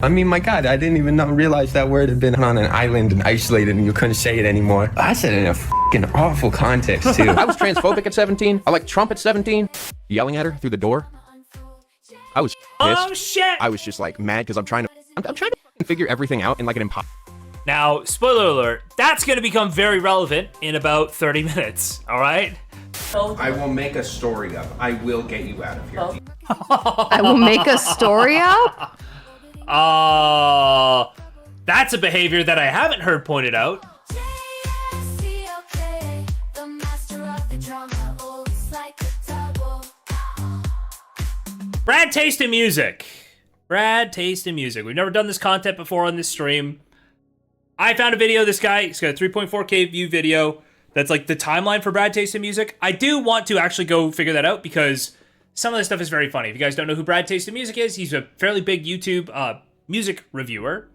I mean, my God, I didn't even realize that word had been on an island and isolated and you couldn't say it anymore. I said it in a fucking awful context, too. I was transphobic at 17. I liked Trump at 17. Yelling at her through the door. I was pissed. Oh, shit! I was just like mad because I'm trying to fucking figure everything out in like an impossible. Now, spoiler alert, that's going to become very relevant in about 30 minutes, all right? I will make a story up. I will get you out of here. I will make a story up? That's a behavior that I haven't heard pointed out. JSTLK, the master of the drama, always like a double. BradTasteInMusic. BradTasteInMusic. We've never done this content before on this stream. I found a video of this guy. He's got a 3.4K view video. That's like the timeline for BradTasteInMusic. I do want to actually go figure that out because some of this stuff is very funny. If you guys don't know who BradTasteInMusic is, he's a fairly big YouTube music reviewer.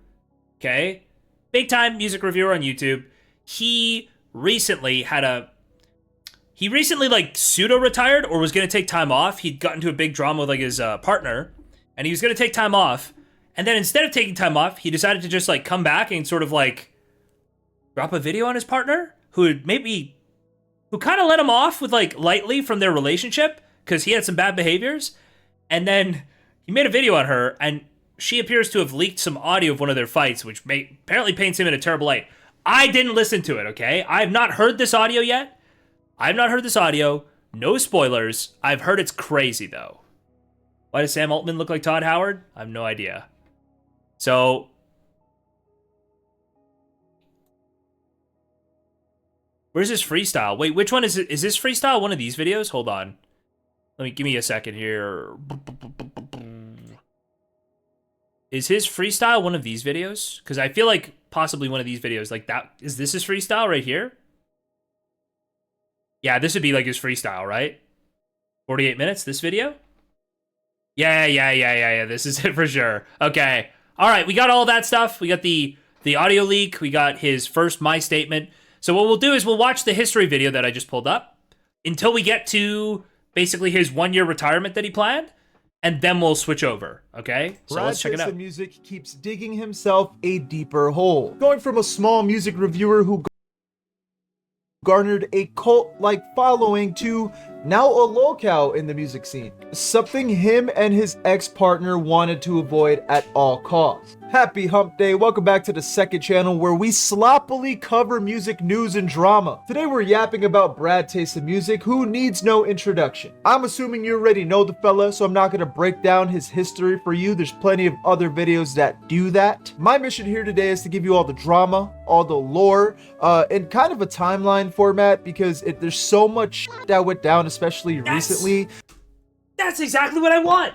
Okay? Big time music reviewer on YouTube. He recently like pseudo-retired or was going to take time off. He'd gotten into a big drama with like his partner and he was going to take time off. And then instead of taking time off, he decided to just like come back and sort of like drop a video on his partner who kind of let him off with like lightly from their relationship because he had some bad behaviors. And then he made a video on her and she appears to have leaked some audio of one of their fights, which apparently paints him in a terrible light. I didn't listen to it, okay? I have not heard this audio yet. I have not heard this audio. No spoilers. I've heard it's crazy though. Why does Sam Altman look like Todd Howard? I have no idea. So where's this freestyle? Wait, which one is it? Is this freestyle one of these videos? Hold on. Give me a second here. Is his freestyle one of these videos? Because I feel like possibly one of these videos like that. Is this his freestyle right here? Yeah, this would be like his freestyle, right? 48 minutes, this video? Yeah. This is it for sure. Okay. All right, we got all that stuff. We got the audio leak. We got his first My Statement. So what we'll do is we'll watch the history video that I just pulled up until we get to basically his 1-year retirement that he planned, and then we'll switch over, okay? So let's check it out. BradTasteInMusic keeps digging himself a deeper hole. Going from a small music reviewer who garnered a cult-like following to now a lolcow in the music scene. Something him and his ex-partner wanted to avoid at all costs. Happy hump day, welcome back to the second channel where we sloppily cover music news and drama. Today we're yapping about BradTasteInMusic, who needs no introduction. I'm assuming you already know the fella, so I'm not going to break down his history for you. There's plenty of other videos that do that. My mission here today is to give you all the drama, all the lore, in kind of a timeline format because there's so much that went down, especially recently. That's exactly what I want.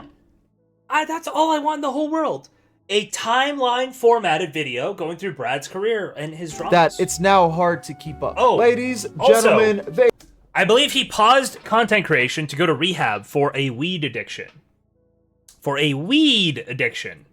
That's all I want in the whole world. A timeline formatted video going through Brad's career and his dramas. That it's now hard to keep up. Oh, ladies, also, gentlemen, I believe he paused content creation to go to rehab for a weed addiction. A weed addiction.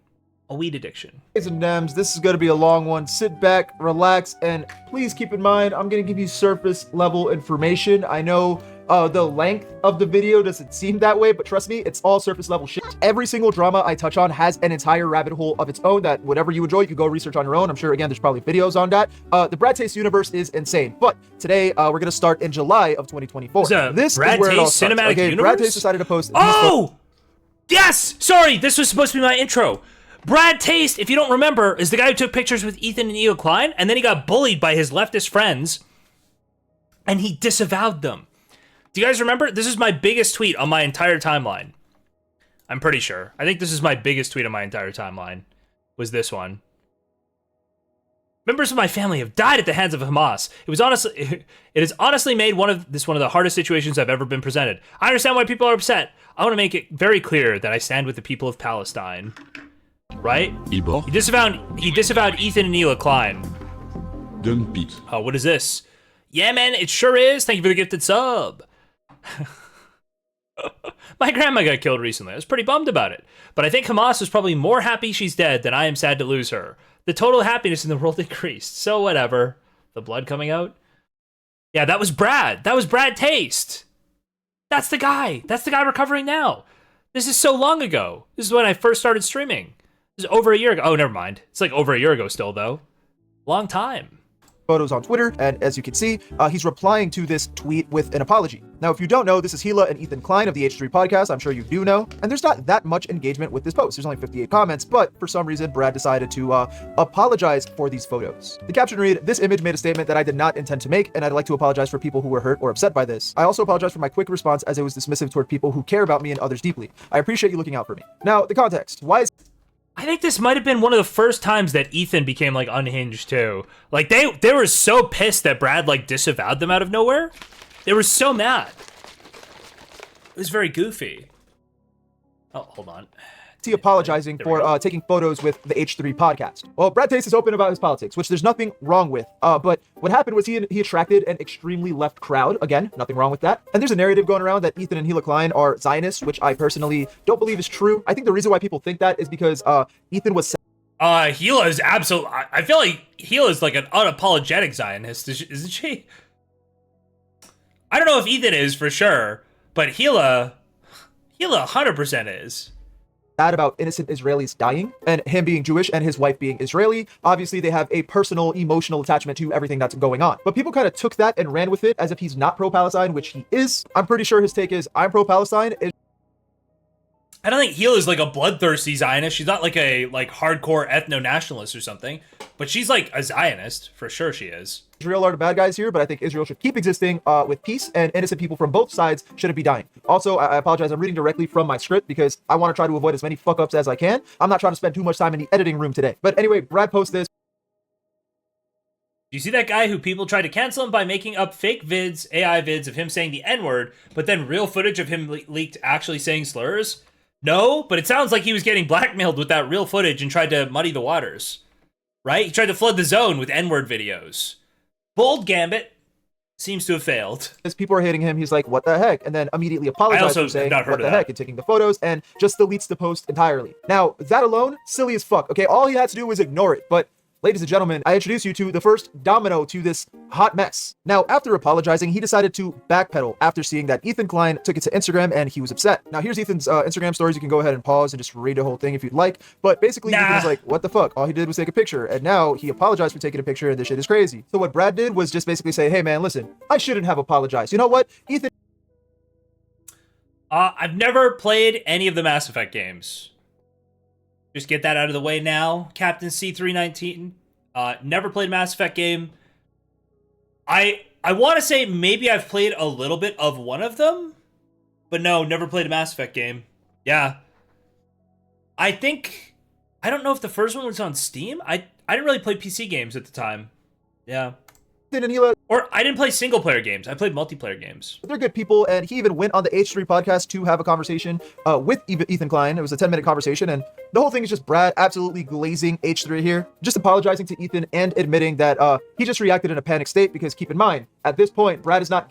Ladies and Dems, this is going to be a long one. Sit back, relax, and please keep in mind, I'm going to give you surface level information. I know the length of the video doesn't seem that way, but trust me, it's all surface level shit. Every single drama I touch on has an entire rabbit hole of its own that whatever you enjoy, you can go research on your own. I'm sure, again, there's probably videos on that. The Brad Taste universe is insane. But today, we're going to start in July of 2024. This Brad is where it all Taste starts. cinematic Okay, universe? Brad Taste decided to post... Oh! Yes! Sorry, this was supposed to be my intro. Brad Taste, if you don't remember, is the guy who took pictures with Ethan and Eo Klein, and then he got bullied by his leftist friends, and he disavowed them. Do you guys remember? This is my biggest tweet on my entire timeline. I'm pretty sure. I think this is my biggest tweet on my entire timeline, was this one. Members of my family have died at the hands of Hamas. It has honestly made one of the hardest situations I've ever been presented. I understand why people are upset. I want to make it very clear that I stand with the people of Palestine. Right? He disavowed Ethan and Ela Klein. Oh, what is this? Yeah, man, it sure is. Thank you for the gifted sub. My grandma got killed recently. I was pretty bummed about it. But I think Hamas is probably more happy she's dead than I am sad to lose her. The total happiness in the world increased. So whatever. The blood coming out? Yeah, that was Brad. That was Brad Taste. That's the guy. That's the guy recovering now. This is so long ago. This is when I first started streaming. It was over a year ago. Oh, never mind. It's like over a year ago still, though. Long time. Photos on Twitter, and as you can see, he's replying to this tweet with an apology. Now, if you don't know, this is Gila and Ethan Klein of the H3 podcast. I'm sure you do know. And there's not that much engagement with this post. There's only 58 comments, but for some reason, Brad decided to apologize for these photos. The caption read, "This image made a statement that I did not intend to make, and I'd like to apologize for people who were hurt or upset by this. I also apologize for my quick response as it was dismissive toward people who care about me and others deeply. I appreciate you looking out for me." Now, the context. Why is I think this might have been one of the first times that Ethan became like unhinged too. Like they were so pissed that Brad like disavowed them out of nowhere. They were so mad. It was very goofy. Oh, hold on. he apologizing for taking photos with the H3 podcast? Well, Brad Taste is open about his politics, which there's nothing wrong with. But what happened was he attracted an extremely left crowd. Again, nothing wrong with that. And there's a narrative going around that Ethan and Gila Klein are Zionists, which I personally don't believe is true. I think the reason why people think that is because Ethan was Gila is absolutely. I feel like Gila is like an unapologetic Zionist, isn't she? I don't know if Ethan is for sure, but Gila 100% is. Sad about innocent Israelis dying and him being Jewish and his wife being Israeli. Obviously, they have a personal, emotional attachment to everything that's going on. But people kind of took that and ran with it as if he's not pro-Palestine, which he is. I'm pretty sure his take is, I'm pro-Palestine. I don't think Gila is like a bloodthirsty Zionist. She's not like a hardcore ethno-nationalist or something, but she's like a Zionist for sure. She is. Israel are the bad guys here, but I think Israel should keep existing with peace, and innocent people from both sides shouldn't be dying. Also, I apologize. I'm reading directly from my script because I want to try to avoid as many fuck-ups as I can. I'm not trying to spend too much time in the editing room today. But anyway, Brad posts this. You see that guy who people tried to cancel him by making up fake vids, AI vids of him saying the N-word, but then real footage of him leaked actually saying slurs? No, but it sounds like he was getting blackmailed with that real footage and tried to muddy the waters. Right? He tried to flood the zone with N-word videos. Bold gambit. Seems to have failed. As people are hating him, he's like, what the heck? And then immediately apologizes for saying, what the heck? And taking the photos and just deletes the post entirely. Now, that alone, silly as fuck. Okay, all he had to do was ignore it. But ladies and gentlemen, I introduce you to the first domino to this hot mess. Now, after apologizing, he decided to backpedal after seeing that Ethan Klein took it to Instagram and he was upset. Now, here's Ethan's Instagram stories. You can go ahead and pause and just read the whole thing if you'd like. But basically, Ethan was like, what the fuck? All he did was take a picture. And now he apologized for taking a picture and this shit is crazy. So what Brad did was just basically say, hey man, listen, I shouldn't have apologized. You know what? Ethan. I've never played any of the Mass Effect games. Just get that out of the way now. Captain C319. Never played Mass Effect game. I want to say maybe I've played a little bit of one of them, but no, never played a Mass Effect game. Yeah. I don't know if the first one was on Steam. I didn't really play PC games at the time. Yeah. Or I didn't play single player games. I played multiplayer games. They're good people, and he even went on the H3 podcast to have a conversation with Ethan Klein. It was a 10-minute conversation, and the whole thing is just Brad absolutely glazing H3 here, just apologizing to Ethan and admitting that he just reacted in a panic state because keep in mind, at this point, Brad is not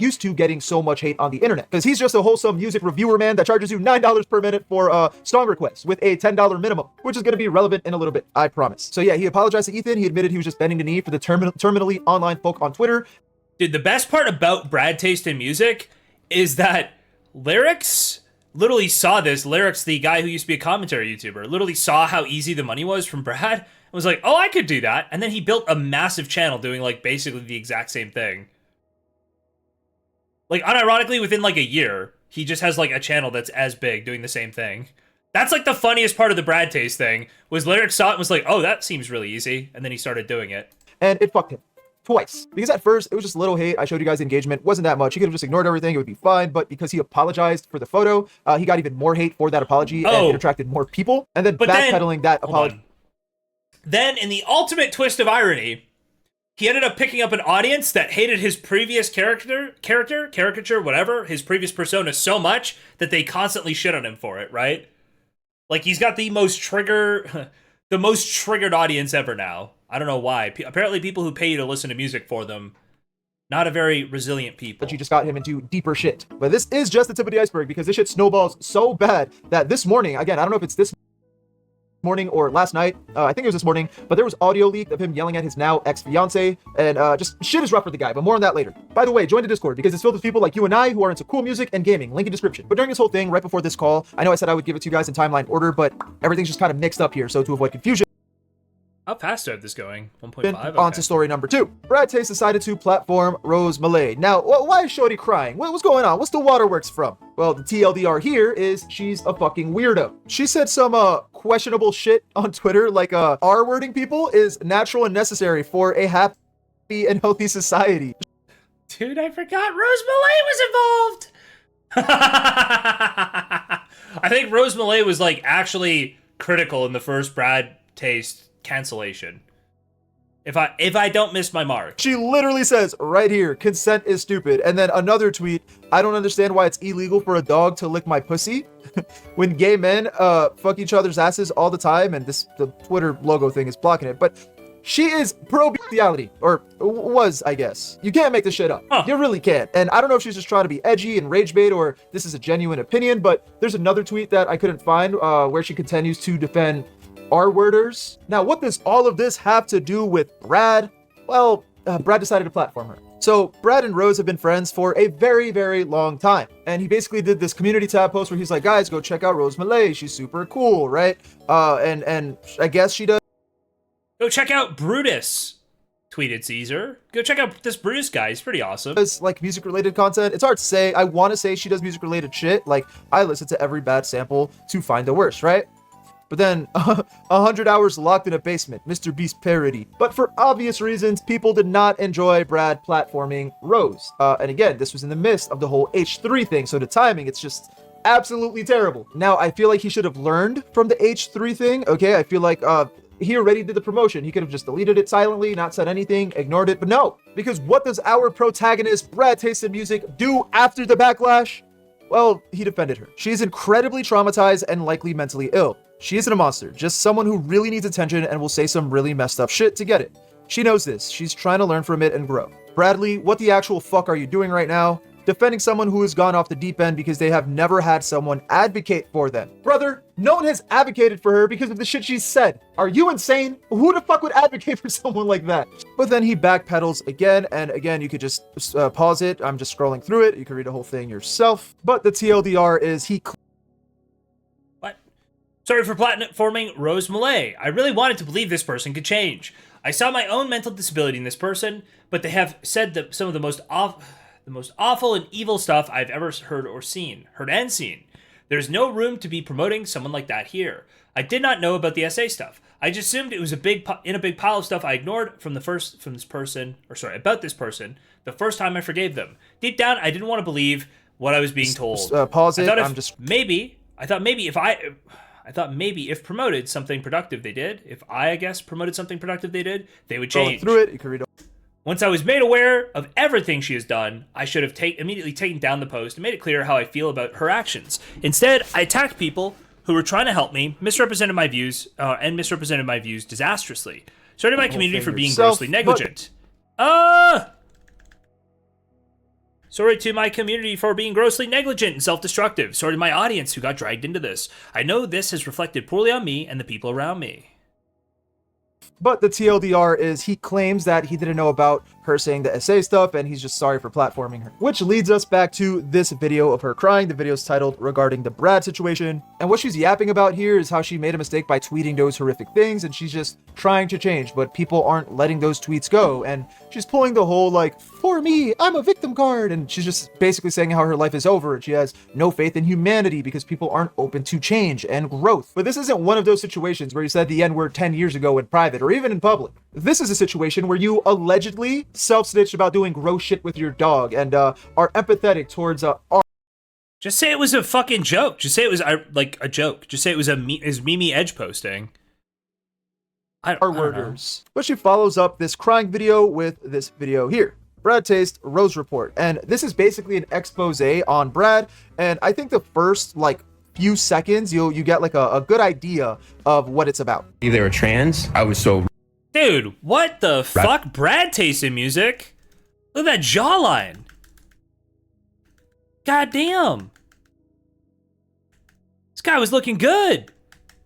used to getting so much hate on the internet because he's just a wholesome music reviewer man that charges you $9 per minute for song requests with a $10 minimum, which is going to be relevant in a little bit, I promise. So yeah, he apologized to Ethan. He admitted he was just bending the knee for the terminally online folk on Twitter. Dude, the best part about Brad Taste in Music is that Lyrics literally saw this. Lyrics, the guy who used to be a commentary YouTuber, literally saw how easy the money was from Brad and was like, oh, I could do that. And then he built a massive channel doing like basically the exact same thing. Like unironically, within like a year, he just has like a channel that's as big doing the same thing. That's like the funniest part of the Brad Taste thing was Lyrics saw it and was like, oh, that seems really easy. And then he started doing it. And it fucked him. Twice. Because at first, it was just a little hate. I showed you guys the engagement. Wasn't that much. He could have just ignored everything. It would be fine. But because he apologized for the photo, he got even more hate for that apology and it attracted more people. And then backpedaling that apology. Then, in the ultimate twist of irony, he ended up picking up an audience that hated his previous caricature, whatever, his previous persona so much that they constantly shit on him for it, right? Like, he's got the most triggered audience ever now. I don't know why. Apparently people who pay you to listen to music for them, not a very resilient people. But you just got him into deeper shit. But this is just the tip of the iceberg because this shit snowballs so bad that this morning, again, I don't know if it's this morning or last night. I think it was this morning, but there was audio leaked of him yelling at his now ex-fiance, and just shit is rough for the guy, but more on that later. By the way, join the Discord because it's filled with people like you and I who are into cool music and gaming. Link in description. But during this whole thing, right before this call, I know I said I would give it to you guys in timeline order, but everything's just kind of mixed up here, so to avoid confusion, How fast do I have this going? 1.5? on to story number 2. Brad Taste decided to platform Rose Malay. Now, why is Shorty crying? What's going on? What's the waterworks from? Well, the TLDR here is she's a fucking weirdo. She said some questionable shit on Twitter, like R-wording people is natural and necessary for a happy and healthy society. Dude, I forgot Rose Malay was involved! I think Rose Malay was like actually critical in the first Brad Taste cancellation. If I don't miss my mark. She literally says right here, consent is stupid. And then another tweet, I don't understand why it's illegal for a dog to lick my pussy. When gay men fuck each other's asses all the time, and the Twitter logo thing is blocking it. But she is pro-bestiality, or was, I guess. You can't make this shit up. Huh. You really can't. And I don't know if she's just trying to be edgy and rage bait, or this is a genuine opinion, but there's another tweet that I couldn't find where she continues to defend R-worders. Now, what does all of this have to do with Brad? Well, Brad decided to platform her. So Brad and Rose have been friends for a very, very long time. And he basically did this community tab post where he's like, guys, go check out Rose Malay. She's super cool, right? And I guess she does. Go check out Brutus, tweeted Caesar. Go check out this Brutus guy. He's pretty awesome. Does like music related content. It's hard to say. I want to say she does music related shit. Like I listen to every bad sample to find the worst, right? But then 100 hours locked in a basement, Mr. Beast parody. But for obvious reasons, people did not enjoy Brad platforming Rose. And again, this was in the midst of the whole H3 thing. So the timing, it's just absolutely terrible. Now, I feel like he should have learned from the H3 thing. Okay, I feel like he already did the promotion. He could have just deleted it silently, not said anything, ignored it. But no, because what does our protagonist, BradTasteInMusic, do after the backlash? Well, he defended her. She's incredibly traumatized and likely mentally ill. She isn't a monster, just someone who really needs attention and will say some really messed up shit to get it. She knows this. She's trying to learn from it and grow. Bradley, what the actual fuck are you doing right now? Defending someone who has gone off the deep end because they have never had someone advocate for them. Brother, no one has advocated for her because of the shit she said. Are you insane? Who the fuck would advocate for someone like that? But then he backpedals again, and again, you could just pause it. I'm just scrolling through it. You can read the whole thing yourself. But the TLDR is he... What? Sorry for platforming Rose Malay. I really wanted to believe this person could change. I saw my own mental disability in this person, but they have said that some of the most awful and evil stuff I've ever heard and seen. There's no room to be promoting someone like that here. I did not know about the SA stuff. I just assumed it was a big pile of stuff I ignored about this person the first time I forgave them. Deep down, I didn't want to believe what I was being told. Pause it. I thought maybe if promoted something productive they did, promoted something productive they did, they would change. Through it, you can read it. Once I was made aware of everything she has done, I should have immediately taken down the post and made it clear how I feel about her actions. Instead, I attacked people who were trying to help me, misrepresented my views disastrously. Sorry to my community for being grossly negligent. Sorry to my community for being grossly negligent and self-destructive. Sorry to my audience who got dragged into this. I know this has reflected poorly on me and the people around me. But the TLDR is he claims that he didn't know about her saying the SA stuff and he's just sorry for platforming her. Which leads us back to this video of her crying. The video is titled regarding the Brad situation. And what she's yapping about here is how she made a mistake by tweeting those horrific things and she's just trying to change, but people aren't letting those tweets go. And she's pulling the whole like, for me, I'm a victim card. And she's just basically saying how her life is over and she has no faith in humanity because people aren't open to change and growth. But this isn't one of those situations where you said the N-word 10 years ago in private or even in public. This is a situation where you allegedly self-snitched about doing gross shit with your dog and are empathetic towards Just say it was a fucking joke. Just say it was like a joke. Just say it was Mimi Edge posting. R-worders. But she follows up this crying video with this video here. Brad Taste Rose Report. And this is basically an expose on Brad. And I think the first like few seconds you get like a good idea of what it's about. They were trans. I was so... Dude, what the fuck? BradTasteInMusic? Look at that jawline. God damn. This guy was looking good.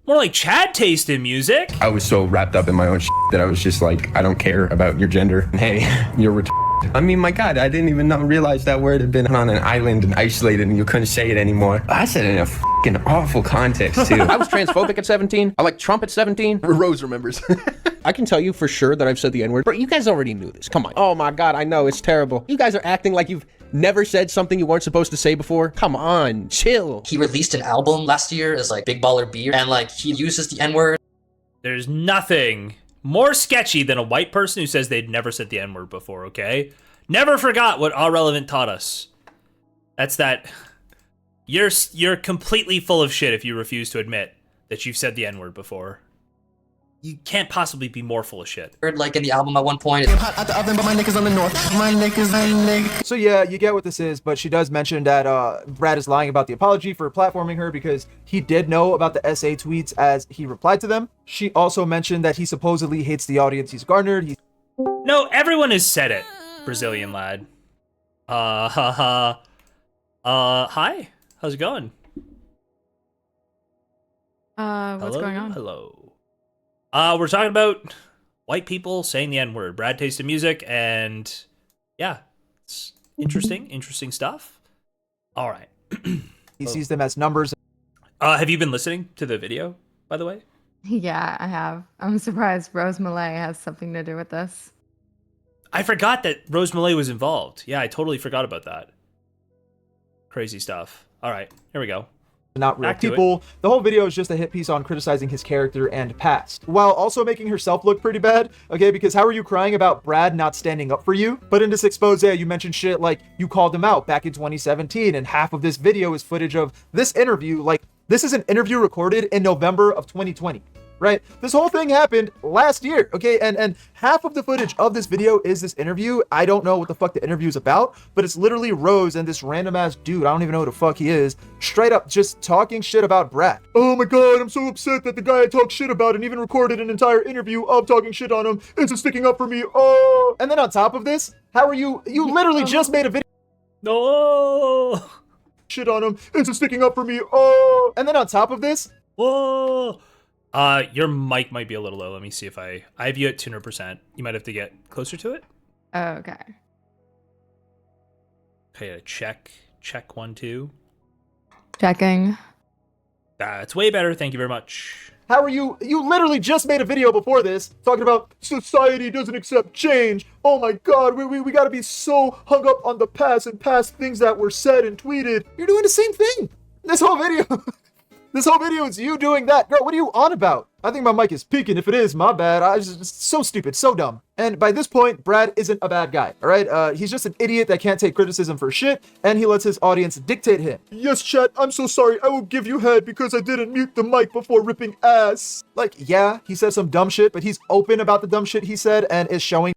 More like Chad taste in music. I was so wrapped up in my own shit that I was just like, I don't care about your gender. Hey, you're retarded. I mean, my God, I didn't even realize that word had been on an island and isolated and you couldn't say it anymore. I said it in a fucking awful context, too. I was transphobic at 17. I like Trump at 17. Rose remembers. I can tell you for sure that I've said the N-word. But you guys already knew this. Come on. Oh my God, I know, it's terrible. You guys are acting like you've never said something you weren't supposed to say before. Come on, chill. He released an album last year as like Big Baller Beer, and like he uses the N-word. There's nothing more sketchy than a white person who says they'd never said the N-word before, okay? Never forgot what All Relevant taught us. That's that you're completely full of shit if you refuse to admit that you've said the N-word before. You can't possibly be more full of shit. Like in the album at one point. So yeah, you get what this is, but she does mention that Brad is lying about the apology for platforming her because he did know about the SA tweets as he replied to them. She also mentioned that he supposedly hates the audience he's garnered. No, everyone has said it, Brazilian lad. Hi. How's it going? What's going on? Hello. We're talking about white people saying the N-word. Brad TasteInMusic, and yeah, it's interesting stuff. All right. He sees them as numbers. Have you been listening to the video, by the way? Yeah, I have. I'm surprised Rose Malay has something to do with this. I forgot that Rose Malay was involved. Yeah, I totally forgot about that. Crazy stuff. All right, here we go. Not real Back to people. The whole video is just a hit piece on criticizing his character and past, while also making herself look pretty bad, okay? Because how are you crying about Brad not standing up for you? But in this expose, you mentioned shit like you called him out back in 2017, and half of this video is footage of this interview. Like, this is an interview recorded in November of 2020. Right? This whole thing happened last year, okay? And half of the footage of this video is this interview. I don't know what the fuck the interview is about, but it's literally Rose and this random ass dude, I don't even know who the fuck he is, straight up just talking shit about Brad. Oh my God, I'm so upset that the guy I talked shit about and even recorded an entire interview of talking shit on him isn't sticking up for me. Oh! And then on top of this, how are you literally just made a video No. shit on him isn't sticking up for me. Oh! And then on top of this, Whoa. Your mic might be a little low. Let me see if I have you at 200%. You might have to get closer to it. Okay. Okay, check 1 2. Checking. That's way better. Thank you very much. how are you literally just made a video before this talking about society doesn't accept change. Oh my God, we gotta be so hung up on the past and past things that were said and tweeted. You're doing the same thing. This whole video. This whole video is you doing that. Girl, what are you on about? I think my mic is peaking. If it is, my bad. I was just so stupid, so dumb. And by this point, Brad isn't a bad guy, all right? He's just an idiot that can't take criticism for shit, and he lets his audience dictate him. Yes, chat, I'm so sorry. I will give you head because I didn't mute the mic before ripping ass. Like, yeah, he said some dumb shit, but he's open about the dumb shit he said and is showing.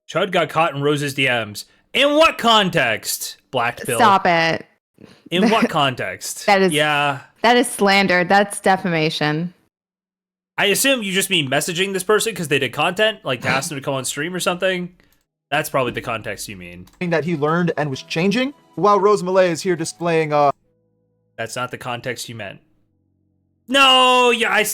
Chud got caught in Rose's DMs. In what context? Blacked Pill. Stop it. In what context? That is Yeah. That is slander. That's defamation. I assume you just mean messaging this person because they did content, like to ask them to come on stream or something. That's probably the context you mean. That he learned and was changing, while Rose Malay is here displaying That's not the context you meant. No, yeah,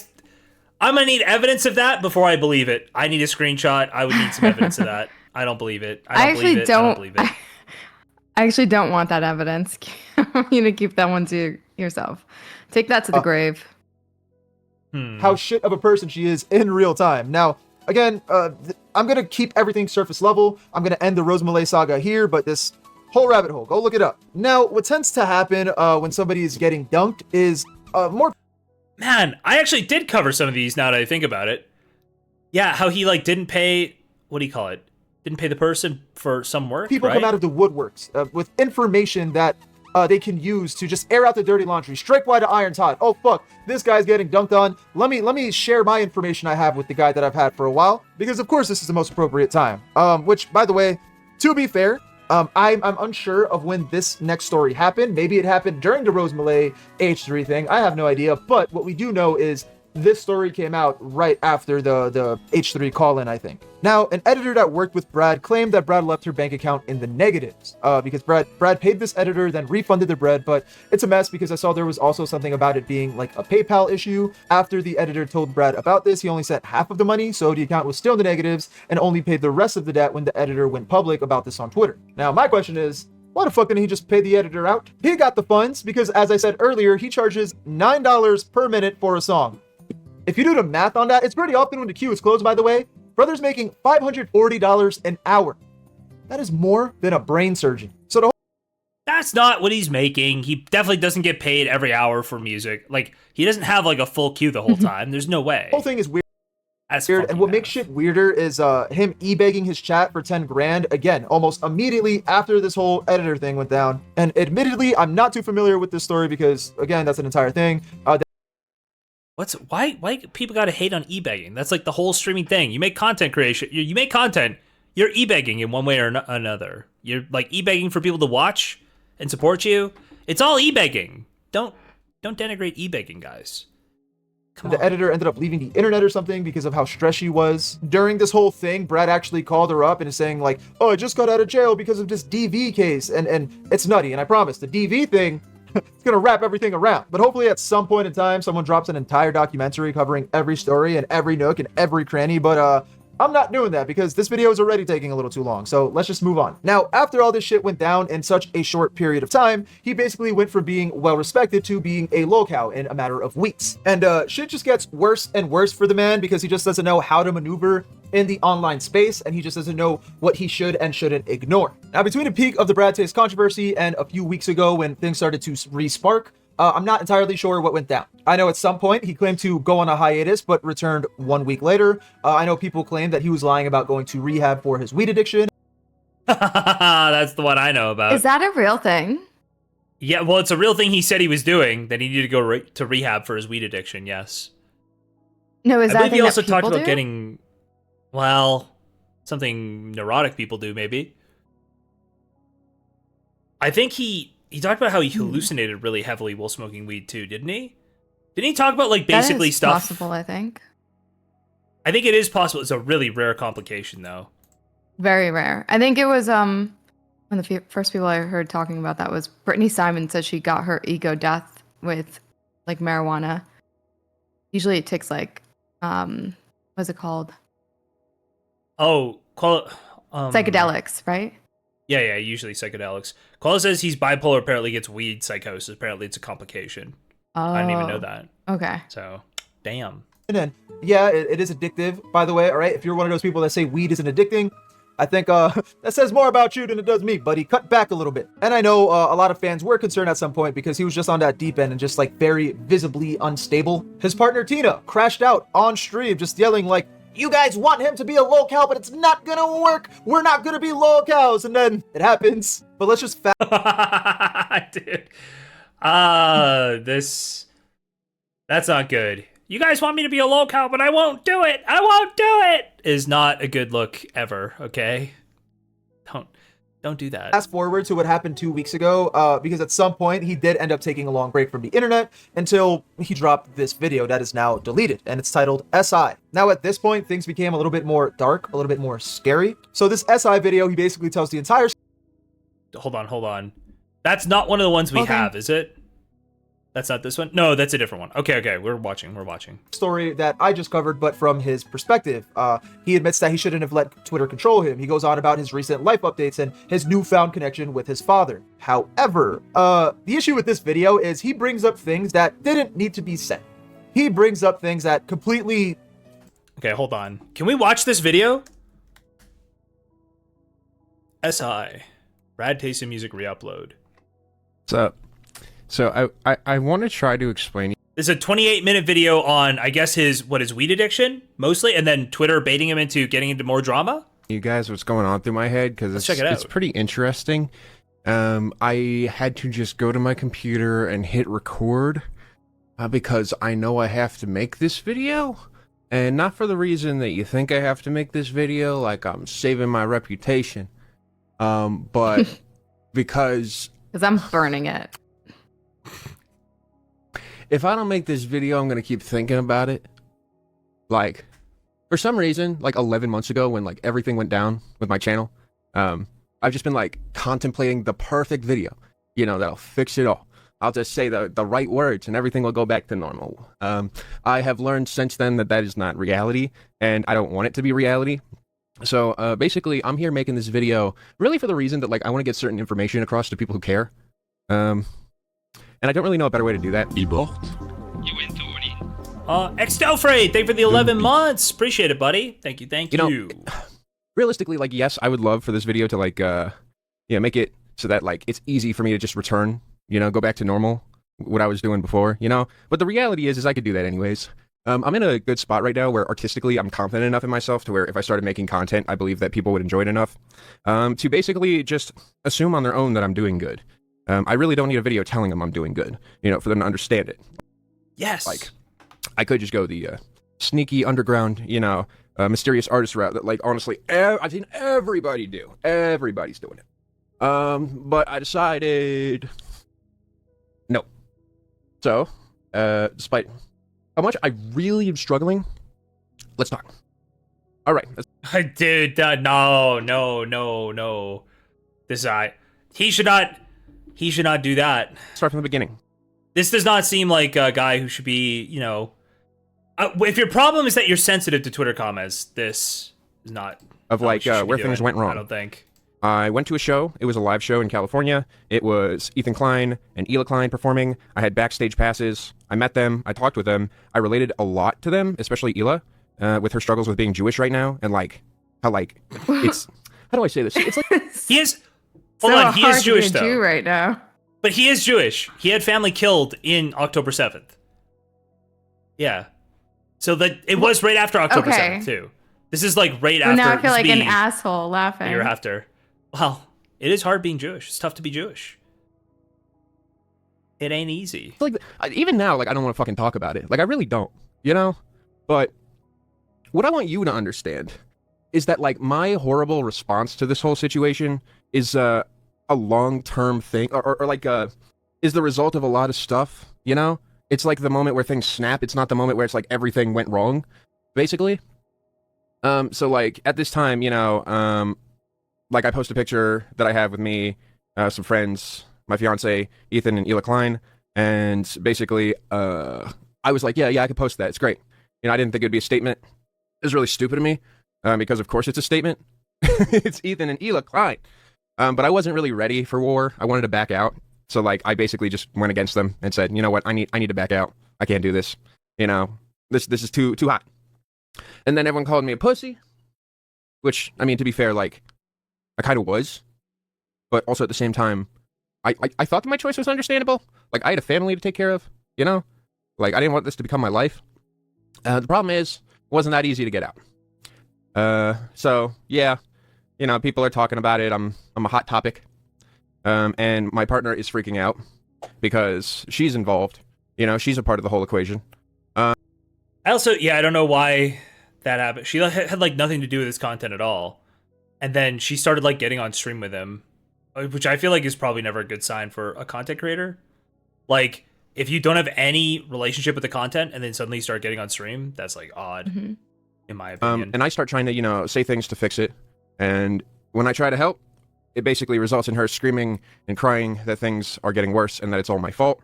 I'm gonna need evidence of that before I believe it. I need a screenshot. I would need some evidence of that. I don't believe it. I don't believe it. I actually don't want that evidence. You to keep that one to yourself. Take that to the grave. how shit of a person she is in real time. Now, again, I'm gonna keep everything surface level. I'm gonna end the Rose Malay saga here, but this whole rabbit hole, go look it up. Now, what tends to happen when somebody is getting dunked is more. Man, I actually did cover some of these now that I think about it. Yeah, how he like didn't pay, what do you call it? Didn't pay the person for some work, People right? come out of the woodworks with information that they can use to just air out the dirty laundry. Strike while the iron's hot. Oh fuck, this guy's getting dunked on. Let me share my information I have with the guy that I've had for a while, because of course this is the most appropriate time. Which, by the way, to be fair, I'm unsure of when this next story happened. Maybe it happened during the Rose Malay H3 thing. I have no idea. But what we do know is this story came out right after the H3 call-in, I think. Now, an editor that worked with Brad claimed that Brad left her bank account in the negatives because Brad paid this editor, then refunded the bread, but it's a mess because I saw there was also something about it being like a PayPal issue. After the editor told Brad about this, he only sent half of the money, so the account was still in the negatives and only paid the rest of the debt when the editor went public about this on Twitter. Now, my question is, why the fuck didn't he just pay the editor out? He got the funds because, as I said earlier, he charges $9 per minute for a song. If you do the math on that, it's pretty often when the queue is closed, by the way. Brother's making $540 an hour. That is more than a brain surgeon. So That's not what he's making. He definitely doesn't get paid every hour for music. Like, he doesn't have like a full queue the whole time. There's no way. the whole thing is weird. That's And what fucking makes shit weirder is him e-begging his chat for 10 grand again, almost immediately after this whole editor thing went down. And admittedly, I'm not too familiar with this story because, again, that's an entire thing. why people gotta hate on e-begging? That's like the whole streaming thing. You make content creation. You make content. You're e-begging in one way or another. You're like e-begging for people to watch and support you. It's all e-begging. Don't denigrate e-begging, guys. The editor ended up leaving the internet or something because of how stressed she was. During this whole thing, Brad actually called her up and is saying like, oh, I just got out of jail because of this DV case. And it's nutty. And I promise the DV thing, it's going to wrap everything around. But hopefully at some point in time, someone drops an entire documentary covering every story and every nook and every cranny. But I'm not doing that because this video is already taking a little too long. So let's just move on. Now, after all this shit went down in such a short period of time, he basically went from being well respected to being a lolcow in a matter of weeks. And shit just gets worse and worse for the man because he just doesn't know how to maneuver in the online space, and he just doesn't know what he should and shouldn't ignore. Now, between the peak of the Brad Taste controversy and a few weeks ago when things started to re-spark, I'm not entirely sure what went down. I know at some point he claimed to go on a hiatus, but returned 1 week later. I know people claim that he was lying about going to rehab for his weed addiction. That's the one I know about. Is that a real thing? Yeah, well, it's a real thing he said he was doing, that he needed to go to rehab for his weed addiction, yes. No, is I that a believe thing he that also talked people about do? getting, well, something neurotic people do, maybe. I think he talked about how he hallucinated really heavily while smoking weed too, didn't he? Didn't he talk about like basically that is stuff? possible, I think. I think it is possible. It's a really rare complication though. Very rare. I think it was one of the first people I heard talking about that was Brittany Simon said she got her ego death with like marijuana. Usually it takes like what's it called? Oh, Psychedelics, right? Yeah, usually psychedelics. Koala says he's bipolar, apparently gets weed psychosis. Apparently it's a complication. Oh, I didn't even know that. Okay. So, damn. And then, yeah, it is addictive, by the way, all right? If you're one of those people that say weed isn't addicting, I think that says more about you than it does me, buddy. Cut back a little bit. And I know a lot of fans were concerned at some point because he was just on that deep end and just like very visibly unstable. His partner Tina crashed out on stream just yelling like, you guys want him to be a lolcow, but it's not gonna work. We're not gonna be lolcows. And then it happens. But let's just Dude. That's not good. You guys want me to be a lolcow, but I won't do it. I won't do it. Is not a good look ever, okay? Don't do that. fast forward to what happened 2 weeks ago, because at some point he did end up taking a long break from the internet until he dropped this video that is now deleted, and it's titled SI. Now at this point, things became a little bit more dark, a little bit more scary. So this SI video, he basically tells the entire Hold on. That's not one of the ones we have, is it? That's not this one? No, that's a different one. Okay, we're watching. story that I just covered, but from his perspective. He admits that he shouldn't have let Twitter control him. He goes on about his recent life updates and his newfound connection with his father. However, the issue with this video is he brings up things that didn't need to be said. He brings up things that completely... Okay, hold on. Can we watch this video? SI. BradTasteInMusic re-upload. What's up? So I want to try to explain. This is a 28-minute video on, I guess, his weed addiction, mostly, and then Twitter baiting him into getting into more drama? You guys, what's going on through my head? Because check it out. It's pretty interesting. I had to just go to my computer and hit record because I know I have to make this video. And not for the reason that you think I have to make this video, like I'm saving my reputation. But because I'm burning it. if I don't make this video, I'm gonna keep thinking about it. Like, for some reason, like 11 months ago when like everything went down with my channel, I've just been like contemplating the perfect video, you know, that'll fix it all. I'll just say the right words and everything will go back to normal. I have learned since then that that is not reality, and I don't want it to be reality. So basically, I'm here making this video really for the reason that like I want to get certain information across to people who care. And I don't really know a better way to do that. Xtelfrey, thank you for the 11 months. Appreciate it, buddy. Thank you, thank you. You know, realistically, like, yes, I would love for this video to like, make it so that like it's easy for me to just return, you know, go back to normal, what I was doing before, you know. But the reality is I could do that anyways. I'm in a good spot right now where artistically I'm confident enough in myself to where if I started making content, I believe that people would enjoy it enough to basically just assume on their own that I'm doing good. I really don't need a video telling them I'm doing good, you know, for them to understand it. Yes. Like, I could just go the sneaky underground, you know, mysterious artist route that, like, honestly, I've seen everybody do. Everybody's doing it. But I decided no. So, despite how much I really am struggling, let's talk. All right. Dude, no. This he should not do that. Start from the beginning. This does not seem like a guy who should be, you know. If your problem is that you're sensitive to Twitter comments, this is not of like where things went wrong. I don't think. I went to a show. It was a live show in California. It was Ethan Klein and Ela Klein performing. I had backstage passes. I met them. I talked with them. I related a lot to them, especially Ela, with her struggles with being Jewish right now, and like how like it's how do I say this? It's like he is. Hold on, he is Jewish though. Jew right now. But he is Jewish. He had family killed in October 7th. Yeah. So that it was right after October 7th too. This is like right after. Now I feel like an asshole laughing. Year after. Well, it is hard being Jewish. It's tough to be Jewish. It ain't easy. Like even now, like I don't want to fucking talk about it. Like I really don't, you know. But what I want you to understand is that like my horrible response to this whole situation is a long-term thing, or like is the result of a lot of stuff. You know, it's like the moment where things snap. It's not the moment where it's like everything went wrong, basically. So like at this time, you know, like I post a picture that I have with me, some friends, my fiance, Ethan and Ela Klein, and basically, I was like, yeah, I could post that. It's great. You know, I didn't think it'd be a statement. It was really stupid of me, because of course it's a statement. It's Ethan and Ela Klein. But I wasn't really ready for war. I wanted to back out. So like I basically just went against them and said, you know what, I need to back out. I can't do this. You know, this is too hot. And then everyone called me a pussy, which I mean, to be fair, like I kind of was, but also at the same time, I thought that my choice was understandable. Like I had a family to take care of, you know, like I didn't want this to become my life. The problem is, it wasn't that easy to get out. So yeah, you know, people are talking about it. I'm a hot topic. And my partner is freaking out because she's involved. You know, she's a part of the whole equation. I don't know why that happened. She had like nothing to do with his content at all. And then she started like getting on stream with him, which I feel like is probably never a good sign for a content creator. Like if you don't have any relationship with the content and then suddenly you start getting on stream, that's like odd, in my opinion. And I start trying to, you know, say things to fix it. And when I try to help, it basically results in her screaming and crying that things are getting worse and that it's all my fault.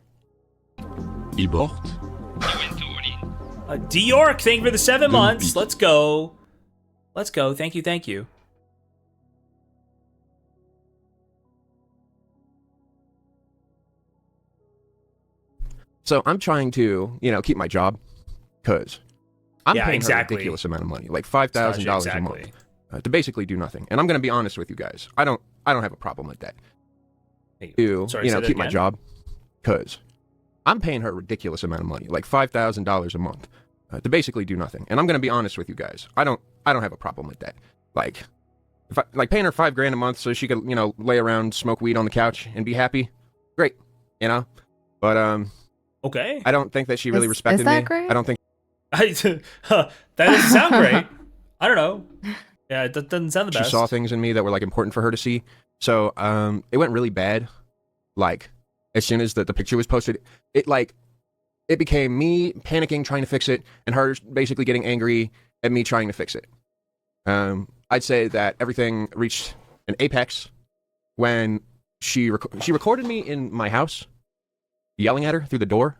D-York, thank you for the 7 months. Let's go. Thank you. So I'm trying to, you know, keep my job because I'm paying exactly. her a ridiculous amount of money, like $5,000 a month, to basically do nothing. And I'm going to be honest with you guys. I don't have a problem with that. Keep my job because I'm paying her a ridiculous amount of money, like $5,000 a month, to basically do nothing. And I'm going to be honest with you guys. I don't have a problem with that. Like, if I like paying her $5,000 a month so she could, you know, lay around, smoke weed on the couch and be happy. Great, you know. But okay. I don't think that she really respected me. Great? I don't think. That doesn't sound great. I don't know. Yeah, it doesn't sound the best. She saw things in me that were like important for her to see. So it went really bad. Like as soon as the picture was posted, it like it became me panicking, trying to fix it, and her basically getting angry at me trying to fix it. I'd say that everything reached an apex when she recorded me in my house, yelling at her through the door.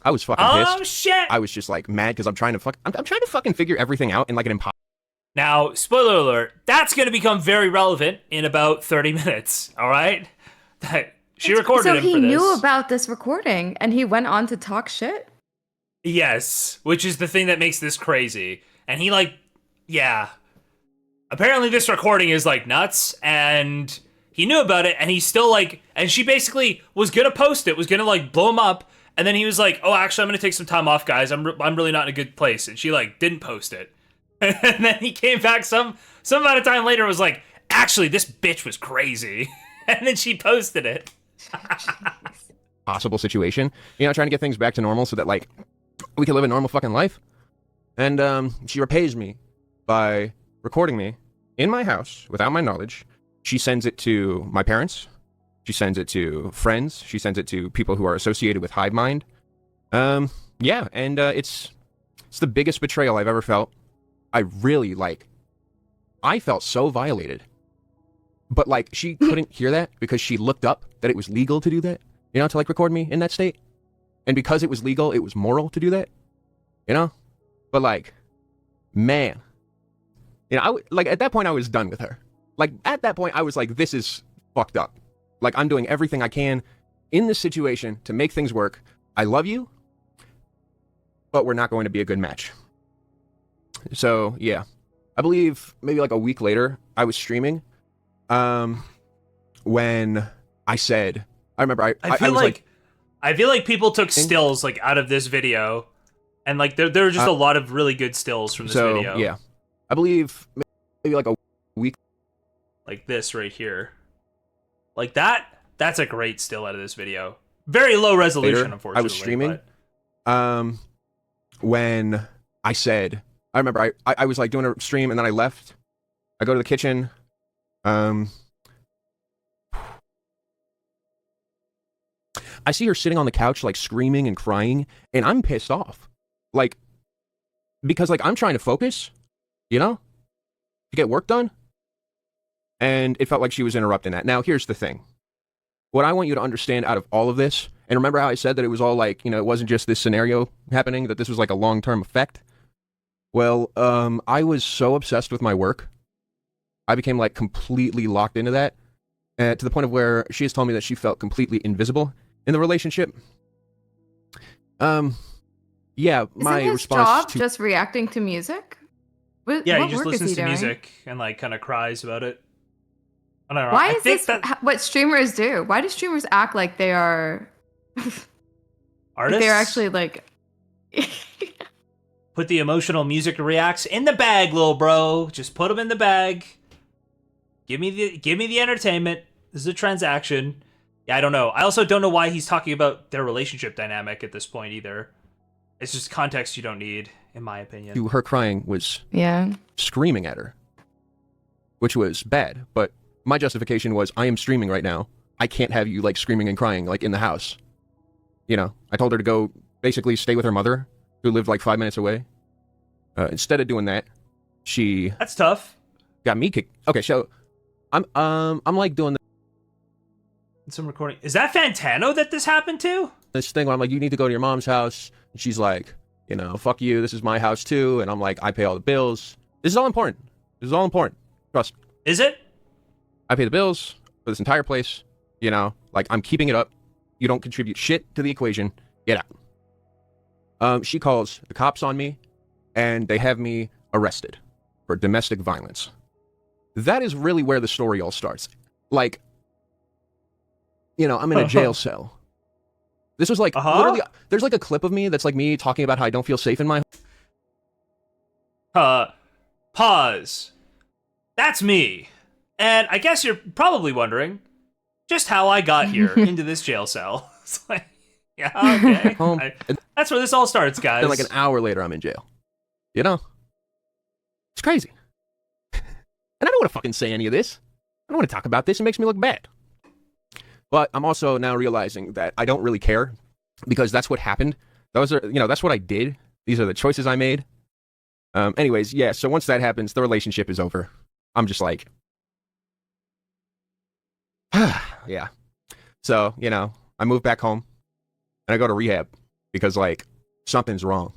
I was fucking pissed. Oh shit! I was just like mad because I'm trying to fucking figure everything out in like an impossible. Now, spoiler alert, that's going to become very relevant in about 30 minutes, all right? She recorded him for this. So he knew about this recording, and he went on to talk shit? Yes, which is the thing that makes this crazy. And he, like, yeah. Apparently this recording is, like, nuts, and he knew about it, and he's still, like, and she basically was going to post it, was going to, like, blow him up, and then he was like, oh, actually, I'm going to take some time off, guys. I'm really not in a good place. And she, like, didn't post it. And then he came back some amount of time later and was like, actually, this bitch was crazy. And then she posted it. Possible situation, you know, trying to get things back to normal so that like we can live a normal fucking life. And she repays me by recording me in my house without my knowledge. She sends it to my parents. She sends it to friends. She sends it to people who are associated with Hive Mind. Yeah, and it's the biggest betrayal I've ever felt. I felt so violated. But, like, she couldn't hear that because she looked up that it was legal to do that, you know, to, like, record me in that state. And because it was legal, it was moral to do that, you know? But, like, man. You know, at that point, I was done with her. Like, at that point, I was like, this is fucked up. Like, I'm doing everything I can in this situation to make things work. I love you, but we're not going to be a good match. So, yeah. I believe maybe like a week later, I was streaming. When I said, I remember I feel like people took stills like out of this video, and like there were just a lot of really good stills from this video. Yeah, I believe maybe like a week, like this right here, like that. That's a great still out of this video. Very low resolution, later, unfortunately. I was streaming. But... When I said, I remember I was like doing a stream and then I left. I go to the kitchen. I see her sitting on the couch, like screaming and crying, and I'm pissed off. Like, because like I'm trying to focus, you know, to get work done. And it felt like she was interrupting that. Now, here's the thing. What I want you to understand out of all of this, and remember how I said that it was all like, you know, it wasn't just this scenario happening, that this was like a long-term effect? Well, I was so obsessed with my work. I became like completely locked into that, to the point of where she has told me that she felt completely invisible in the relationship. Yeah, my his response job to just reacting to music? Yeah, what he just work is listens he to doing? music and like kind of cries about it. I don't know. Why I is think this what streamers do? Why do streamers act like they are artists? they're actually like put the emotional music reacts in the bag, little bro. Just put them in the bag. Give me the entertainment. This is a transaction. Yeah, I don't know. I also don't know why he's talking about their relationship dynamic at this point either. It's just context you don't need, in my opinion. her crying was yeah. screaming at her, which was bad. But my justification was, I am streaming right now. I can't have you like screaming and crying like in the house. You know, I told her to go basically stay with her mother, who lived like 5 minutes away. Instead of doing that, she That's tough. got me kicked. Okay, so I'm like doing Some recording. Is that Fantano that this happened to? this thing where I'm like, you need to go to your mom's house. And she's like, you know, fuck you. This is my house too. And I'm like, I pay all the bills. This is all important. This is all important. Trust me. Is it? I pay the bills for this entire place. You know, like I'm keeping it up. You don't contribute shit to the equation. Get out. She calls the cops on me and they have me arrested for domestic violence. That is really where the story all starts. Like, you know, I'm in a jail cell. This was like, literally, there's like a clip of me that's like me talking about how I don't feel safe in my Pause. That's me. And I guess you're probably wondering just how I got here into this jail cell. It's like, yeah, okay. home. That's where this all starts, guys. Then like an hour later, I'm in jail. You know? It's crazy. And I don't want to fucking say any of this. I don't want to talk about this. It makes me look bad. But I'm also now realizing that I don't really care because that's what happened. Those are, that's what I did. These are the choices I made. Anyways, yeah, so once that happens, the relationship is over. I'm just like, yeah. So, I move back home and I go to rehab because, like, something's wrong,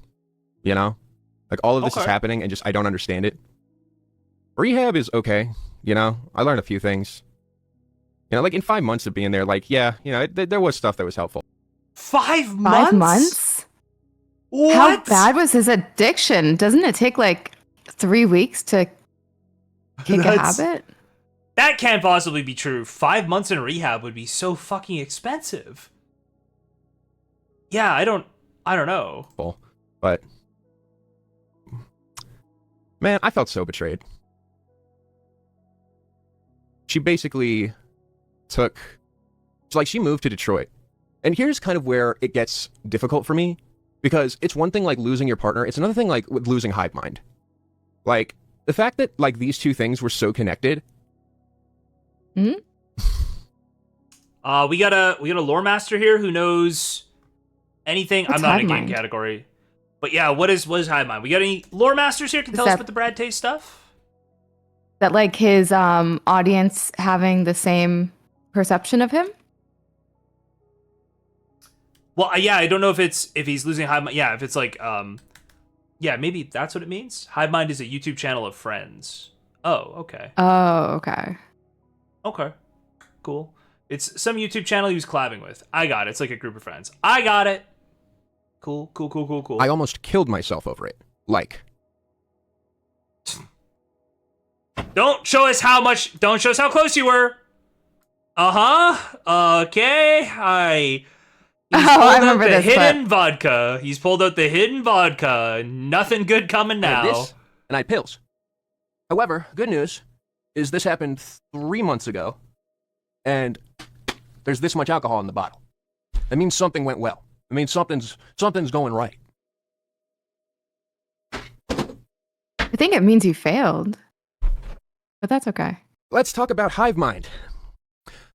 Like, all of this is happening and just, I don't understand it. Rehab is okay, I learned a few things. Like, in 5 months of being there, like, yeah, there was stuff that was helpful. 5 months? 5 months? What? How bad was his addiction? Doesn't it take like 3 weeks to kick a habit? That can't possibly be true. 5 months in rehab would be so fucking expensive. Yeah, I don't know. But, man, I felt so betrayed. She basically she moved to Detroit. And here's kind of where it gets difficult for me, because it's one thing like losing your partner, it's another thing like with losing hive mind. Like, the fact that like these two things were so connected. Hmm? We got a lore master here who knows anything. What's I'm not in a hive game mind? category. But yeah, what is hive mind? We got any lore masters here can tell us about the Brad Taste stuff? That like his audience having the same perception of him? Well, yeah, I don't know if he's losing hive mind. Yeah, if it's like yeah, maybe that's what it means. Hive mind is a YouTube channel of friends. Oh, okay. Oh, okay. Okay. Cool. It's some YouTube channel he was collabing with. I got it. It's like a group of friends. I got it. Cool. I almost killed myself over it. Like, Don't show us how close you were. Okay. He's Oh, I pulled out remember the this hidden clip. vodka. He's pulled out the hidden vodka. Nothing good coming I had now. this, and I had pills. However, good news is this happened 3 months ago, and there's this much alcohol in the bottle. That means something went well. It means something's going right. I think it means you failed. But that's okay. Let's talk about Hive Mind.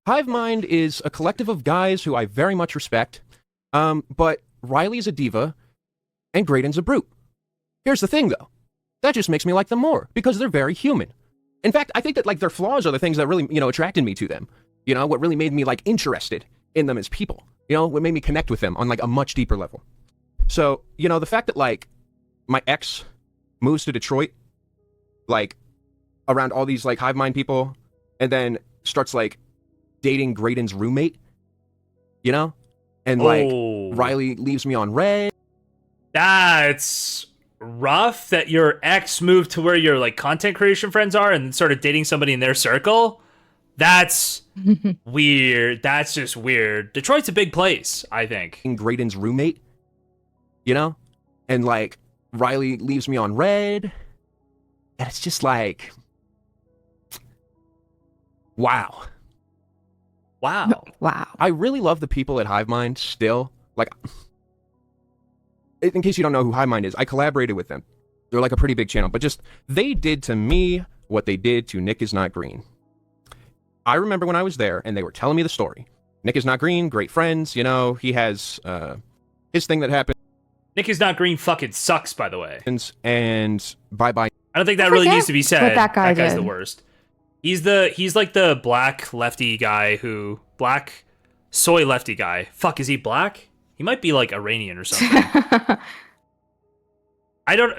Hive Mind is a collective of guys who I very much respect, but Riley's a diva, and Graydon's a brute. Here's the thing, though. That just makes me like them more, because they're very human. In fact, I think that, like, their flaws are the things that really, attracted me to them. What really made me, like, interested in them as people. What made me connect with them on, like, a much deeper level. So, the fact that, like, my ex moves to Detroit, like, around all these, like, Hive Mind people, and then starts, like, dating Graydon's roommate, and like Riley leaves me on red. That's rough that your ex moved to where your like content creation friends are and started dating somebody in their circle. That's weird. That's just weird. Detroit's a big place, I think. Graydon's roommate, and like Riley leaves me on red, and it's just like, wow. Wow. I really love the people at Hive Mind still. Like, in case you don't know who Hive Mind is, I collaborated with them. They're like a pretty big channel, but just, they did to me what they did to Nick Is Not Green. I remember when I was there and they were telling me the story. Nick Is Not Green, great friends, he has his thing that happened. Nick Is Not Green fucking sucks, by the way. And bye-bye. I don't think that really needs to be said. What that guy guy's did. the worst. He's like the black lefty guy black soy lefty guy. Fuck, is he black? He might be like Iranian or something.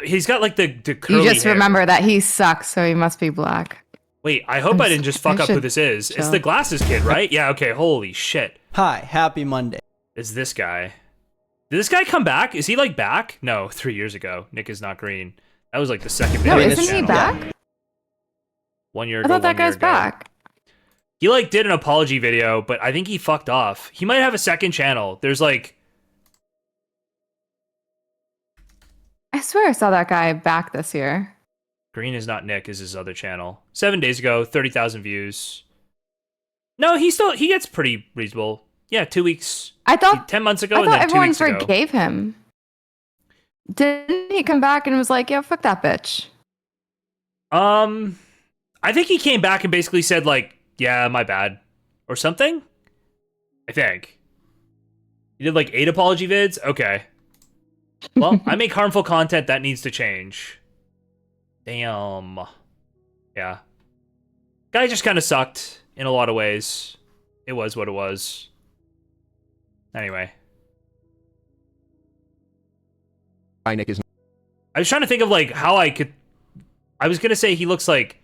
He's got like the curly You just hair. remember that he sucks, so he must be black. Wait, I hope I didn't just fuck up who this is. It's chill. the glasses kid, right? Yeah, okay, holy shit. Hi, happy Monday. It's this guy. Did this guy come back? Is he like back? No, 3 years ago. Nick Is Not Green. That was like the second No, video on this isn't he channel. back? 1 year I ago. thought that 1 year guy's ago. back. He like did an apology video, but I think he fucked off. He might have a second channel. There's like, I swear I saw that guy back this year. Green Is Not Nick is his other channel. 7 days ago, 30,000 views. No, he gets pretty reasonable. Yeah, 2 weeks. I thought 10 months ago I and thought then 2 everyone weeks ago. forgave him. Didn't he come back and was like, "Yeah, fuck that bitch"? I think he came back and basically said like, yeah, my bad. Or something? I think. You did like 8 apology vids? Okay. Well, I make harmful content that needs to change. Damn. Yeah. Guy just kind of sucked in a lot of ways. It was what it was. Anyway. Nick is I was trying to think of like how I could. I was gonna say he looks like,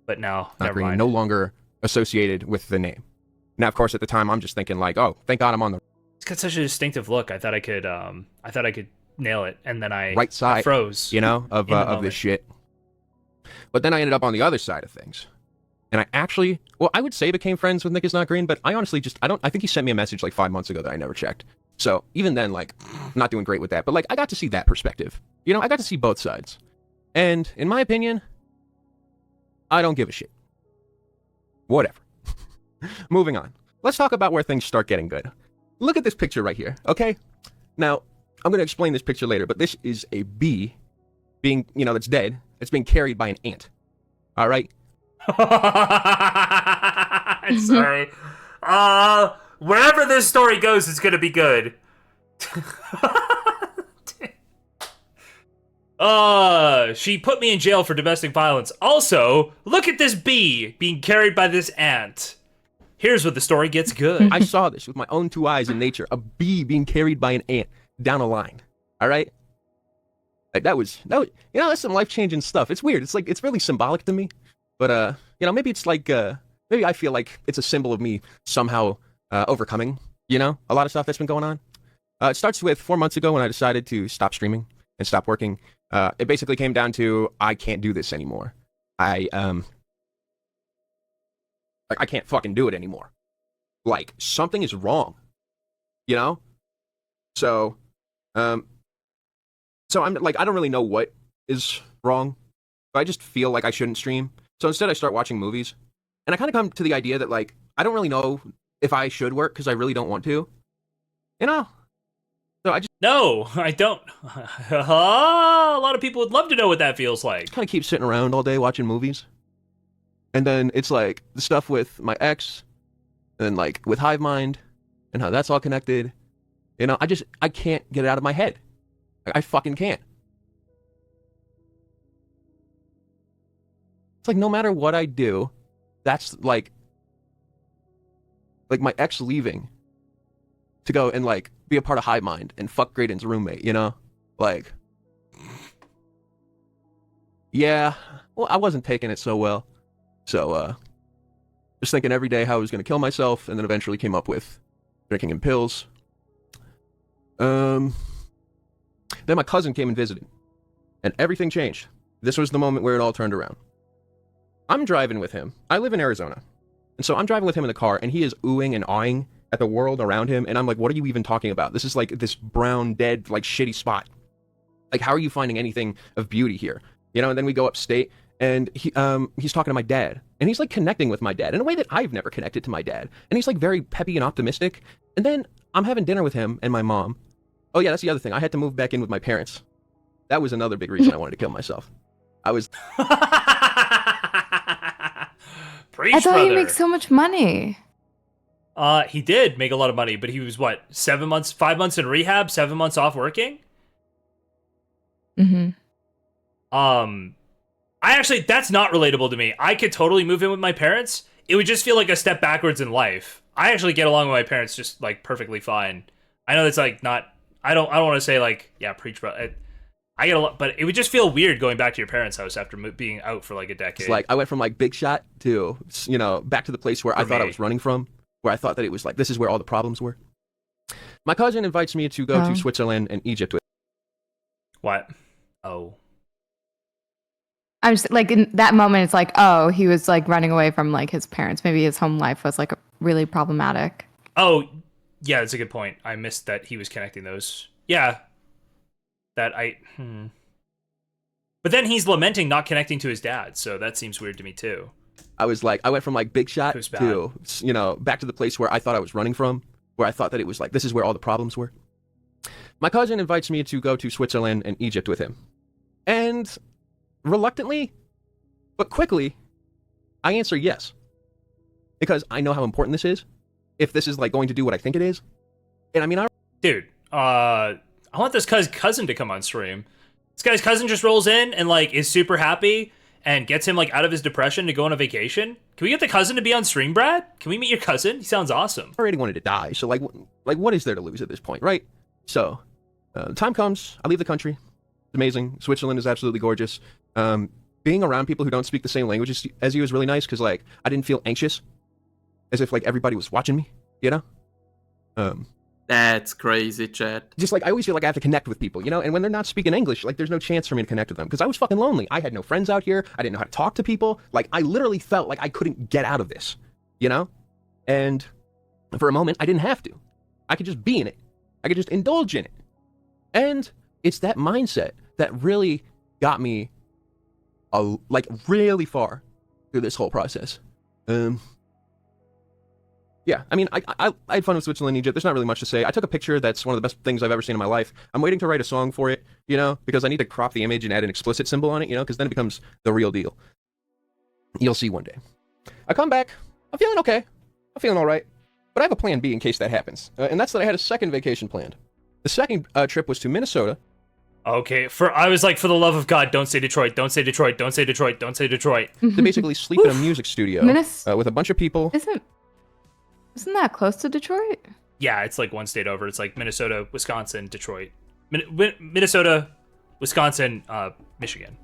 but no, not never green, mind. no longer associated with the name. Now, of course, at the time, I'm just thinking like, oh, thank God I'm on the It's got such a distinctive look. I thought I could nail it, and then I right side, froze. you know, of in the this moment. shit. But then I ended up on the other side of things, and I actually, well, I would say became friends with Nick is not green, but I honestly just, I think he sent me a message like 5 months ago that I never checked. So even then, like, I'm not doing great with that. But like, I got to see that perspective. You know, I got to see both sides, and in my opinion, I don't give a shit. Whatever. Moving on. Let's talk about where things start getting good. Look at this picture right here, okay? Now, I'm going to explain this picture later, but this is a bee being, you know, that's dead. It's being carried by an ant. All right? Sorry. Wherever this story goes, it's gonna be good. She put me in jail for domestic violence. Also, look at this bee being carried by this ant. Here's where the story gets good. I saw this with my own 2 eyes in nature. A bee being carried by an ant down a line. All right? Like, that was, you know, that's some life-changing stuff. It's weird. It's like, it's really symbolic to me. But, you know, maybe it's like, maybe I feel like it's a symbol of me somehow overcoming, you know, a lot of stuff that's been going on. It starts with 4 months ago when I decided to stop streaming and stop working. It basically came down to, I can't do this anymore. I can't fucking do it anymore. Like, something is wrong, you know? So I'm like, I don't really know what is wrong, but I just feel like I shouldn't stream. So instead I start watching movies, and I kind of come to the idea that, like, I don't really know if I should work because I really don't want to, you know? So I just No, I don't. A lot of people would love to know what that feels like. kind of keep sitting around all day watching movies. And then it's like the stuff with my ex, and then like with Hive Mind, and how that's all connected. You know, I can't get it out of my head. I fucking can't. It's like no matter what I do, that's like my ex leaving to go and like be a part of Hive Mind and fuck Graydon's roommate, you know? Like, yeah, well, I wasn't taking it so well. So, just thinking every day how I was going to kill myself, and then eventually came up with drinking and pills. Then my cousin came and visited, and everything changed. This was the moment where it all turned around. I'm driving with him. I live in Arizona. And so I'm driving with him in the car, and he is oohing and awing at the world around him, and I'm like, what are you even talking about? This is like this brown, dead, like shitty spot. Like, how are you finding anything of beauty here? You know, and then we go upstate, and he's talking to my dad, and he's like connecting with my dad in a way that I've never connected to my dad. And he's like very peppy and optimistic. And then I'm having dinner with him and my mom. Oh yeah, that's the other thing. I had to move back in with my parents. That was another big reason I wanted to kill myself. I was Preach, I thought brother. you make so much money. He did make a lot of money, but he was what, 5 months in rehab, 7 months off working? Mm-hmm. I actually, that's not relatable to me. I could totally move in with my parents. It would just feel like a step backwards in life. I actually get along with my parents just like perfectly fine. I know it's like not, I don't want to say like, yeah, preach, bro. I get a lot, but it would just feel weird going back to your parents' house after being out for like a decade. It's like I went from like big shot to, you know, back to the place where I thought I was running from, where I thought that it was like, this is where all the problems were. My cousin invites me to go to Switzerland and Egypt with. What? Oh. I'm just like in that moment, it's like, oh, he was like running away from like his parents. Maybe his home life was like really problematic. Oh, yeah, that's a good point. I missed that he was connecting those. Yeah. But then he's lamenting not connecting to his dad, so that seems weird to me too. I was like, I went from like big shot Who's bad? to, you know, back to the place where I thought I was running from, where I thought that it was like, this is where all the problems were. My cousin invites me to go to Switzerland and Egypt with him. And reluctantly, but quickly, I answer yes. Because I know how important this is. If this is like going to do what I think it is. And I mean, Dude, I want this guy's cousin to come on stream. This guy's cousin just rolls in and like is super happy and gets him like out of his depression to go on a vacation. Can we get the cousin to be on stream, Brad? Can we meet your cousin? He sounds awesome. I already wanted to die. So like what is there to lose at this point, right? So time comes, I leave the country. It's amazing. Switzerland is absolutely gorgeous. Being around people who don't speak the same language as you is really nice because like I didn't feel anxious, as if like everybody was watching me, you know. That's crazy, chat. Just like I always feel like I have to connect with people, you know. And when they're not speaking English, like there's no chance for me to connect with them because I was fucking lonely. I had no friends out here. I didn't know how to talk to people. Like I literally felt like I couldn't get out of this, you know. And for a moment, I didn't have to. I could just be in it. I could just indulge in it. And it's that mindset that really got me like really far through this whole process. Yeah, I mean, I had fun with Switzerland and Egypt. There's not really much to say. I took a picture that's one of the best things I've ever seen in my life. I'm waiting to write a song for it, you know, because I need to crop the image and add an explicit symbol on it, you know, because then it becomes the real deal. You'll see one day. I come back. I'm feeling okay. I'm feeling all right. But I have a plan B in case that happens. And that's that I had a second vacation planned. The second trip was to Minnesota. Okay, I was like, for the love of God, don't say Detroit, don't say Detroit, don't say Detroit, don't say Detroit. To basically sleep in a music studio with a bunch of people. Isn't that close to Detroit? Yeah, it's like one state over. It's like Minnesota, Wisconsin, Detroit. Minnesota, Wisconsin, Michigan.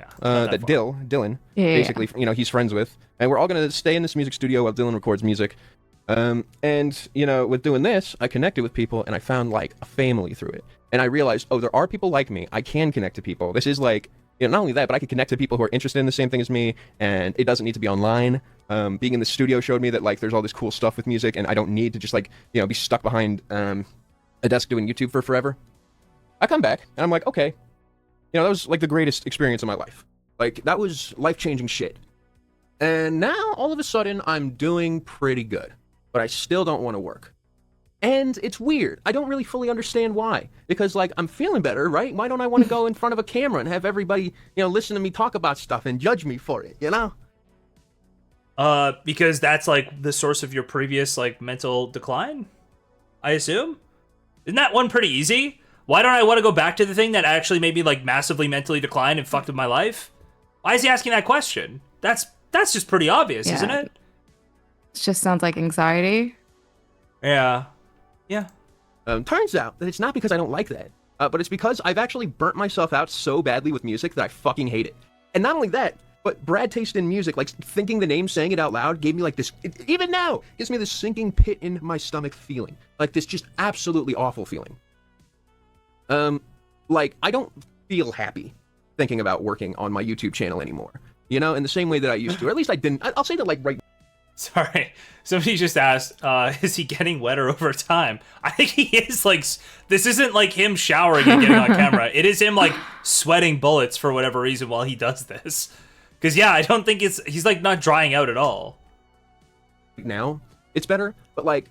Yeah. That Dylan, basically, you know, he's friends with. And we're all going to stay in this music studio while Dylan records music. And, you know, with doing this, I connected with people and I found like a family through it. And I realized, oh, there are people like me. I can connect to people. This is like, you know, not only that, but I can connect to people who are interested in the same thing as me. And it doesn't need to be online. Being in the studio showed me that like there's all this cool stuff with music and I don't need to just like, you know, be stuck behind a desk doing YouTube for forever. I come back and I'm like, okay, you know, that was like the greatest experience of my life. Like that was life-changing shit. And now all of a sudden I'm doing pretty good, but I still don't want to work. And it's weird. I don't really fully understand why. Because like I'm feeling better, right? Why don't I want to go in front of a camera and have everybody, you know, listen to me talk about stuff and judge me for it, you know? Because that's like the source of your previous like mental decline, I assume. Isn't that one pretty easy? Why don't I want to go back to the thing that actually made me like massively mentally decline and fucked up my life? Why is he asking that question? That's just pretty obvious, Yeah. isn't it? It just sounds like anxiety. Yeah. Yeah. Turns out that it's not because I don't like that, but it's because I've actually burnt myself out so badly with music that I fucking hate it. And not only that, but BradTasteInMusic, like thinking the name, saying it out loud, gave me like this, even now, gives me this sinking pit in my stomach feeling. Like this just absolutely awful feeling. Like I don't feel happy thinking about working on my YouTube channel anymore. You know, in the same way that I used to, or at least I didn't. I'll say that like right. Sorry, somebody just asked, is he getting wetter over time? I think he is. Like, this isn't like him showering and getting on camera. It is him like sweating bullets for whatever reason while he does this. Because yeah, I don't think he's like not drying out at all. Now it's better, but like,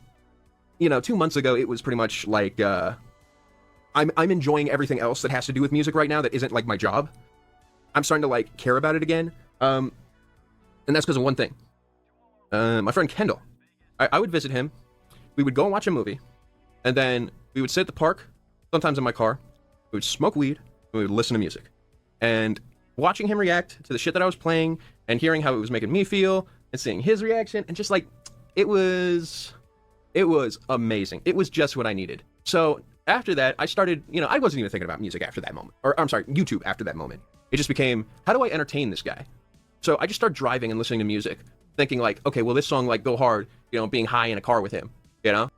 you know, 2 months ago it was pretty much like I'm enjoying everything else that has to do with music right now that isn't like my job. I'm starting to like care about it again, and that's because of one thing. My friend Kendall, I would visit him. We would go and watch a movie, and then we would sit at the park, sometimes in my car. We would smoke weed, and we would listen to music. And watching him react to the shit that I was playing, and hearing how it was making me feel, and seeing his reaction, and just like, it was amazing. It was just what I needed. So after that, I started, you know, I wasn't even thinking about music after that moment. Or, I'm sorry, YouTube after that moment. It just became, how do I entertain this guy? So I just started driving and listening to music, thinking like, okay, will this song like go hard, you know, being high in a car with him, you know?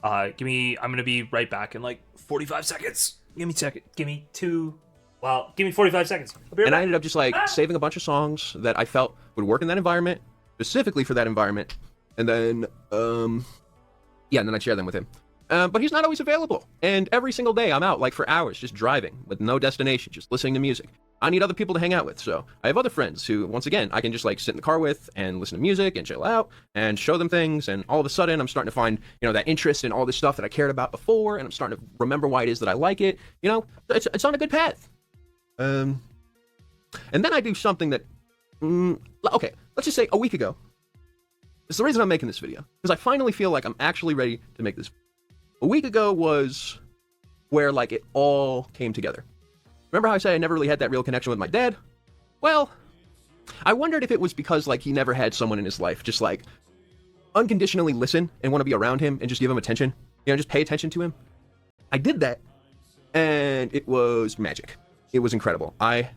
I'm gonna be right back in like 45 seconds. Give me 45 seconds. And I ended up just like saving a bunch of songs that I felt would work in that environment, specifically for that environment. And then, and then I'd share them with him. But he's not always available. And every single day I'm out like for hours just driving with no destination, just listening to music. I need other people to hang out with. So I have other friends who, once again, I can just like sit in the car with and listen to music and chill out and show them things. And all of a sudden I'm starting to find, you know, that interest in all this stuff that I cared about before. And I'm starting to remember why it is that I like it. You know, it's on a good path. And then I do something that, okay, let's just say a week ago. It's the reason I'm making this video, because I finally feel like I'm actually ready to make this. A week ago was where like it all came together. Remember how I said I never really had that real connection with my dad? Well, I wondered if it was because like he never had someone in his life just like unconditionally listen and want to be around him and just give him attention. You know, just pay attention to him. I did that, and it was magic. It was incredible. I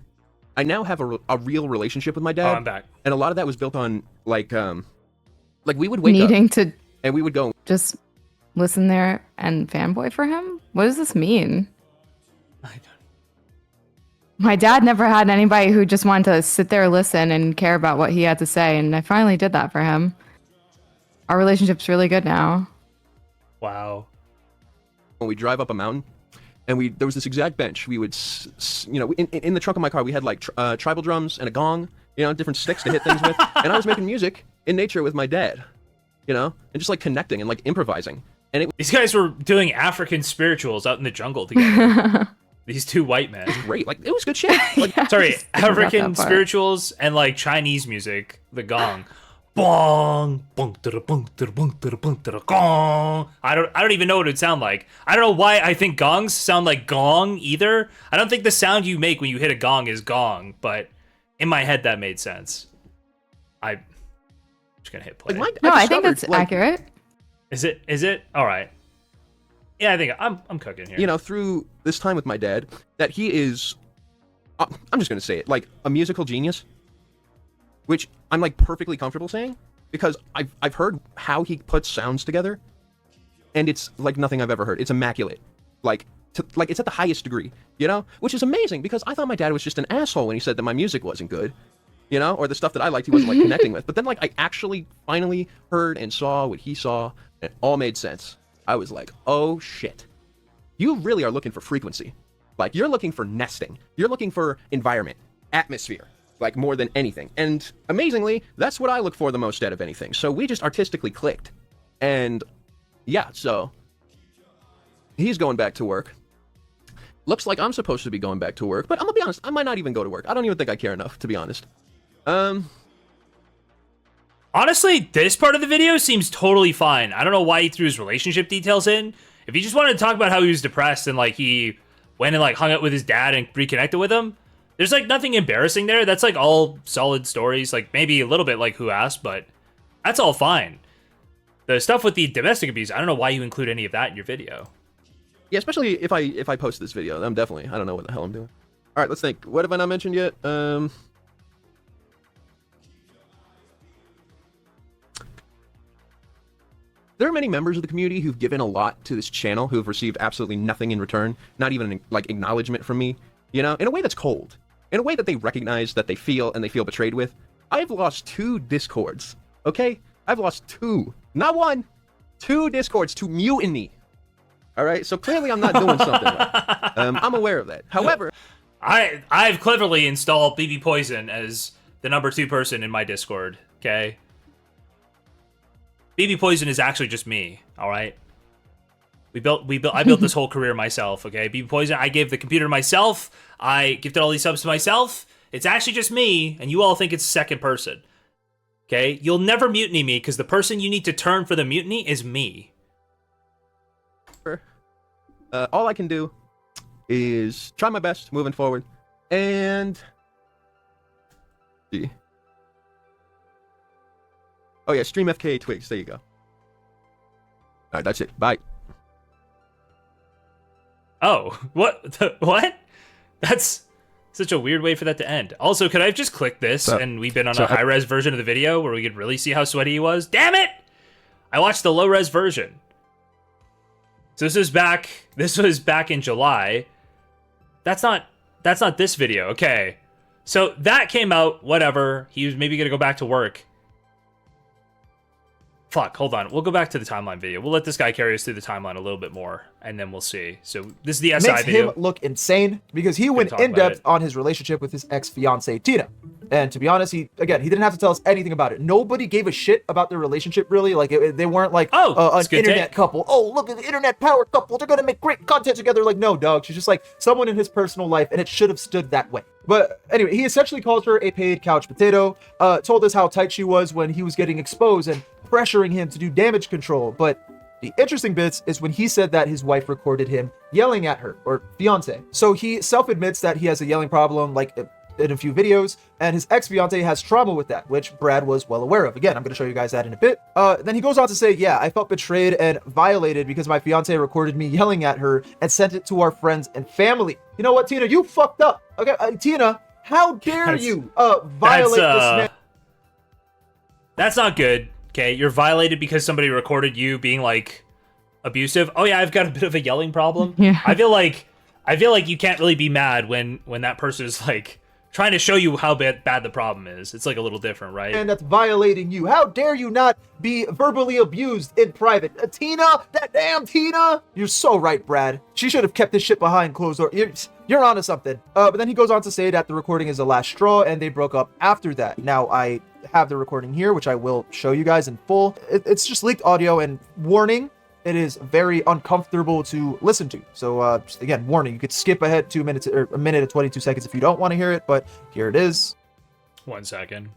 now have a real relationship with my dad. Oh, I'm back. And a lot of that was built on like we would wake up Needing to and we would go, just listen there and fanboy for him? What does this mean? I don't. My dad never had anybody who just wanted to sit there, listen, and care about what he had to say, and I finally did that for him. Our relationship's really good now. Wow. when we drive up a mountain, and there was this exact bench. We would, in the trunk of my car, we had like tribal drums and a gong, different sticks to hit things with. And I was making music in nature with my dad, and just like connecting and like improvising. And these guys were doing African spirituals out in the jungle together. These two white men. Great, like it was good shit. Like, Yeah, sorry, just thinking about African that part. spirituals and like Chinese music, the gong. Bong, bong, da bong, da bong, da bong, da gong. I don't even know what it would sound like. I don't know why I think gongs sound like gong either. I don't think the sound you make when you hit a gong is gong, but in my head that made sense. I'm just gonna hit play. like No, I think discovered, it's like, accurate. Is it? All right. Yeah, I think I'm cooking here. Through this time with my dad, that he is, I'm just gonna say it, like a musical genius, which I'm like perfectly comfortable saying, because I've heard how he puts sounds together, and it's like nothing I've ever heard. It's immaculate, like it's at the highest degree, which is amazing, because I thought my dad was just an asshole when he said that my music wasn't good, or the stuff that I liked he wasn't like connecting with. But then like I actually finally heard and saw what he saw, and it all made sense. I was like, oh shit. You really are looking for frequency. Like, you're looking for nesting. You're looking for environment, atmosphere, like more than anything. And amazingly, that's what I look for the most out of anything. So we just artistically clicked. And yeah, so he's going back to work. Looks like I'm supposed to be going back to work, but I'm gonna be honest, I might not even go to work. I don't even think I care enough, to be honest. Honestly, this part of the video seems totally fine. I don't know why he threw his relationship details in. If he just wanted to talk about how he was depressed and like he went and like hung out with his dad and reconnected with him, there's like nothing embarrassing there. That's like all solid stories. Like maybe a little bit like Who Asked, but that's all fine. The stuff with the domestic abuse, I don't know why you include any of that in your video. Yeah, especially if I post this video, I'm definitely, I don't know what the hell I'm doing. All right, let's think. What have I not mentioned yet? There are many members of the community who've given a lot to this channel, who have received absolutely nothing in return, not even like acknowledgement from me, in a way that's cold, in a way that they recognize that they feel and they feel betrayed with. I've lost 2 Discords, okay? I've lost 2, not 1, 2 Discords to mutiny. All right, so clearly I'm not doing something right. I'm aware of that. However, I've cleverly installed BB Poison as the number 2 person in my Discord, okay? BB Poison is actually just me, all right? I built this whole career myself, okay? BB Poison, I gave the computer to myself. I gifted all these subs to myself. It's actually just me, and you all think it's second person. Okay? You'll never mutiny me, because the person you need to turn for the mutiny is me. all I can do is try my best moving forward, and see. Oh yeah, stream FK Twigs. There you go. All right, that's it. Bye. Oh, what? That's such a weird way for that to end. Also, could I have just clicked this and we've been on a high-res version of the video where we could really see how sweaty he was? Damn it! I watched the low-res version. So this was back in July. That's not this video. Okay. So that came out, whatever. He was maybe gonna go back to work. Fuck, hold on. We'll go back to the timeline video. We'll let this guy carry us through the timeline a little bit more, and then we'll see. So this is the SI Makes video. him look insane because he went talk in about depth it. on his relationship with his ex-fiancée Tina. And to be honest, he didn't have to tell us anything about it. Nobody gave a shit about their relationship, really. Like they weren't like an that's a good internet take. couple. Oh, look at the internet power couple. They're gonna make great content together. Like, no, dog. She's just like someone in his personal life, and it should have stood that way. But anyway, he essentially called her a paid couch potato. Told us how tight she was when he was getting exposed and pressuring him to do damage control. But The interesting bits is when he said that his wife recorded him yelling at her, or fiance. So he self-admits that he has a yelling problem, like in a few videos, and his ex-fiance has trauma with that, which Brad was well aware of. Again, I'm going to show you guys that in a bit. Then he goes on to say, yeah, I felt betrayed and violated because my fiance recorded me yelling at her and sent it to our friends and family. You know what, Tina? You fucked up. Okay, Tina, how dare you violate this man? That's not good. Okay, you're violated because somebody recorded you being like abusive. Oh yeah, I've got a bit of a yelling problem. Yeah. I feel like you can't really be mad when that person is like trying to show you how bad the problem is. It's like a little different, right? And that's violating you. How dare you not be verbally abused in private? Tina, that damn Tina. You're so right, Brad. She should have kept this shit behind closed doors. You're onto something. But then he goes on to say that the recording is the last straw and they broke up after that. Now, I have the recording here, which I will show you guys in full. It's just leaked audio, and warning, it is very uncomfortable to listen to. So just again, warning, you could skip ahead 2 minutes or a minute and 22 seconds if you don't want to hear it, but here it is. 1 second.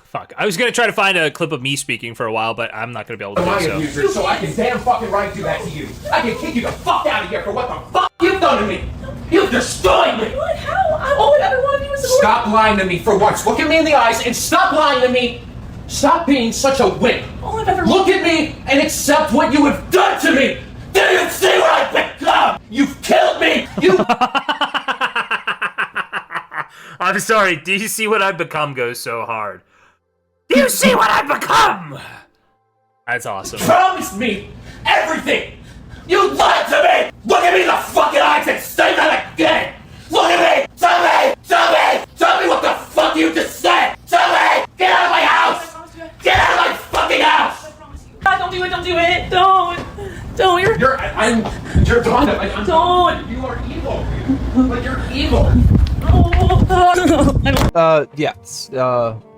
Fuck. I was gonna try to find a clip of me speaking for a while, but I'm not gonna be able to do so. Abuser, so I can damn fucking right do that to you. I can kick you the fuck out of here for what the fuck you've done to me. You've destroyed me. What? How? All I ever wanted to do was Stop lying to me for once. Look at me in the eyes and stop lying to me. Stop being such a wimp. All I've ever Look at me and accept what you have done to me. Do you see what I've become? You've killed me. You. I'm sorry. Do you see what I've become goes so hard? Do you see what I've become? That's awesome. Promised me everything. You lied to me. Look at me in the fucking eyes and say that again. Look at me. Tell me. Tell me. Tell me what the fuck you just said. Tell me. Get out of my house. Get out of my fucking house. Don't do it. Don't do it. Don't. You're You're Dawn. Don't. You are evil. But you're evil. Yeah, it's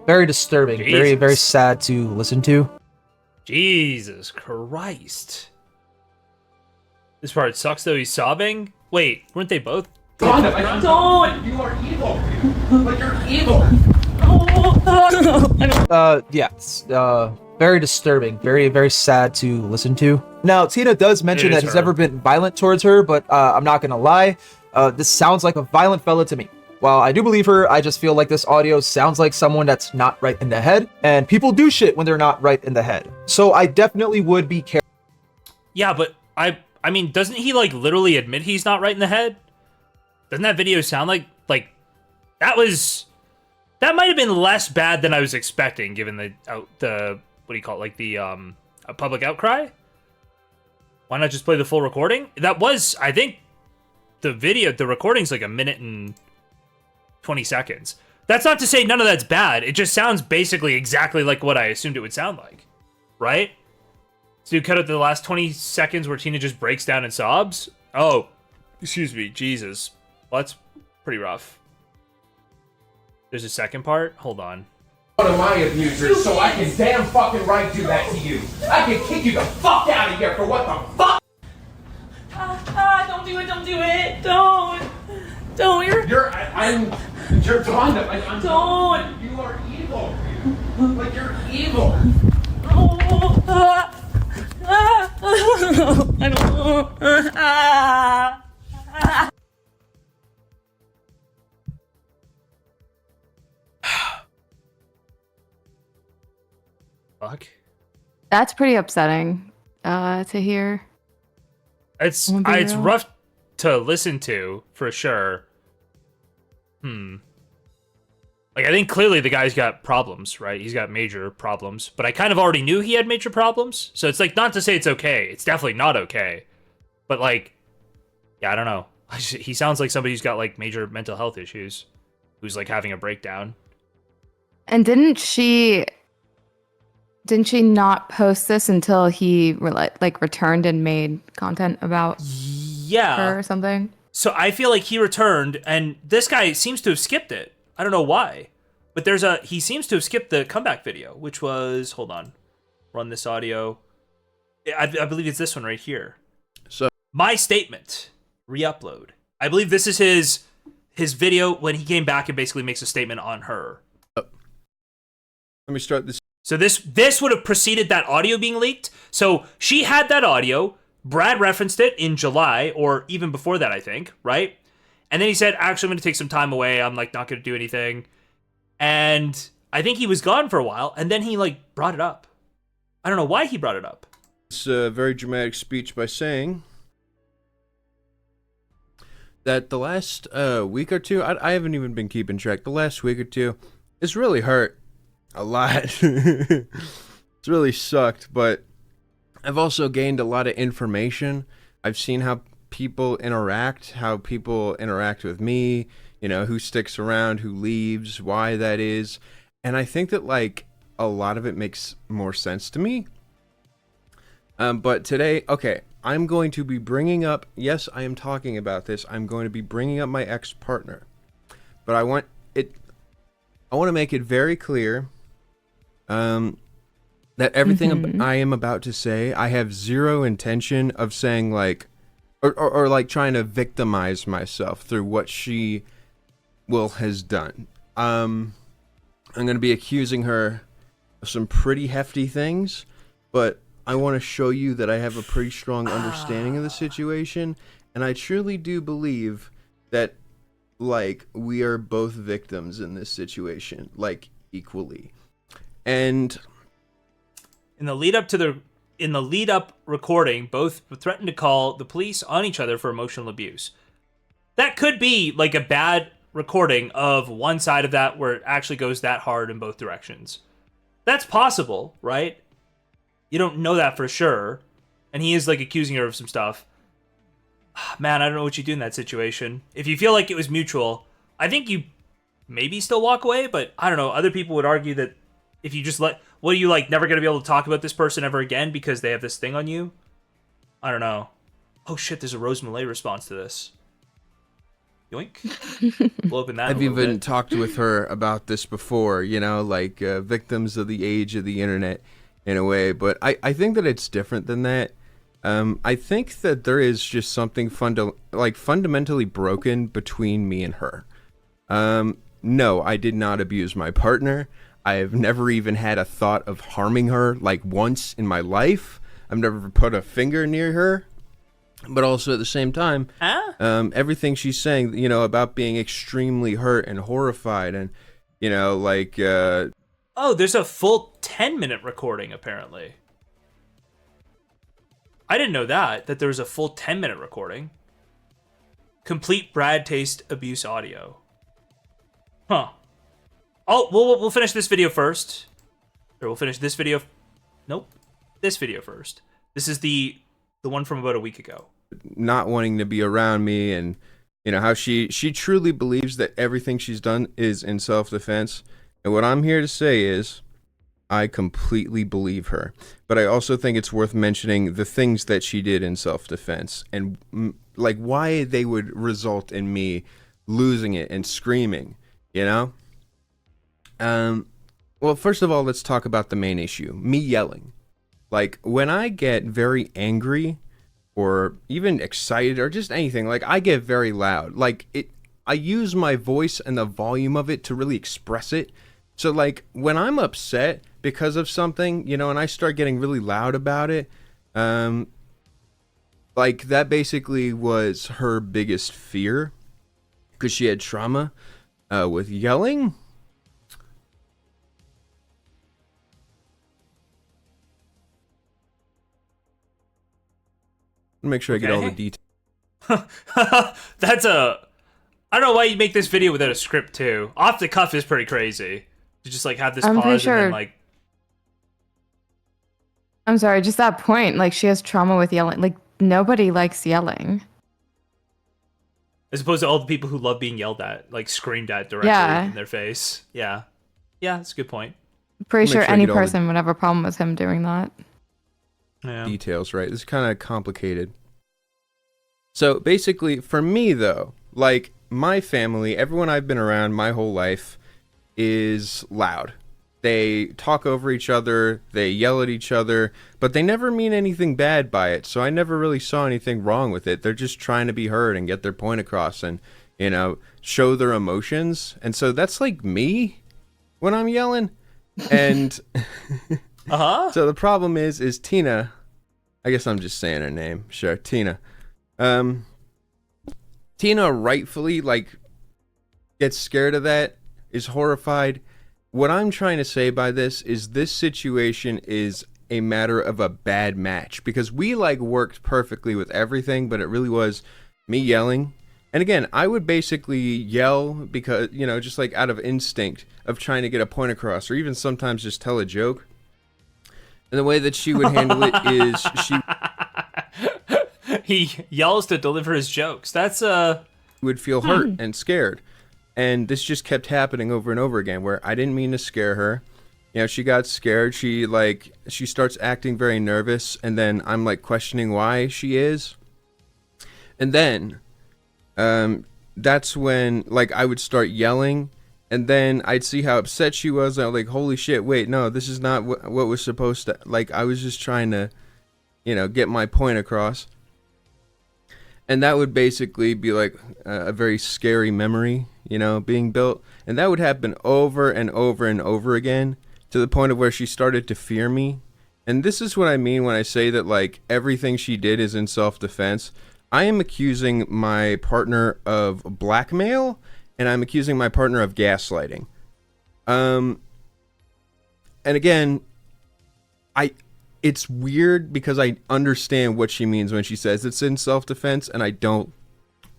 very disturbing. Jesus. Very, very sad to listen to. Jesus Christ. This part sucks though. He's sobbing. Wait, weren't they both? Don't. You are evil. But you're evil. Yeah, it's very disturbing. Very, very sad to listen to. Now, Tina does mention It is that he's her. never been violent towards her, but I'm not gonna lie. This sounds like a violent fella to me. While I do believe her, I just feel like this audio sounds like someone that's not right in the head, and people do shit when they're not right in the head. So I definitely would be careful. Yeah, but I mean, doesn't he like literally admit he's not right in the head? Doesn't that video sound like that might have been less bad than I was expecting, given the what do you call it, like the a public outcry? Why not just play the full recording? That was, I think, the recording's like 1 minute and 20 seconds. That's not to say none of that's bad. It just sounds basically exactly like what I assumed it would sound like, right? So you cut out the last 20 seconds where Tina just breaks down and sobs? Oh, excuse me, Jesus. Well, that's pretty rough. There's a second part? Hold on. One of my abusers, so I can damn fucking right do that to you. I can kick you the fuck out of here for what the fuck. Don't do it. Don't do it. Don't. You're Dawn. Don't. You are evil. But you're evil. Fuck. That's pretty upsetting to hear. It's I'm gonna be it's real. rough to listen to, for sure. Like, I think clearly the guy's got problems, right? He's got major problems. But I kind of already knew he had major problems. So it's like, not to say it's okay. It's definitely not okay. But like, yeah, I don't know. He sounds like somebody who's got like major mental health issues. Who's like having a breakdown. And didn't she not post this until he returned and made content about Yeah. her or something? So I feel like he returned, and this guy seems to have skipped it. I don't know why, but he seems to have skipped the comeback video, which was, hold on, run this audio. I believe it's this one right here. So my statement, re-upload. I believe this is his video when he came back and basically makes a statement on her. let me start this. So this would have preceded that audio being leaked. So she had that audio. Brad referenced it in July, or even before that, I think, right? And then he said, actually, I'm going to take some time away. I'm like not going to do anything. And I think he was gone for a while. And then he like brought it up. I don't know why he brought it up. It's a very dramatic speech by saying that the last week or two, I haven't even been keeping track. The last week or two, it's really hurt a lot. It's really sucked, but I've also gained a lot of information. I've seen how people interact with me, you know, who sticks around, who leaves, why that is. And I think that like a lot of it makes more sense to me. But today, okay, I'm going to be bringing up, yes, I am talking about this. I'm going to be bringing up my ex-partner. But I want to make it very clear that everything I am about to say, I have zero intention of saying like, or like trying to victimize myself through what she has done. I'm going to be accusing her of some pretty hefty things, but I want to show you that I have a pretty strong understanding of the situation, and I truly do believe that like we are both victims in this situation, like equally. And in the lead up recording, both threatened to call the police on each other for emotional abuse. That could be like a bad recording of one side of that where it actually goes that hard in both directions. That's possible, right? You don't know that for sure. And he is like accusing her of some stuff. Man, I don't know what you do in that situation. If you feel like it was mutual, I think you maybe still walk away, but I don't know. Other people would argue that if you just what are you like never going to be able to talk about this person ever again because they have this thing on you? I don't know. Oh shit, there's a Rose Malay response to this. Yoink. We'll open that. I've even talked with her about this before, you know, like victims of the age of the internet in a way, but I think that it's different than that. I think that there is just something fundamentally broken between me and her. No, I did not abuse my partner. I have never even had a thought of harming her, like once in my life. I've never put a finger near her. But also at the same time, everything she's saying, you know, about being extremely hurt and horrified and, you know, like... Oh, there's a full 10-minute recording, apparently. I didn't know that there was a full 10-minute recording. Complete Brad Taste abuse audio. Huh. Oh, we'll finish this video first. Or we'll finish this video. Nope. This video first. This is the one from about a week ago. Not wanting to be around me, and you know how she truly believes that everything she's done is in self-defense. And what I'm here to say is I completely believe her, but I also think it's worth mentioning the things that she did in self-defense and like why they would result in me losing it and screaming, you know. Well, first of all, let's talk about the main issue, me yelling. Like when I get very angry or even excited or just anything, like I get very loud. Like I use my voice and the volume of it to really express it. So like when I'm upset because of something, you know, and I start getting really loud about it, like that basically was her biggest fear because she had trauma with yelling. Make sure I get all the details. That's I don't know why you make this video without a script too. Off the cuff is pretty crazy. To just like have this pause and then like. I'm sorry, just that point. Like she has trauma with yelling. Like nobody likes yelling. As opposed to all the people who love being yelled at, like screamed at directly in their face. Yeah, that's a good point. Pretty sure any person would have a problem with him doing that. Yeah. Details, right? This is kind of complicated. So basically, for me though, like my family, everyone I've been around my whole life is loud. They talk over each other, they yell at each other, but they never mean anything bad by it. So I never really saw anything wrong with it. They're just trying to be heard and get their point across and, you know, show their emotions. And so that's like me when I'm yelling. And Uh-huh. so the problem is Tina, I guess I'm just saying her name. Sure, Tina. Tina rightfully, like, gets scared of that, is horrified. What I'm trying to say by this situation is a matter of a bad match, because we, like, worked perfectly with everything, but it really was me yelling. And again, I would basically yell because, you know, just like out of instinct of trying to get a point across, or even sometimes just tell a joke. And the way that she would handle it is she He yells to deliver his jokes. That's would feel hurt and scared. And this just kept happening over and over again, where I didn't mean to scare her. You know, she got scared. She starts acting very nervous, and then I'm like questioning why she is. And then that's when, like, I would start yelling, and then I'd see how upset she was. I was like, holy shit, wait, no, this is not what was supposed to, like, I was just trying to, you know, get my point across. And that would basically be like a very scary memory, you know, being built. And that would happen over and over and over again, to the point of where she started to fear me. And this is what I mean when I say that, like, everything she did is in self-defense. I am accusing my partner of blackmail, and I'm accusing my partner of gaslighting. And again, it's weird because I understand what she means when she says it's in self-defense, and I don't,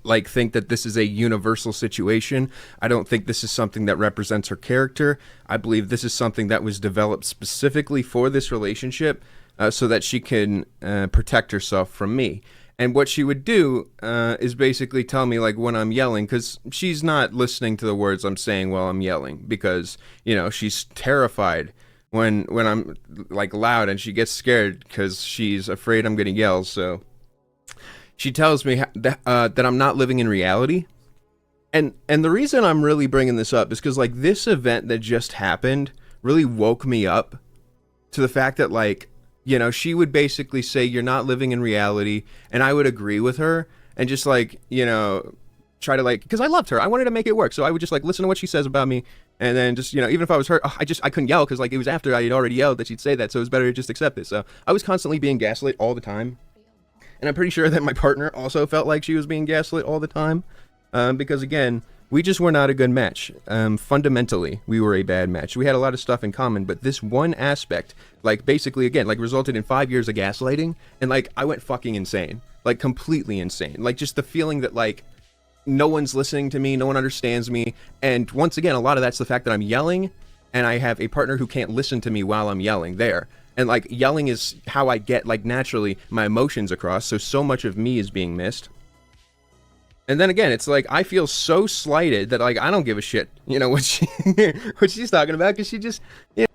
like, think that this is a universal situation. I don't think this is something that represents her character. I believe this is something that was developed specifically for this relationship, so that she can protect herself from me. And what she would do is basically tell me, like, when I'm yelling, because she's not listening to the words I'm saying while I'm yelling, because, you know, she's terrified when I'm, like, loud, and she gets scared because she's afraid I'm going to yell. So she tells me that I'm not living in reality. And the reason I'm really bringing this up is because, like, this event that just happened really woke me up to the fact that, like, you know, she would basically say, you're not living in reality, and I would agree with her, and just, like, you know, try to, like, because I loved her, I wanted to make it work, so I would just, like, listen to what she says about me, and then just, you know, even if I was hurt, I couldn't yell, because, like, it was after I had already yelled that she'd say that, so it was better to just accept it. So I was constantly being gaslit all the time, and I'm pretty sure that my partner also felt like she was being gaslit all the time, because, again, we just were not a good match. Fundamentally, we were a bad match. We had a lot of stuff in common, but this one aspect, like, basically, again, like, resulted in 5 years of gaslighting, and, like, I went fucking insane. Like, completely insane. Like, just the feeling that, like, no one's listening to me, no one understands me, and once again, a lot of that's the fact that I'm yelling, and I have a partner who can't listen to me while I'm yelling there. And, like, yelling is how I get, like, naturally my emotions across, so much of me is being missed. And then again, it's like, I feel so slighted that, like, I don't give a shit, you know, what she's talking about, because she just, you know.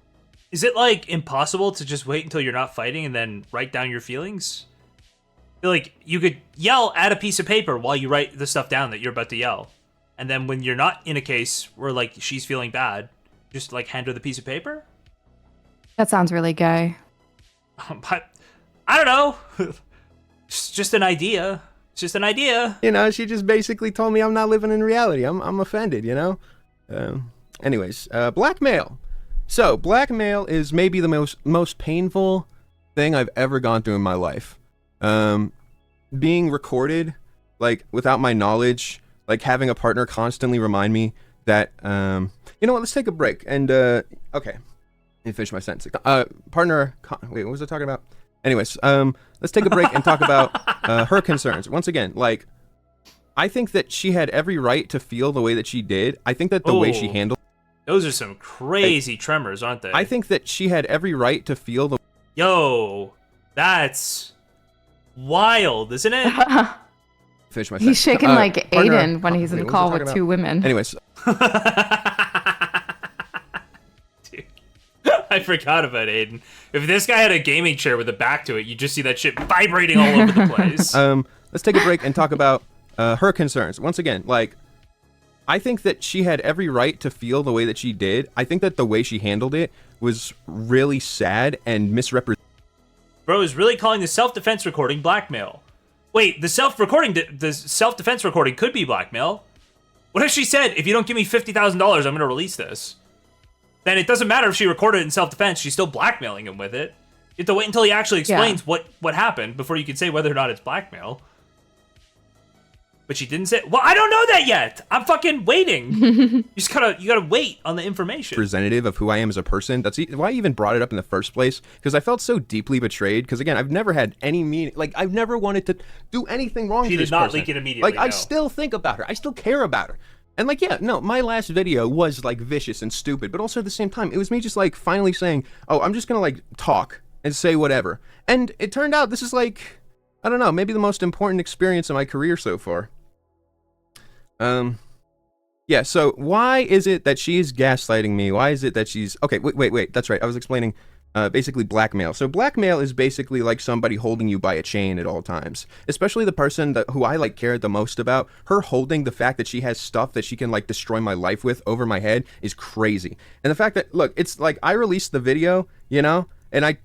Is it, like, impossible to just wait until you're not fighting and then write down your feelings? I feel like you could yell at a piece of paper while you write the stuff down that you're about to yell. And then when you're not in a case where, like, she's feeling bad, just, like, hand her the piece of paper? That sounds really gay. But I don't know. It's just an idea. It's just an idea. You know, she just basically told me I'm not living in reality. I'm offended, you know? Anyways, blackmail. So, blackmail is maybe the most painful thing I've ever gone through in my life. Being recorded, like, without my knowledge, like, having a partner constantly remind me that, you know what, let's take a break. And, okay. Let me finish my sentence. Wait, what was I talking about? Anyways, let's take a break and talk about her concerns. Once again, like, I think that she had every right to feel the way that she did. I think that the way she handled... Those are some crazy tremors, aren't they? I think that she had every right to feel the... Yo, that's wild, isn't it? Finish my sentence. He's shaking like partner, Aiden when he's in a what was I call talking with about? 2 women. Anyways. Dude, I forgot about Aiden. If this guy had a gaming chair with a back to it, you'd just see that shit vibrating all over the place. Let's take a break and talk about her concerns. Once again, like, I think that she had every right to feel the way that she did. I think that the way she handled it was really sad and misrepresented. Bro is really calling the self-defense recording blackmail. Wait, the self-defense recording could be blackmail. What if she said, if you don't give me $50,000, I'm going to release this? then it doesn't matter if she recorded it in self-defense. She's still blackmailing him with it. You have to wait until he actually explains what happened before you can say whether or not it's blackmail. But she didn't say. Well, I don't know that yet. I'm fucking waiting. you gotta wait on the information. Representative of who I am as a person. That's why I even brought it up in the first place, because I felt so deeply betrayed. Because again, I've never had any meaning. Like, I've never wanted to do anything wrong to this person. She did not leak it immediately. Like, I still think about her. I still care about her. And like, yeah, no, my last video was like vicious and stupid, but also at the same time, it was me just like finally saying, oh, I'm just gonna like talk and say whatever. And it turned out this is like, I don't know, maybe the most important experience of my career so far. Yeah, so why is it that she's gaslighting me? Why is it that she's... Okay, wait, that's right. I was explaining basically blackmail. So blackmail is basically like somebody holding you by a chain at all times. Especially the person who I like cared the most about. Her holding the fact that she has stuff that she can like destroy my life with over my head is crazy. And the fact that, look, it's like I released the video, you know? And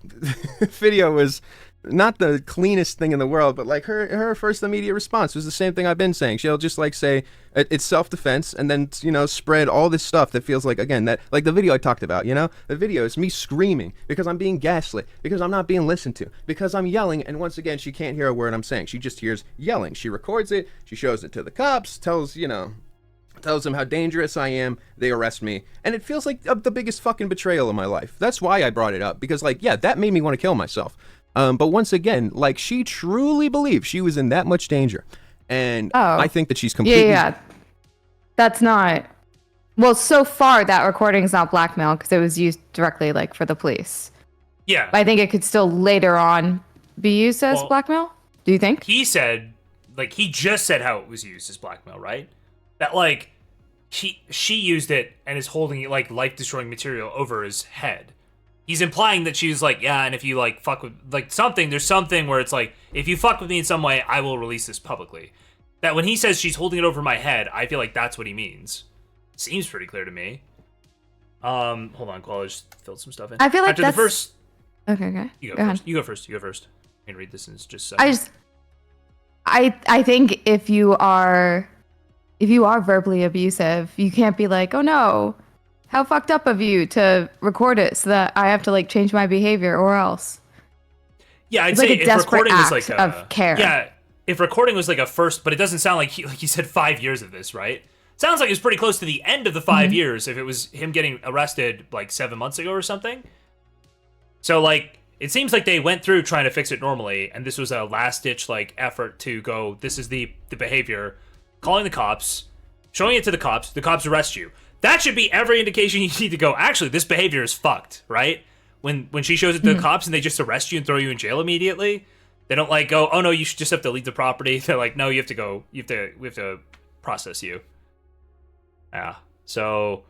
video was... not the cleanest thing in the world, but like her first immediate response was the same thing I've been saying. She'll just like say it's self-defense and then, you know, spread all this stuff that feels like, again, that like the video I talked about, you know, the video is me screaming because I'm being gaslit, because I'm not being listened to, because I'm yelling. And once again, she can't hear a word I'm saying. She just hears yelling. She records it. She shows it to the cops, tells them how dangerous I am. They arrest me. And it feels like the biggest fucking betrayal of my life. That's why I brought it up, because like, yeah, that made me want to kill myself. But once again, like, she truly believed she was in that much danger. And I think that she's completely... Yeah. That's not... Well, so far, that recording is not blackmail because it was used directly, like, for the police. Yeah. But I think it could still later on be used as blackmail. Do you think? He said, like, he just said how it was used as blackmail, right? That, like, she used it and is holding it, like, life-destroying material over his head. He's implying that she's like, yeah, and if you like fuck with like something, there's something where it's like, if you fuck with me in some way, I will release this publicly. That when he says she's holding it over my head, I feel like that's what he means. Seems pretty clear to me. Hold on, Qual, I just filled some stuff in. I feel like after that's... the first. Okay. You go Go first. ahead. You go first. You go first. I can read this in just a second. I think if you are verbally abusive, you can't be like, oh no, how fucked up of you to record it so that I have to like change my behavior or else. Yeah, I'd it's say like a if desperate recording was act like of care. Yeah, if recording was like a first, but it doesn't sound like he said 5 years of this, right? Sounds like it was pretty close to the end of the 5 years if it was him getting arrested like 7 months ago or something. So like it seems like they went through trying to fix it normally, and this was a last ditch like effort to go, this is the behavior, calling the cops, showing it to the cops arrest you. That should be every indication you need to go, actually, this behavior is fucked, right? When she shows it to the cops and they just arrest you and throw you in jail immediately, they don't like go, oh no, you should just have to leave the property. They're like, no, you have to go, we have to process you. Yeah. So,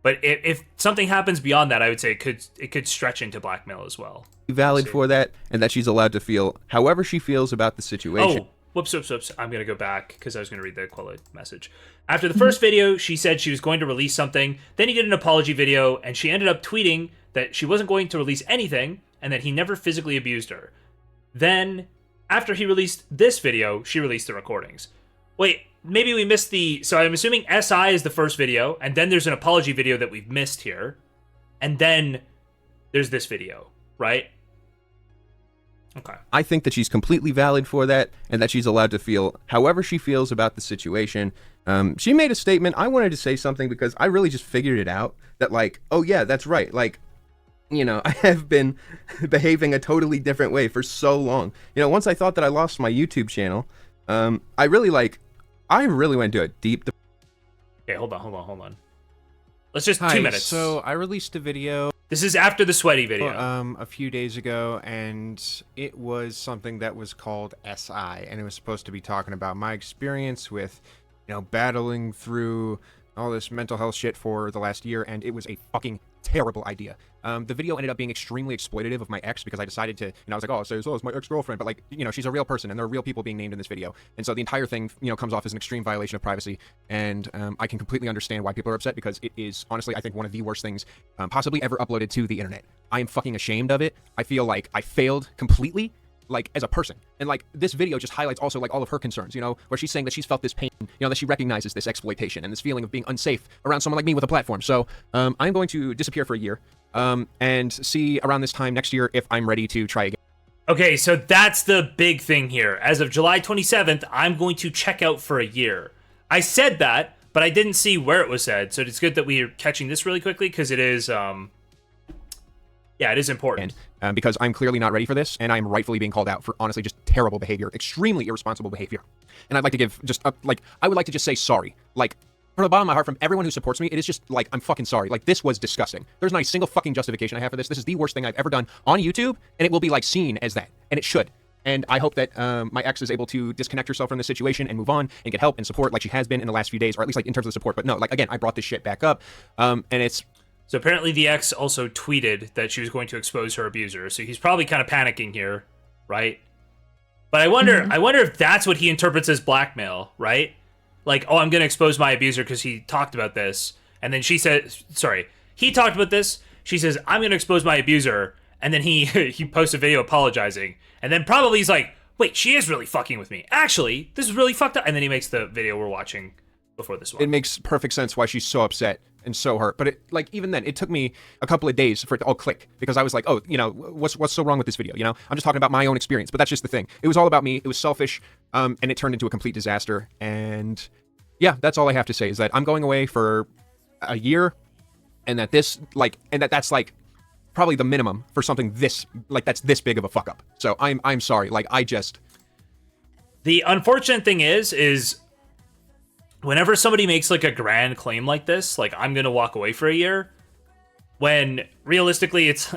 but if something happens beyond that, I would say it could stretch into blackmail as well. Valid for that, and that she's allowed to feel however she feels about the situation. Oh, whoops. I'm going to go back because I was going to read the quote message. After the first video, she said she was going to release something. Then he did an apology video, and she ended up tweeting that she wasn't going to release anything and that he never physically abused her. Then, after he released this video, she released the recordings. Wait, maybe we missed the... So I'm assuming SI is the first video, and then there's an apology video that we've missed here. And then there's this video, right? Okay. I think that she's completely valid for that, and that she's allowed to feel however she feels about the situation. She made a statement. I wanted to say something because I really just figured it out. That like, oh yeah, that's right. Like, you know, I have been behaving a totally different way for so long. You know, once I thought that I lost my YouTube channel, I really went into a deep... Okay, hold on. Let's just... Hi, 2 minutes. So I released a video... This is after the sweaty video. A few days ago, and it was something that was called SI, and it was supposed to be talking about my experience with, you know, battling through all this mental health shit for the last year, and it was a fucking terrible idea. The video ended up being extremely exploitative of my ex because I decided to, you know, I was like, oh, so it's my ex-girlfriend, but like, you know, she's a real person and there are real people being named in this video. And so the entire thing, you know, comes off as an extreme violation of privacy. And I can completely understand why people are upset because it is honestly, I think, one of the worst things possibly ever uploaded to the internet. I am fucking ashamed of it. I feel like I failed completely. like as a person. And like this video just highlights also like all of her concerns, you know, where she's saying that she's felt this pain, you know, that she recognizes this exploitation and this feeling of being unsafe around someone like me with a platform. So I'm going to disappear for a year and see around this time next year if I'm ready to try again. Okay, so that's the big thing here. As of July 27th, I'm going to check out for a year. I said that, but I didn't see where it was said, so it's good that we are catching this really quickly, because it is, yeah, it is important. Because I'm clearly not ready for this, and I'm rightfully being called out for honestly just terrible behavior, extremely irresponsible behavior. And I'd like to give just, like, I would like to just say sorry. Like, from the bottom of my heart, from everyone who supports me, it is just, like, I'm fucking sorry. Like, this was disgusting. There's not a single fucking justification I have for this. This is the worst thing I've ever done on YouTube, and it will be, like, seen as that. And it should. And I hope that my ex is able to disconnect herself from this situation and move on and get help and support like she has been in the last few days, or at least, like, in terms of the support. But no, like, again, I brought this shit back up, and it's... So apparently the ex also tweeted that she was going to expose her abuser, so he's probably kind of panicking here, right? But I wonder if that's what he interprets as blackmail, right? Like, oh, I'm going to expose my abuser because he talked about this. And then she said, sorry, he talked about this. She says, I'm going to expose my abuser. And then he posts a video apologizing. And then probably he's like, wait, she is really fucking with me. Actually, this is really fucked up. And then he makes the video we're watching before this one. It makes perfect sense why she's so upset and so hurt. But it, like, even then, it took me a couple of days for it to all click, because I was like, oh, you know, what's so wrong with this video? You know, I'm just talking about my own experience, but that's just the thing. It was all about me. It was selfish, and it turned into a complete disaster. And yeah, that's all I have to say, is that I'm going away for a year, and that this, like, and that's like probably the minimum for something this, like, that's this big of a fuck up. So I'm sorry. Like, I just... The unfortunate thing is whenever somebody makes like a grand claim like this, like, I'm gonna walk away for a year, when realistically it's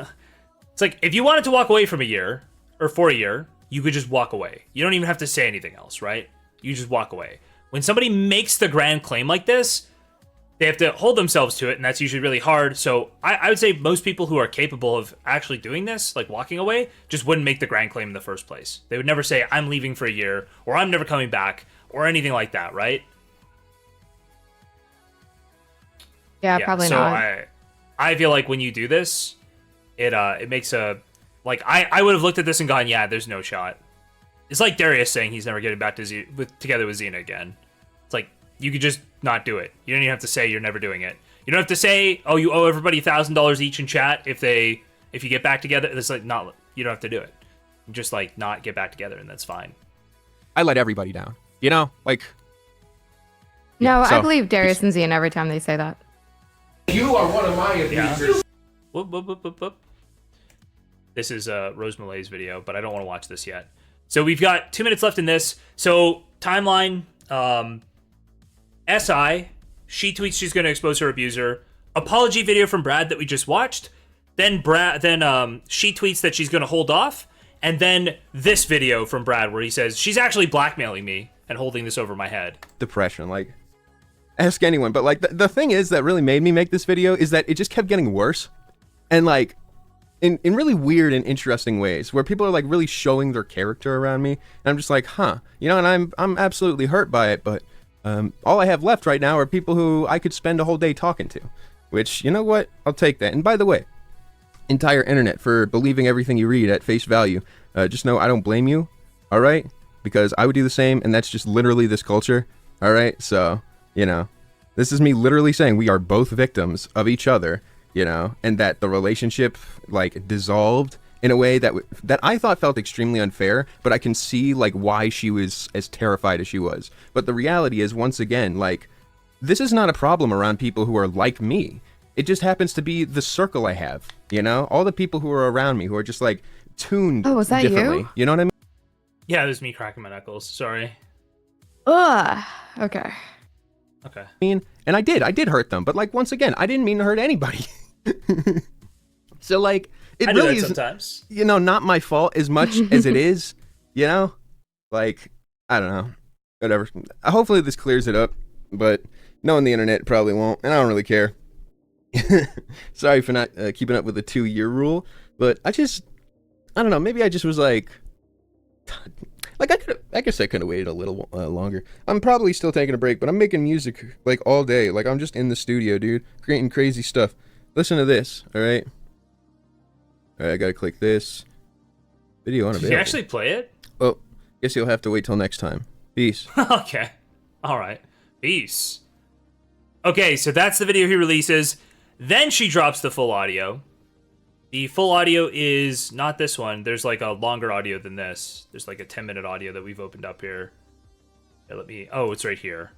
like, if you wanted to walk away from a year or for a year, you could just walk away. You don't even have to say anything else, right? You just walk away. When somebody makes the grand claim like this, they have to hold themselves to it, and that's usually really hard. So I would say most people who are capable of actually doing this, like walking away, just wouldn't make the grand claim in the first place. They would never say, I'm leaving for a year, or I'm never coming back, or anything like that, right? Yeah, probably so not. I feel like when you do this, it makes a, like, I would have looked at this and gone, yeah, there's no shot. It's like Darius saying he's never getting back to together with Xena again. It's like, you could just not do it. You don't even have to say you're never doing it. You don't have to say, oh, you owe everybody $1,000 each in chat if you get back together. It's like, not, you don't have to do it. You just, like, not get back together, and that's fine. I let everybody down, you know, like... No, so, I believe Darius and Zian every time they say that. You are one of my abusers. Whoop, whoop, whoop, whoop, whoop. This is Rose Malay's video, but I don't want to watch this yet. So we've got 2 minutes left in this. So timeline, SI, she tweets she's going to expose her abuser. Apology video from Brad that we just watched. Then she tweets that she's going to hold off. And then this video from Brad where he says she's actually blackmailing me and holding this over my head. Depression, like, ask anyone. But like the thing is that really made me make this video is that it just kept getting worse, and like in really weird and interesting ways, where people are like really showing their character around me, and I'm just like, huh, you know, and I'm absolutely hurt by it. But all I have left right now are people who I could spend a whole day talking to, which, you know what, I'll take that. And by the way, entire internet, for believing everything you read at face value, just know I don't blame you, all right? Because I would do the same, and that's just literally this culture, all right? So, you know, this is me literally saying we are both victims of each other, you know, and that the relationship, like, dissolved in a way that that I thought felt extremely unfair, but I can see, like, why she was as terrified as she was. But the reality is, once again, like, this is not a problem around people who are like me. It just happens to be the circle I have, you know? All the people who are around me who are just, like, tuned was that differently. you? You know what I mean? Yeah, it was me cracking my knuckles. Sorry. Ugh. Okay. Okay. And I did hurt them, but, like, once again, I didn't mean to hurt anybody. So, like, it I do really that is, sometimes. you know, not my fault as much as it is, you know? Like, I don't know. Whatever. Hopefully this clears it up, but knowing the internet probably won't, and I don't really care. Sorry for not keeping up with the 2-year rule, but I don't know, maybe I just was like I guess I could have waited a little longer. I'm probably still taking a break, but I'm making music, like, all day. Like, I'm just in the studio, dude, creating crazy stuff. Listen to this, all right? All right, I gotta click this. Video Did unavailable. you actually play it? Oh, guess you'll have to wait till next time. Peace. Okay. All right. Peace. Okay, so that's the video he releases. Then she drops the full audio. The full audio is not this one. There's like a longer audio than this. There's like a 10-minute audio that we've opened up here. Here, oh, it's right here.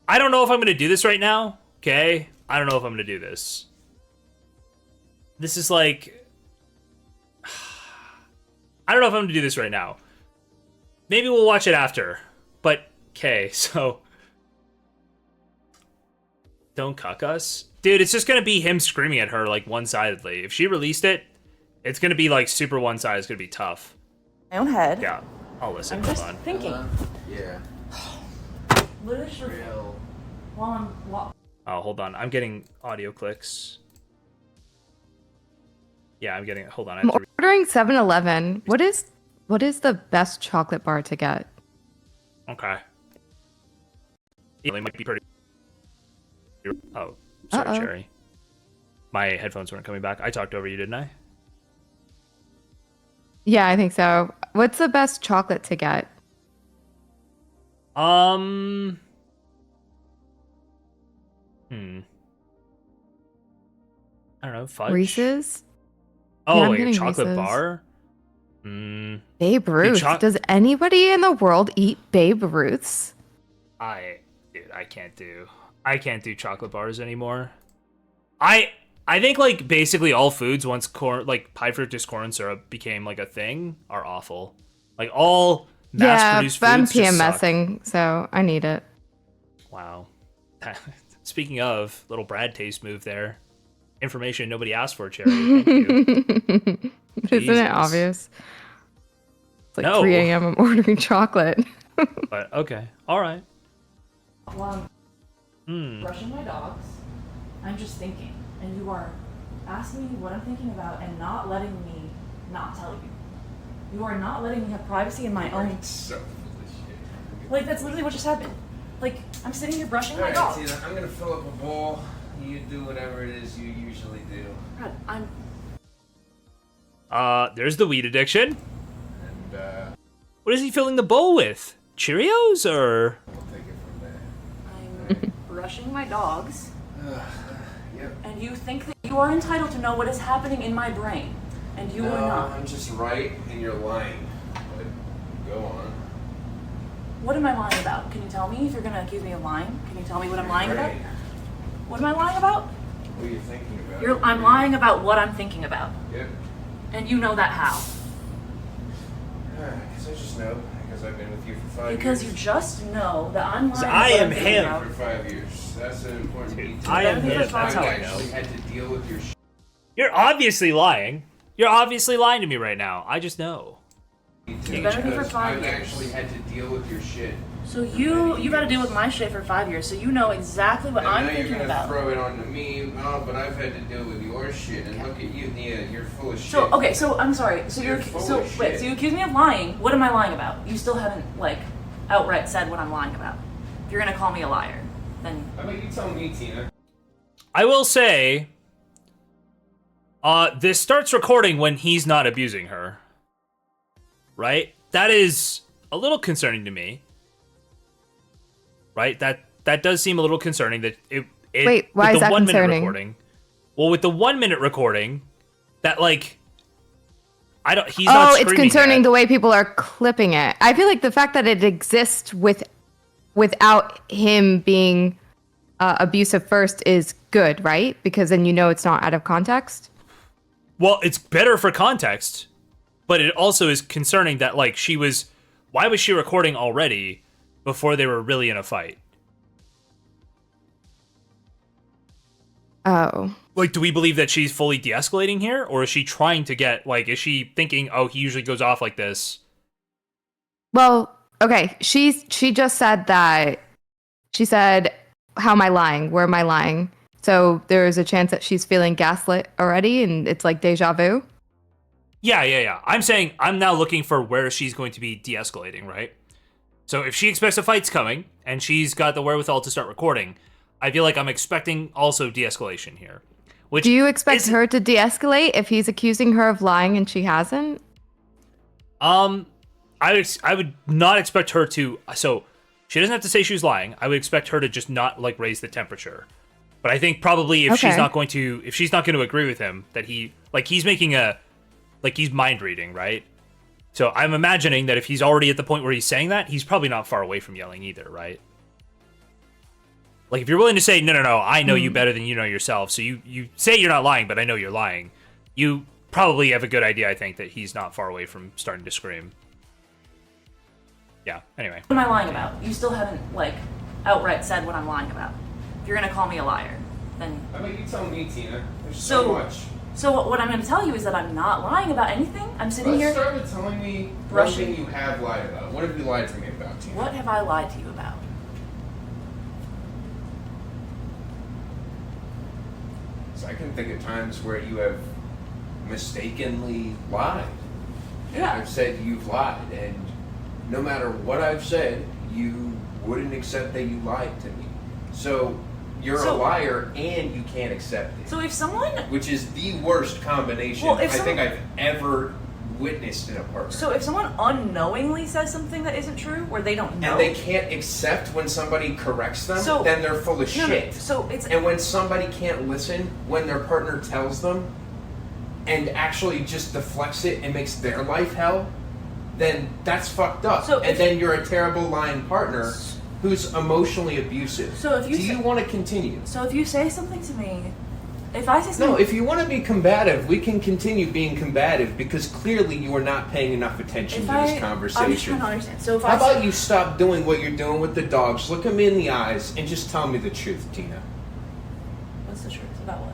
I don't know if I'm going to do this right now. Okay? I don't know if I'm going to do this. This is like... I don't know if I'm going to do this right now. Maybe we'll watch it after. But, okay, so... Don't cuck us? Dude, it's just going to be him screaming at her, like, one-sidedly. If she released it, it's going to be, like, super one-sided. It's going to be tough. My own head. Yeah, I'll listen. I'm Hold just on. thinking. Yeah. Literally. While Oh, hold on. I'm getting audio clicks. Yeah, I'm getting... Hold on. I I'm have to ordering 7-Eleven. What is the best chocolate bar to get? Okay. Yeah, they might be pretty... Oh, sorry, Uh-oh. Cherry. My headphones weren't coming back. I talked over you, didn't I? Yeah, I think so. What's the best chocolate to get? I don't know, fudge? Reese's? Oh, Yeah, I'm like a getting chocolate Reese's. bar? Babe Ruth. Does anybody in the world eat Babe Ruths? Dude, I can't do chocolate bars anymore. I think like basically all foods once corn like high fructose corn syrup became like a thing are awful. Like all mass-produced but I'm foods just suck. PMSing, so I need it. Wow. Speaking of, little Brad taste move there. Information nobody asked for, Cherry. Thank you. Isn't Jesus. it obvious? It's like No. 3 a.m. I'm ordering chocolate. But okay. Alright. while I'm brushing my dogs, I'm just thinking, and you are asking me what I'm thinking about and not letting me not tell you. You are not letting me have privacy in my own. So full of shit. Like that's literally what just happened. Like I'm sitting here brushing my Alright, dog. Tina, I'm gonna fill up a bowl. You do whatever it is you usually do. God, I'm. There's the weed addiction. And, What is he filling the bowl with? Cheerios or? we'll take it from there. I'm brushing my dogs, Yep. and you think that you are entitled to know what is happening in my brain, and you are not. I'm just right and you're lying. But go on. What am I lying about? Can you tell me if you're gonna accuse me of lying? Can you tell me what I'm lying about? Right. What am I lying about? What are you thinking about? I'm lying about what I'm thinking about, Yep. and you know that how? Because I just know. Because I've been with you for 5 years. Because you just know that I'm lying. I about what am I'm thinking him. about. For 5 years. That's an important detail. I am Been him. here for That's how I I've know. actually had to deal with your shit. You're obviously lying. You're obviously lying to me right now. I just know. You've been with me for 5 I've years. actually had to deal with your shit. So you got to deal with my shit for 5 years, so you know exactly what And I'm now you're thinking gonna about. throw it onto me. No, but I've had to deal with your shit. And look at you, Nia. You're full of shit. So okay, so I'm sorry. So You're you're full so of wait. shit. So you accuse me of lying. What am I lying about? You still haven't like outright said what I'm lying about. If you're gonna call me a liar, then How about you tell me, Tina? I will say, this starts recording when he's not abusing her. Right? That is a little concerning to me. Right? That does seem a little concerning that it Wait, why with is the that 1 minute concerning? recording. Well, with the 1 minute recording, that like I don't he's not Oh, it's screaming concerning yet. the way people are clipping it. I feel like the fact that it exists without him being abusive first is good, right? Because then you know it's not out of context. Well, it's better for context, but it also is concerning that like why was she recording already before they were really in a fight? Oh. Like, do we believe that she's fully de-escalating here, or is she trying to get like is she thinking, oh, he usually goes off like this? Well, okay. She just said that. She said, "How am I lying? Where am I lying?" So there is a chance that she's feeling gaslit already, and it's like deja vu. Yeah. I'm saying I'm now looking for where she's going to be de-escalating, right? So if she expects a fight's coming and she's got the wherewithal to start recording, I feel like I'm expecting also de-escalation here. Which Do you expect is- her to de-escalate if he's accusing her of lying and she hasn't? I would not expect her to. So she doesn't have to say she was lying. I would expect her to just not like raise the temperature. But I think probably if she's not going to agree with him, that he's making he's mind reading, right? So I'm imagining that if he's already at the point where he's saying that, he's probably not far away from yelling either, right? Like if you're willing to say, no, I know you better than you know yourself. So you say you're not lying, but I know you're lying. You probably have a good idea, I think, that he's not far away from starting to scream. Yeah, anyway. What am I lying about? You still haven't, like, outright said what I'm lying about. If you're gonna call me a liar, then... How about you tell me, Tina? There's So- so much. So what I'm gonna tell you is that I'm not lying about anything. I'm sitting Let's here... start with telling me one brushing- thing you have lied about. What have you lied to me about, Tina? What have I lied to you about? So I can think of times where you have mistakenly lied. Yeah. I've said you've lied, and no matter what I've said, you wouldn't accept that you lied to me. So you're a liar and you can't accept it. So if someone... Which is the worst combination Well, I if think I've ever witnessed in a partner. So if someone unknowingly says something that isn't true, where they don't know... And they can't accept when somebody corrects them, So- then they're full of No, shit. so it's... And when somebody can't listen when their partner tells them and actually just deflects it and makes their life hell, then that's fucked up. So and if- then you're a terrible lying partner who's emotionally abusive. So if you Do you want to continue? So if you say something to me... If I say something... No, if you want to be combative, we can continue being combative because clearly you are not paying enough attention to this conversation. I'm just trying to understand. So if How I say... about you stop doing what you're doing with the dogs, look them in the eyes, and just tell me the truth, Tina? What's the truth? About what?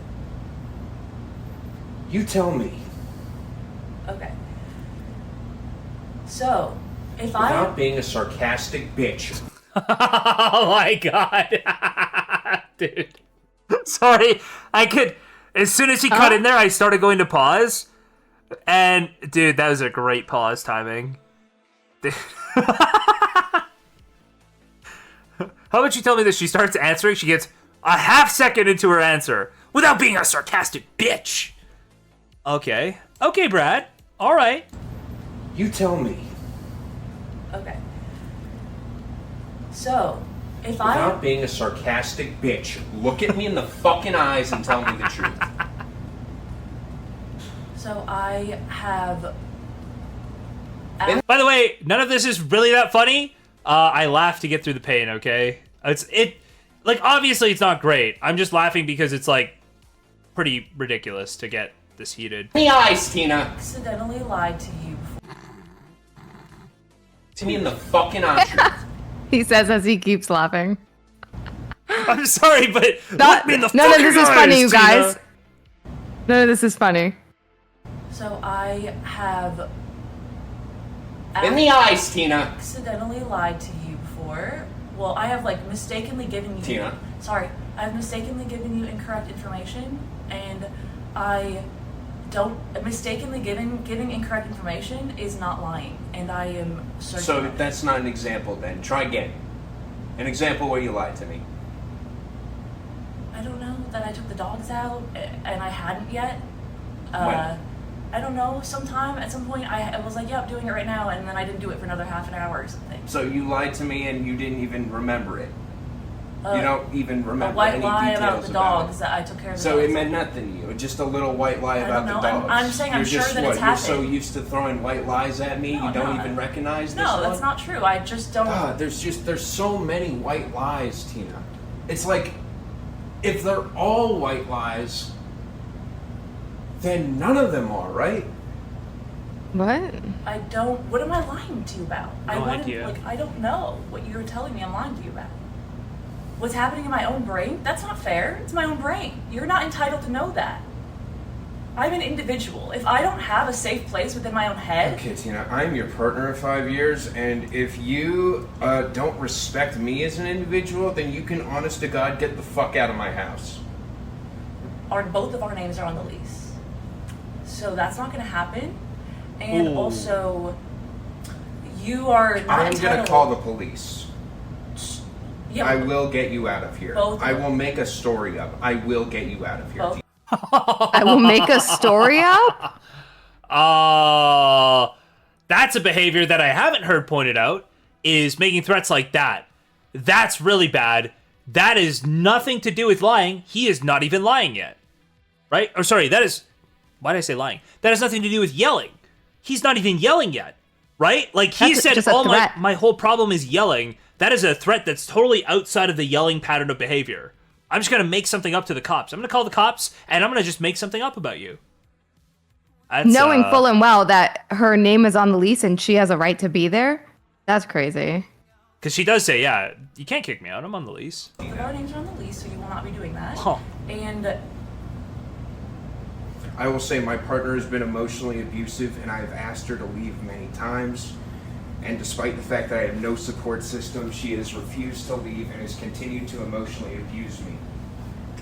You tell me. Okay. So, if Without being a sarcastic bitch. Oh my god. Dude. Sorry. I could... As soon as he cut in there, I started going to pause. And, dude, that was a great pause timing. Dude. How about you tell me that she starts answering, she gets a half second into her answer without being a sarcastic bitch. Okay. Okay, Brad. All right. You tell me. Okay. So, if Without being a sarcastic bitch, look at me in the fucking eyes and tell me the truth. So I have... By the way, none of this is really that funny. I laugh to get through the pain, okay? Like, obviously it's not great. I'm just laughing because it's, like, pretty ridiculous to get this heated. In the eyes, Tina. accidentally lied to you before. To me in the fucking eyes. He says as he keeps laughing. I'm sorry, but Not- look me in the none of fucking this is eyes, funny, you Tina. guys. None of this is funny. So I have... In the eyes, Tina. accidentally lied to you before. Well, I have, like, mistakenly given you... Tina. Sorry. I've mistakenly given you incorrect information, and I don't... Mistakenly giving incorrect information is not lying, and I am certain... So that's not an example then. Try again. An example where you lied to me. I don't know, that I took the dogs out, and I hadn't yet. When? I don't know, at some point, I was like, yeah, I'm doing it right now, and then I didn't do it for another half an hour or something. So you lied to me and you didn't even remember it. You don't even A remember white any lie details about the about dogs it. that I took care of the So dogs. it meant nothing to you. Just a little white lie I about don't the know. dogs. I'm saying I'm You're sure just that what? it's You're so happened. used to throwing white lies at me, No, you don't no, even recognize this No, one? that's not true. I just don't... God, there's so many white lies, Tina. It's like, if they're all white lies, then none of them are, right? What? What am I lying to you about? No idea. I don't know what you're telling me I'm lying to you about. What's happening in my own brain? That's not fair. It's my own brain. You're not entitled to know that. I'm an individual. If I don't have a safe place within my own head... Okay, Tina, I'm your partner of 5 years, and if you don't respect me as an individual, then you can, honest to God, get the fuck out of my house. Both of our names are on the lease. So that's not going to happen. And also, you are not I'm entitled... gonna call the police. Yeah, I will get you out of here. Both I of them. will make a story up. I will get you out of here. Both. I will make a story up? That's a behavior that I haven't heard pointed out, is making threats like that. That's really bad. That is nothing to do with lying. He is not even lying yet. Right? Or sorry, that is... Why did I say lying? That has nothing to do with yelling. He's not even yelling yet. Right? Like, he That's said, just a oh, threat. my whole problem is yelling. That is a threat that's totally outside of the yelling pattern of behavior. I'm just going to make something up to the cops. I'm going to call the cops, and I'm going to just make something up about you. That's, Knowing full and well that her name is on the lease and she has a right to be there, that's crazy. Because she does say, yeah, you can't kick me out. I'm on the lease. Our names are on the lease, so you will not be doing that. Huh. And I will say my partner has been emotionally abusive, and I have asked her to leave many times. And despite the fact that I have no support system, she has refused to leave and has continued to emotionally abuse me.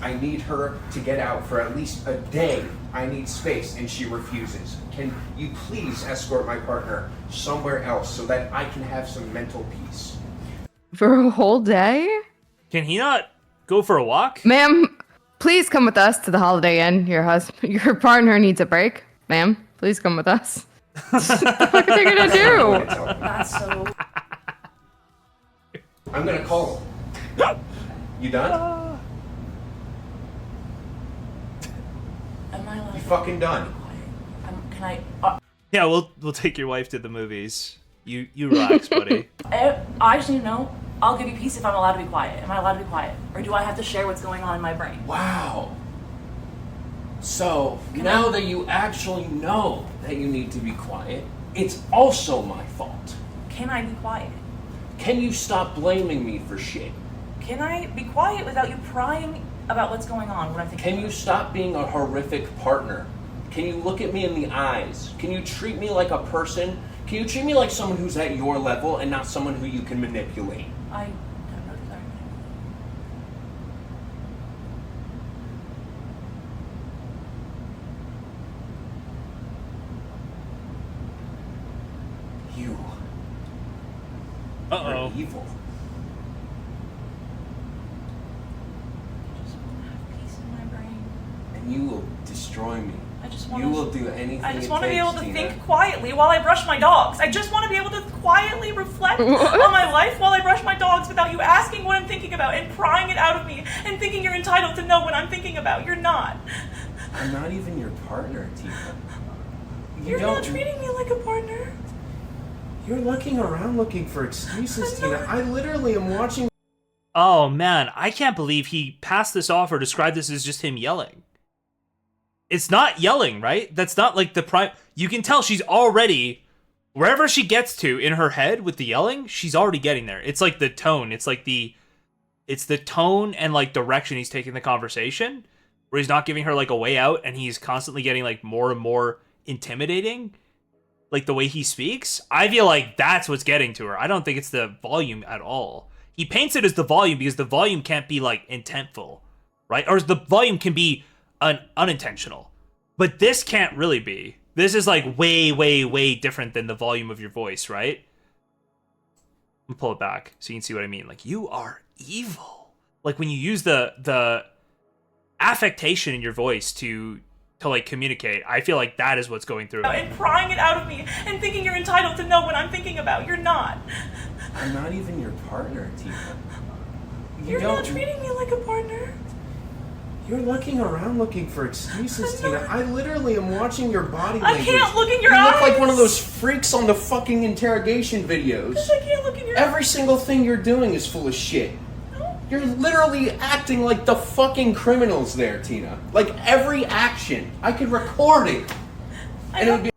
I need her to get out for at least a day. I need space, and she refuses. Can you please escort my partner somewhere else so that I can have some mental peace? For a whole day? Can he not go for a walk? Ma'am, please come with us to the Holiday Inn. Your partner needs a break. Ma'am, please come with us. What the fuck are they gonna do? that's so. I'm gonna call him. You done? Am I allowed You to fucking done? Can I? Yeah, we'll take your wife to the movies. You relax, buddy. I just need to know. I'll give you peace if I'm allowed to be quiet. Am I allowed to be quiet, or do I have to share what's going on in my brain? Wow. So, now that you actually know that you need to be quiet, it's also my fault. Can I be quiet? Can you stop blaming me for shit? Can I be quiet without you prying about what's going on? What I'm thinking. Can you stop being a horrific partner? Can you look at me in the eyes? Can you treat me like a person? Can you treat me like someone who's at your level and not someone who you can manipulate? I have no desire. You Uh-oh. are evil. I just want to have peace in my brain. And you will destroy me. I just want You to. will do anything I just it want to be takes, able to Tina. think quietly while I brush my dogs. I just want to be able to quietly reflect on my life while I brush my dogs without you asking what I'm thinking about and prying it out of me and thinking you're entitled to know what I'm thinking about. You're not. I'm not even your partner, Tina. You're not treating me like a partner. You're looking around looking for excuses, Tina. I literally am watching. Oh man, I can't believe he passed this off or described this as just him yelling. It's not yelling, right? That's not like the prime. You can tell she's already, wherever she gets to in her head with the yelling, she's already getting there. It's like the tone. It's the tone and like direction he's taking the conversation, where he's not giving her like a way out, and he's constantly getting like more and more intimidating. Like the way he speaks, I feel like that's what's getting to her. I don't think it's the volume at all. He paints it as the volume because the volume can't be like intentful, right? Or the volume can be unintentional, but this can't really be. This is like way, way, way different than the volume of your voice, right? I'll pull it back so you can see what I mean. Like, you are evil. Like when you use the affectation in your voice to like communicate, I feel like that is what's going through. And prying it out of me and thinking you're entitled to know what I'm thinking about. You're not. I'm not even your partner, Tina. You're not treating me like a partner. You're looking around looking for excuses, Tina. I literally am watching your body I language. can't look in your You eyes. look like one of those freaks on the fucking interrogation videos. I can't look in your eyes. Every single thing you're doing is full of shit. You're literally acting like the fucking criminals there, Tina. Like every action. I could record it. And it would be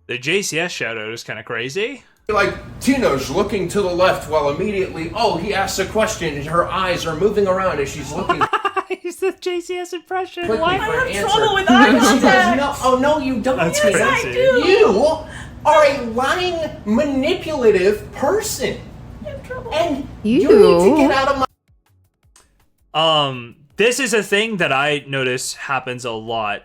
The JCS shout out is kind of crazy. like, Tina's looking to the left while immediately, oh, he asks a question and her eyes are moving around as she's looking. It's the JCS impression. quickly Why? for I an have answer. trouble with eye She does contact. no, oh, no, you don't. That's Tina. Yes, I crazy. do. You are a lying, manipulative person. I have trouble. And You. you need to get out of my. This is a thing that I notice happens a lot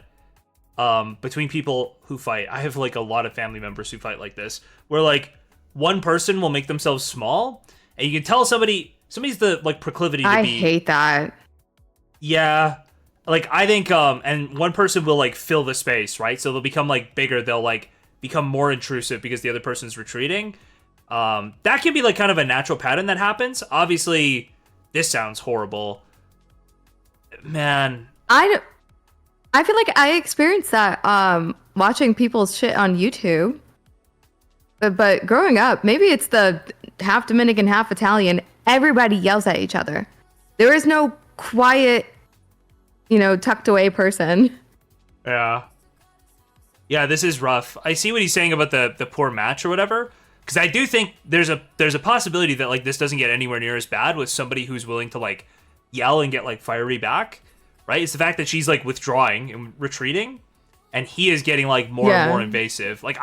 between people who fight. I have like a lot of family members who fight like this, where like one person will make themselves small, and you can tell somebody's the like proclivity to I be. hate that. Yeah. Like I think and one person will like fill the space, right? So they'll become like bigger, they'll like become more intrusive because the other person's retreating. That can be like kind of a natural pattern that happens. Obviously, this sounds horrible. Man. I feel like I experienced that watching people's shit on YouTube. But growing up, maybe it's the half Dominican, half Italian. Everybody yells at each other. There is no quiet, tucked away person. Yeah. Yeah, this is rough. I see what he's saying about the poor match or whatever. Because I do think there's a possibility that like this doesn't get anywhere near as bad with somebody who's willing to like yell and get like fiery back. Right? It's the fact that she's like withdrawing and retreating, and he is getting like more and more invasive. Like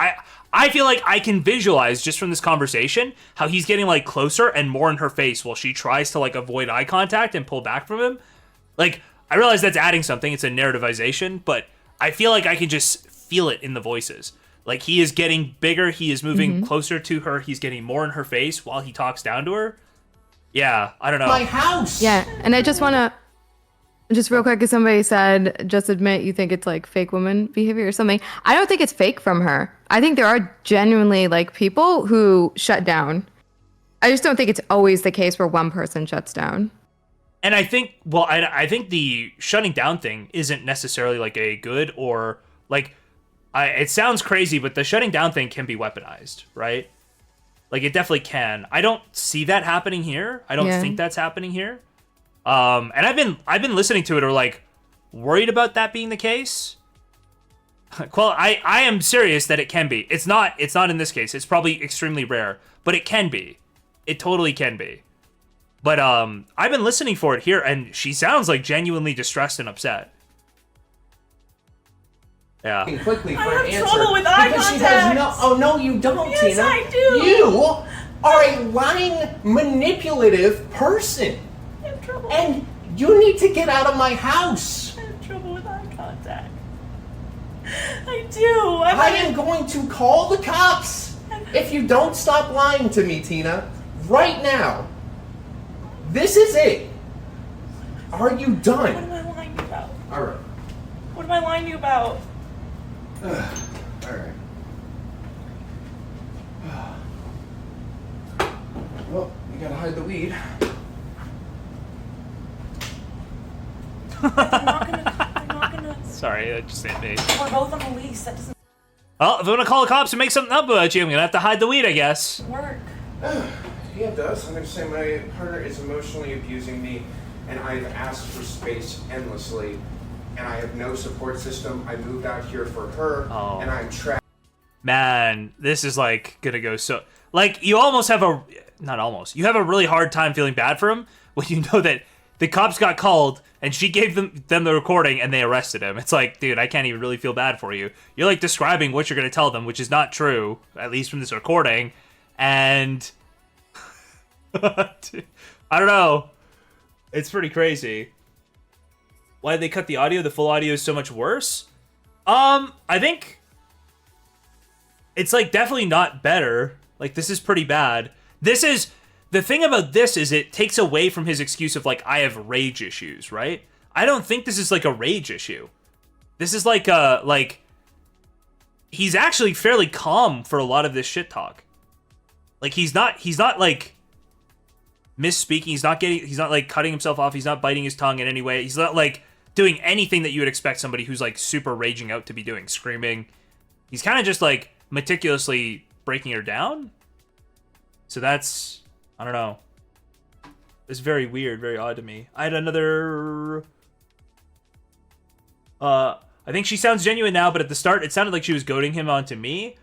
I feel like I can visualize just from this conversation how he's getting like closer and more in her face while she tries to like avoid eye contact and pull back from him. Like I realize that's adding something. It's a narrativization, but I feel like I can just feel it in the voices. Like he is getting bigger. He is moving closer to her. He's getting more in her face while he talks down to her. Yeah, I don't know. My house. Yeah, and I just want to, just real quick, because somebody said, just admit you think it's like fake woman behavior or something. I don't think it's fake from her. I think there are genuinely like people who shut down. I just don't think it's always the case where one person shuts down. And I think, well, I think the shutting down thing isn't necessarily like a good or like, it sounds crazy, but the shutting down thing can be weaponized, right? Like it definitely can. I don't see that happening here. I don't think that's happening here. And I've been listening to it or like worried about that being the case. Well, I am serious that it can be. It's not in this case. It's probably extremely rare, but it can be. It totally can be. But I've been listening for it here, and she sounds like genuinely distressed and upset. Yeah. Quickly for I have an answer. trouble with eye because she contact. has no. Oh no, you don't, Yes, Tina. I do. You are a lying, manipulative person, I have trouble. and you need to get out of my house. I have trouble with eye contact. I do. I am going to call the cops if you don't stop lying to me, Tina. Right now. This is it. Are you What done? am I lying to you about? All right. What am I lying to you about? All right. Well, you gotta hide the weed. I'm not gonna. Sorry, that just hit me. We're both on the lease. That doesn't Well, if I want to call the cops and make something up about you, I'm gonna have to hide the weed, I guess. work. Yeah, it does. I'm going to say my partner is emotionally abusing me, and I've asked for space endlessly, and I have no support system. I moved out here for her, and I'm trapped. Man, this is like gonna go so. Like you almost have a, not almost. You have a really hard time feeling bad for him when you know that the cops got called and she gave them the recording and they arrested him. It's like, dude, I can't even really feel bad for you. You're like describing what you're gonna tell them, which is not true, at least from this recording, and. I don't know. It's pretty crazy. Why did they cut the audio? The full audio is so much worse. I think it's like definitely not better. Like this is pretty bad. This is the thing about this is it takes away from his excuse of like I have rage issues, right? I don't think this is like a rage issue. This is like he's actually fairly calm for a lot of this shit talk. Like he's not like misspeaking. He's not like cutting himself off. He's not biting his tongue in any way. He's not like doing anything that you would expect somebody who's like super raging out to be doing, screaming. He's kind of just like meticulously breaking her down. So that's, I don't know. It's very weird, very odd to me. I had another, I think she sounds genuine now, but at the start it sounded like she was goading him onto me.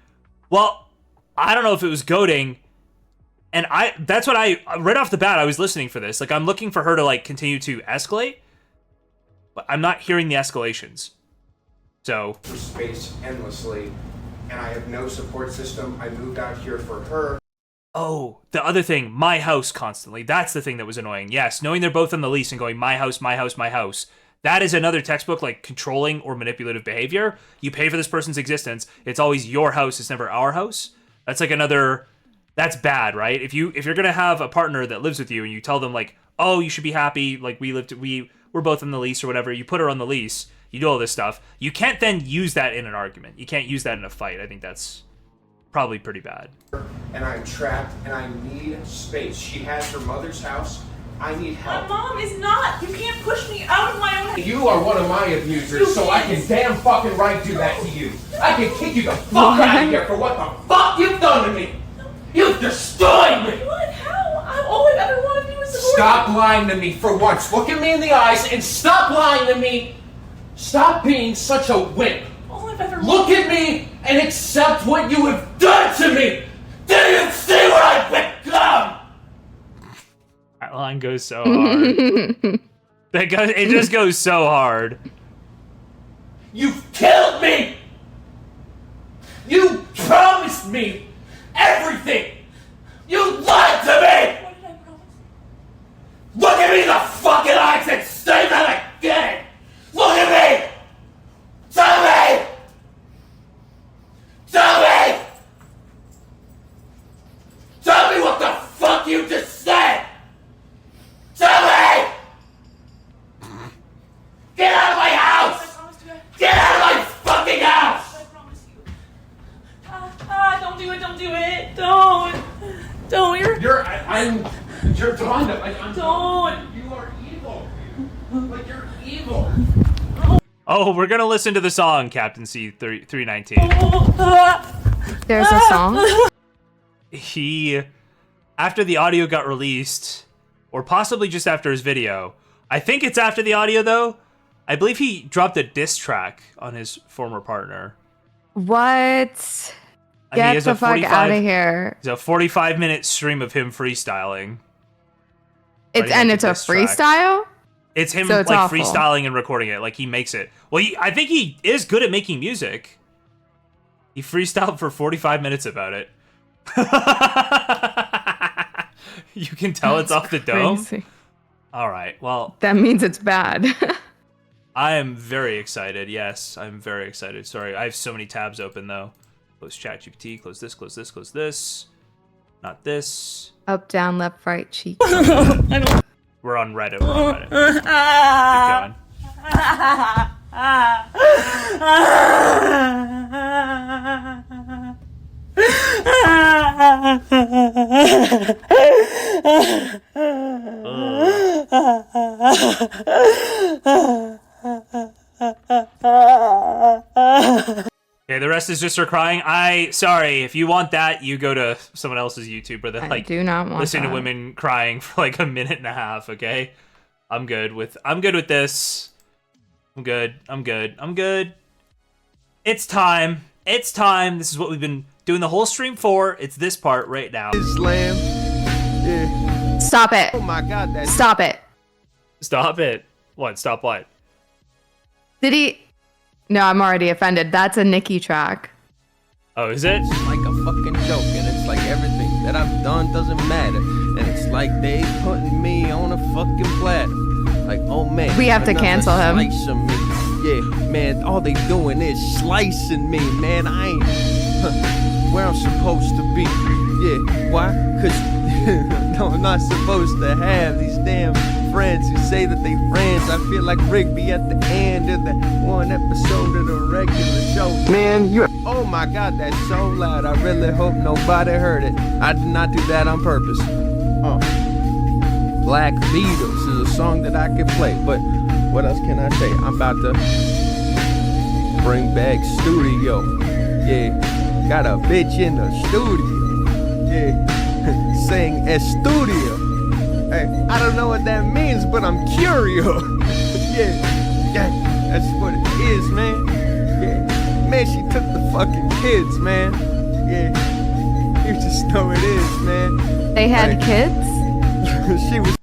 Well, I don't know if it was goading. And that's what right off the bat, I was listening for this. Like, I'm looking for her to, like, continue to escalate. But I'm not hearing the escalations. So. For space endlessly, and I have no support system. I moved out here for her. Oh, the other thing, my house constantly. That's the thing that was annoying. Yes, knowing they're both on the lease and going, my house, my house, my house. That is another textbook, like, controlling or manipulative behavior. You pay for this person's existence. It's always your house. It's never our house. That's like another... That's bad, right? If you're gonna have a partner that lives with you and you tell them like, oh, you should be happy, like we're both on the lease or whatever, you put her on the lease, You do all this stuff. You can't then use that in an argument. You can't use that in a fight. I think that's probably pretty bad. And I'm trapped and I need space. She has her mother's house. I need help. My mom is not. You can't push me out of my own house. You are one of my abusers, so I can damn fucking right do that to you. I can kick you the fuck out of here for what the fuck you've done to me. You've destroyed me. What? How? All I've ever wanted to do is support Stop lying to me for once. Look at me in the eyes and stop lying to me. Stop being such a wimp. All I've ever Look at me and accept what you have done to me. Do you see what I've become? That line goes so hard. It just goes so hard. You've killed me! You promised me everything! You lied to me! What did I promise? Look at me in the fucking eyes and say that again! Look at me! Tell me! Tell me! Tell me what the fuck you just said! Tell me! Get out of my I house! promised you. Get out of my fucking house! I promise you. Don't do it. Don't do it. Don't. You're blind. Don't. You are evil. Like you're evil. Oh, we're gonna listen to the song Captain C 319. There's a song. He, after the audio got released, or possibly just after his video, I think it's after the audio though, I believe he dropped a diss track on his former partner. What? And he Get has the a fuck 45 out of here. It's a 45-minute stream of him freestyling. It's Writing a diss track. freestyle? It's him So it's like awful. freestyling and recording it. Like he makes it. Well, I think he is good at making music. He freestyled for 45 minutes about it. You can tell it's off the dome. Crazy. All right. Well, That means it's bad. I am very excited. Yes, I'm very excited. Sorry, I have so many tabs open though. Close ChatGPT. Close this. Close this. Close this. Not this. Up, down, left, right, cheek. We're on Reddit. We're on Reddit. Keep going. Okay, the rest is just her crying. Sorry, if you want that, you go to someone else's YouTube where they I like do not want listen that. to women crying for like a minute and a half, okay? I'm good with this. I'm good. It's time. This is what we've been doing the whole stream for. It's this part right now. Islam. Yeah. Stop it. Oh my God. That's Stop it. Stop it. What? Stop what? Did he? No, I'm already offended. That's a Nicki track. Oh, is it? Like a fucking joke, and it's like everything that I've done doesn't matter, and it's like they putting me on a fucking platter. Like, oh man, We have to another cancel him. slice of me. Yeah, man, all they doing is slicing me, man. I ain't where I'm supposed to be. Yeah, why? Cause no, I'm not supposed to have these damn friends who say that they friends. I feel like Rigby at the end of that one episode of the regular show. Man, you. Oh my God, that's so loud. I really hope nobody heard it. I did not do that on purpose. Black Beatles is a song that I could play, but what else can I say? I'm about to bring back studio. Yeah, got a bitch in the studio. Yeah, saying studio. Hey, I don't know what that means, but I'm curious. yeah, that's what it is, man. Yeah, man, she took the fucking kids, man. Yeah, you just know it is, man. They had Hey. kids? She was.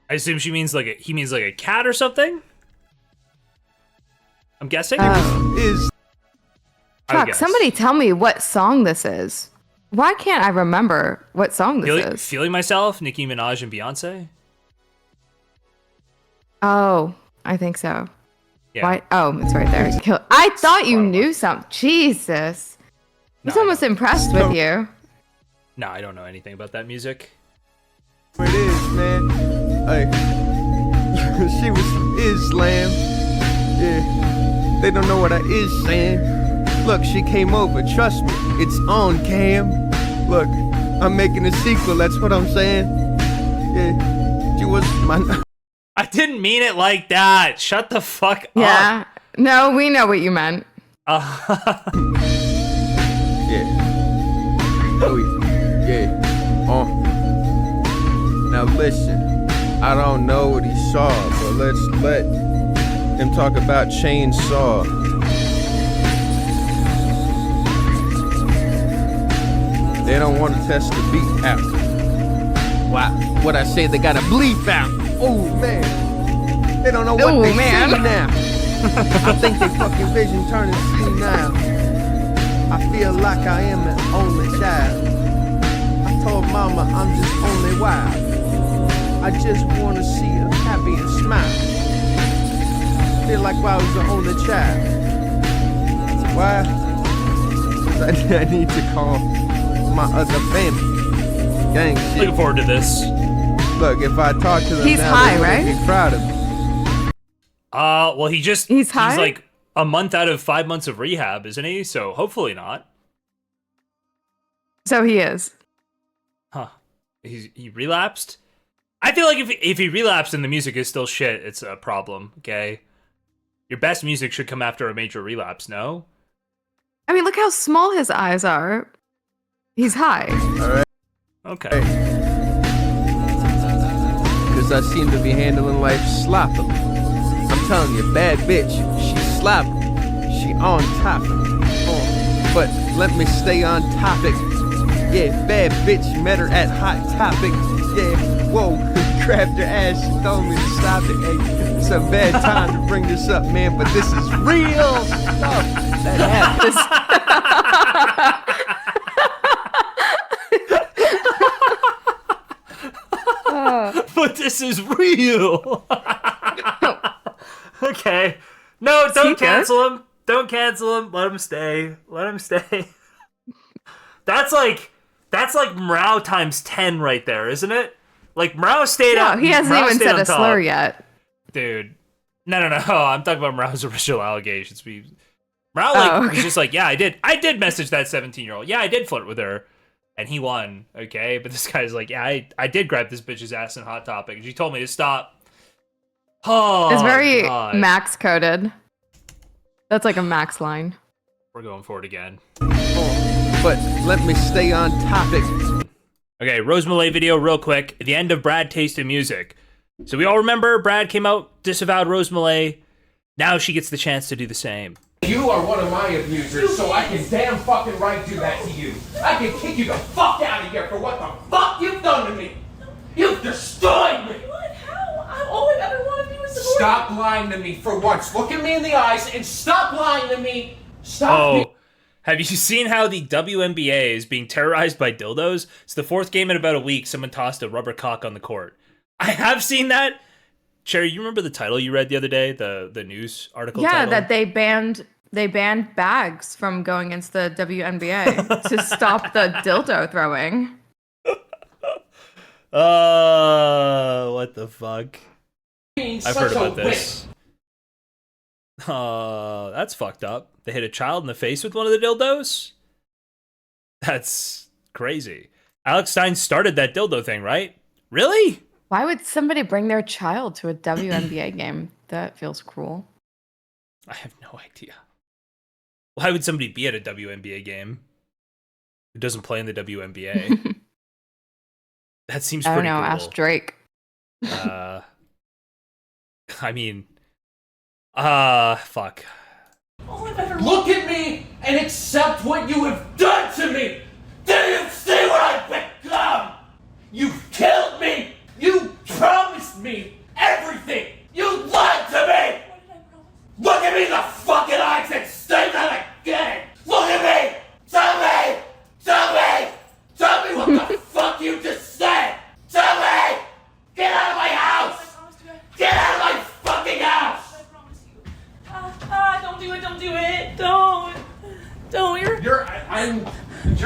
I assume he means like a cat or something. I'm guessing. Oh. Is I would Fuck, guess. somebody tell me what song this is. Why can't I remember what song this is? Feeling Myself, Nicki Minaj and Beyonce. Oh, I think so. Yeah. Why? Oh, it's right there. I thought you knew something. Jesus. I was No, I almost impressed with you. No, I don't know anything about that music. It is, man. Hey, she was from Islam. Yeah, They don't know what I is saying. Look, she came over, trust me, it's on cam. Look, I'm making a sequel, that's what I'm saying. Yeah, she was my... I didn't mean it like that. Shut the fuck up. Yeah. No, we know what you meant. Yeah. Oh, yeah. Now listen, I don't know what he saw, but let's let him talk about chainsaw. They don't want to test the beat out. Why? What I say, they gotta bleep out. Oh man, they don't know what they see now. I think they fucking vision turning see now. I feel like I am an only child. I told mama I'm just only wild. I just wanna see her happy and smile. Feel like I was the only child. Why? Because I need to call my other family. Gang shit. Looking forward to this. Look, if I talk to them He's now, high, they're right? gonna be proud of me. Well, He's high? He's like a month out of 5 months of rehab, isn't he? So hopefully not. So he is. Huh. He relapsed? I feel like if he relapsed and the music is still shit, it's a problem, okay? Your best music should come after a major relapse, no? I mean, look how small his eyes are. He's high. Okay. Cause I seem to be handling life sloppily. I'm telling you, bad bitch, she sloppy. She on top of me. But let me stay on topic. Yeah, bad bitch, met her at Hot Topic. Yeah, whoa, grabbed her ass, she told me to stop it. Hey, it's a bad time to bring this up, man, but this is real stuff that happens. But this is real. Okay. No, don't cancel him. Don't cancel him. Let him stay. Let him stay. That's like Mrao times 10 right there, isn't it? Like Mrao stayed up. No, he hasn't even said a slur yet. Dude. No. I'm talking about Mrao's original allegations. Mrao was just like, yeah, I did message that 17-year-old. Yeah, I did flirt with her. And he won, okay? But this guy's like, yeah, I did grab this bitch's ass in Hot Topic. And she told me to stop. Oh, It's very God. max coded. That's like a max line. We're going for it again. But let me stay on topic. Okay, Rose Malay video real quick. At the end of Brad Tasted Music. So we all remember Brad came out, disavowed Rose Malay. Now she gets the chance to do the same. You are one of my abusers, so I can damn fucking right do that to you. I can kick you the fuck out of here for what the fuck you've done to me. You've destroyed me. What? How? All I've ever wanted to do is support. Stop lying to me for once. Look at me in the eyes and stop lying to me. Stop me. Have you seen how the WNBA is being terrorized by dildos? It's the fourth game in about a week. Someone tossed a rubber cock on the court. I have seen that. Cherry, you remember the title you read the other day? The news article title? That they banned bags from going into the WNBA to stop the dildo throwing. What the fuck? I've heard about this. That's fucked up. They hit a child in the face with one of the dildos? That's crazy. Alex Stein started that dildo thing, right? Really? Why would somebody bring their child to a WNBA game? That feels cruel. I have no idea. Why would somebody be at a WNBA game who doesn't play in the WNBA? That seems pretty cool. I don't know. Ask Drake. I mean, fuck. Look at me and accept what you have done to me. Do you see what I've become? You've killed me. You promised me everything. You lied to me. Look at me in the fucking eyes and say that again. Look at me. Tell me. Tell me. Tell me what the fuck you just said. Tell me. Get out of my house. Get out of my fucking house. I promise you. Don't do it. Don't do it. Don't. I'm Okay,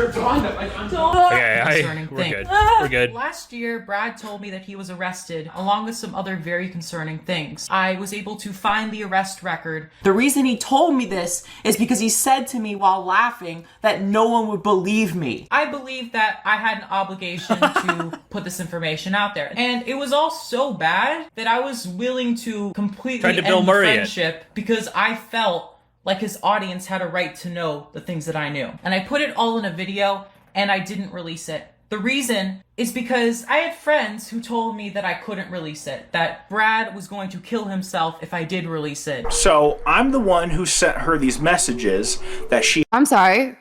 we're good. We're good. Last year, Brad told me that he was arrested, along with some other very concerning things. I was able to find the arrest record. The reason he told me this is because he said to me while laughing that no one would believe me. I believed that I had an obligation to put this information out there. And it was all so bad that I was willing to completely end the friendship because I felt like his audience had a right to know the things that I knew. And I put it all in a video and I didn't release it. The reason is because I had friends who told me that I couldn't release it, that Brad was going to kill himself if I did release it. So I'm the one who sent her these messages that she... I'm sorry.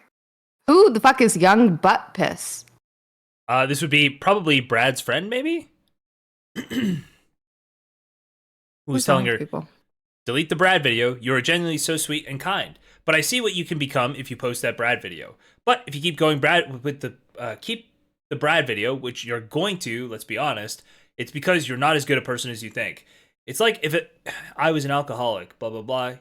Who the fuck is Young Butt Piss? This would be probably Brad's friend, maybe? Who's telling her, people? delete the Brad video, you are genuinely so sweet and kind. But I see what you can become if you post that Brad video. But if you keep going Brad with the keep the Brad video, which you're going to, let's be honest, it's because you're not as good a person as you think. It's like if I was an alcoholic, blah, blah, blah,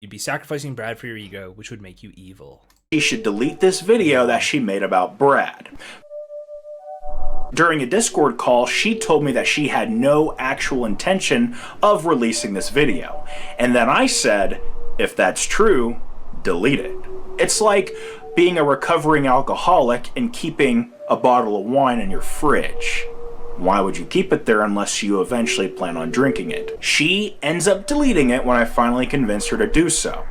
you'd be sacrificing Brad for your ego, which would make you evil. She should delete this video that she made about Brad. During a Discord call, she told me that she had no actual intention of releasing this video. And then I said, if that's true, delete it. It's like being a recovering alcoholic and keeping a bottle of wine in your fridge. Why would you keep it there unless you eventually plan on drinking it? She ends up deleting it when I finally convinced her to do so.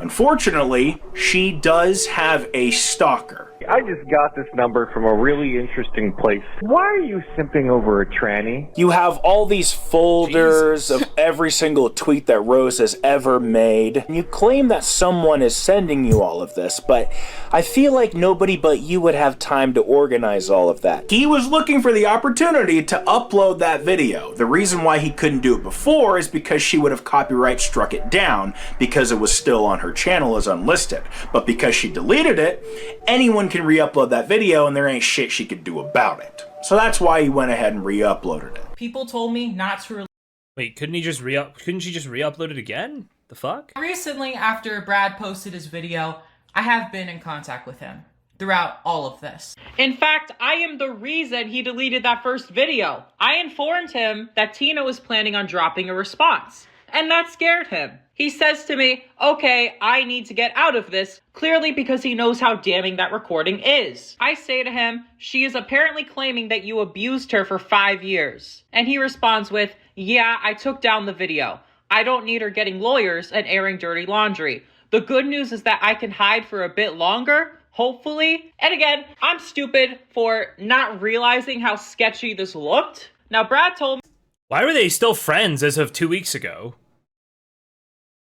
Unfortunately, she does have a stalker. I just got this number from a really interesting place. Why are you simping over a tranny? You have all these folders of every single tweet that Rose has ever made. You claim that someone is sending you all of this, but I feel like nobody but you would have time to organize all of that. He was looking for the opportunity to upload that video. The reason why he couldn't do it before is because she would have copyright struck it down because it was still on her channel as unlisted. But because she deleted it, anyone can re-upload that video and there ain't shit she could do about it. So that's why he went ahead and re-uploaded it. People told me not to release. Wait, couldn't she just re-upload it again? The fuck? Recently, after Brad posted his video, I have been in contact with him throughout all of this. In fact, I am the reason he deleted that first video. I informed him that Tina was planning on dropping a response, and that scared him. He says to me, okay, I need to get out of this, clearly because he knows how damning that recording is. I say to him, she is apparently claiming that you abused her for 5 years. And he responds with, yeah, I took down the video. I don't need her getting lawyers and airing dirty laundry. The good news is that I can hide for a bit longer, hopefully. And again, I'm stupid for not realizing how sketchy this looked. Now, Brad told me... Why were they still friends as of 2 weeks ago?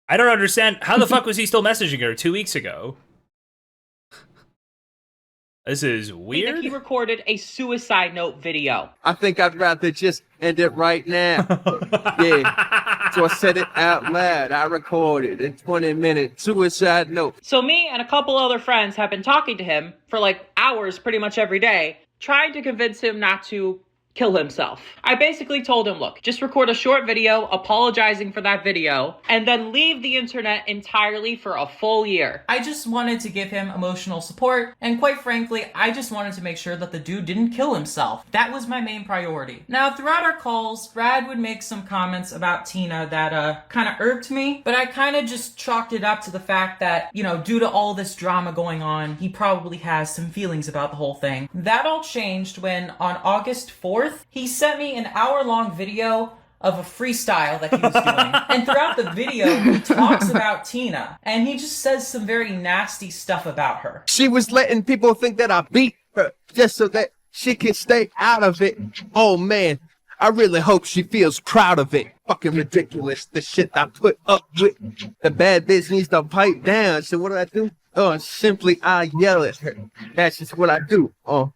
I don't understand. How the fuck was he still messaging her 2 weeks ago? This is weird. That he recorded a suicide note video. I think I'd rather just end it right now. Yeah. So I said it out loud. I recorded a 20-minute suicide note. So me and a couple other friends have been talking to him for like hours pretty much every day, trying to convince him not to kill himself. I basically told him, look, just record a short video apologizing for that video and then leave the internet entirely for a full year. I just wanted to give him emotional support, and quite frankly, I just wanted to make sure that the dude didn't kill himself. That was my main priority. Now, throughout our calls, Brad would make some comments about Tina that kind of irked me, but I kind of just chalked it up to the fact that, you know, due to all this drama going on, he probably has some feelings about the whole thing. That all changed when on August 4th, he sent me an hour-long video of a freestyle that he was doing. And throughout the video, he talks about Tina, and he just says some very nasty stuff about her. She was letting people think that I beat her just so that she can stay out of it. Oh man, I really hope she feels proud of it. Fucking ridiculous, the shit I put up with. The bad bitch needs to pipe down. So what do? Oh, simply I yell at her. That's just what I do. Oh,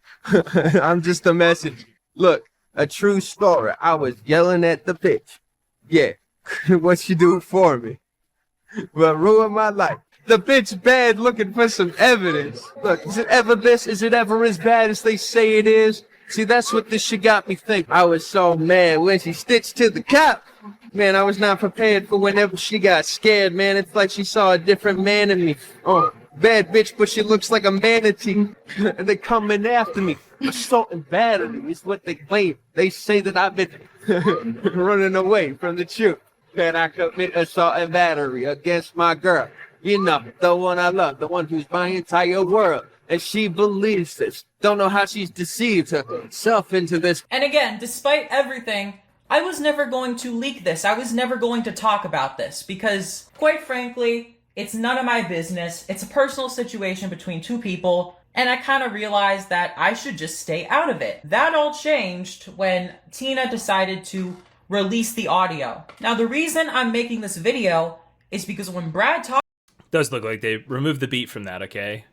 I'm just a message. Look, a true story. I was yelling at the bitch. Yeah, what she do for me? Well, ruin my life. The bitch bad looking for some evidence. Look, is it ever this? Is it ever as bad as they say it is? See, that's what this shit got me thinking. I was so mad when she stitched to the cop. Man, I was not prepared for whenever she got scared, man. It's like she saw a different man in me. Oh, Bad bitch, but she looks like a manatee. And they coming after me. Assault and battery is what they claim. They say that I've been running away from the truth. That I commit assault and battery against my girl. You know, the one I love, the one who's my entire world. And she believes this. Don't know how she's deceived herself into this. And again, despite everything, I was never going to leak this. I was never going to talk about this because, quite frankly, it's none of my business. It's a personal situation between two people, and I kind of realized that I should just stay out of it. That all changed when Tina decided to release the audio. Now, the reason I'm making this video is because when Brad talked Does look like they removed the beat from that, okay?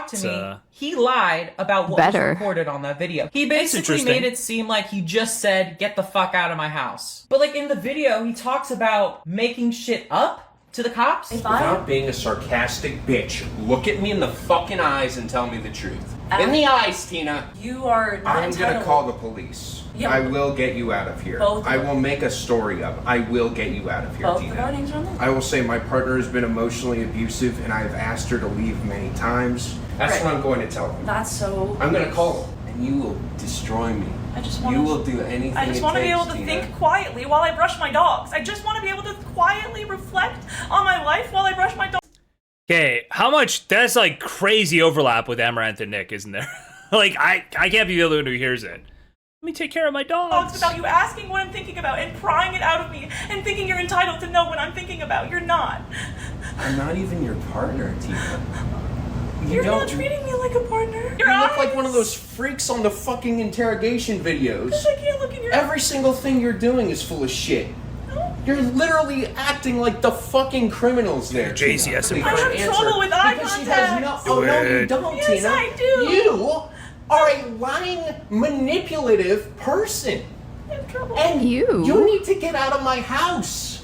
to me, he lied about what was recorded on that video. He basically made it seem like he just said, "Get the fuck out of my house." But like in the video, he talks about making shit up to the cops. Without being a sarcastic bitch, look at me in the fucking eyes and tell me the truth. In the eyes, Tina. You are not I'm gonna call the police. Yeah. I will get you out of here. Both I will make a story up. I will get you out of here, Both Tina. of our names are on this? I will say my partner has been emotionally abusive and I've asked her to leave many times. That's what I'm going to tell them. That's so... I'm gonna call them and you will destroy me. I just You will do anything I just it want to be takes, able to Tina. think quietly while I brush my dogs. I just want to be able to quietly reflect on my life while I brush my dogs. Okay, how much? That's like crazy overlap with Amaranth and Nick, isn't there? Like, I can't be the only one who hears it. Let me take care of my dogs. Without you asking what I'm thinking about and prying it out of me and thinking you're entitled to know what I'm thinking about. You're not. I'm not even your partner, Tina. You're not treating me like a partner. You look like one of those freaks on the fucking interrogation videos. I can't look in your Every single thing you're doing is full of shit. You're literally acting like the fucking criminals there. JCS. I have trouble with eye Because she contact. has no, no, you don't, Yes, Tina. I do. You are a lying, manipulative person. And you need to get out of my house.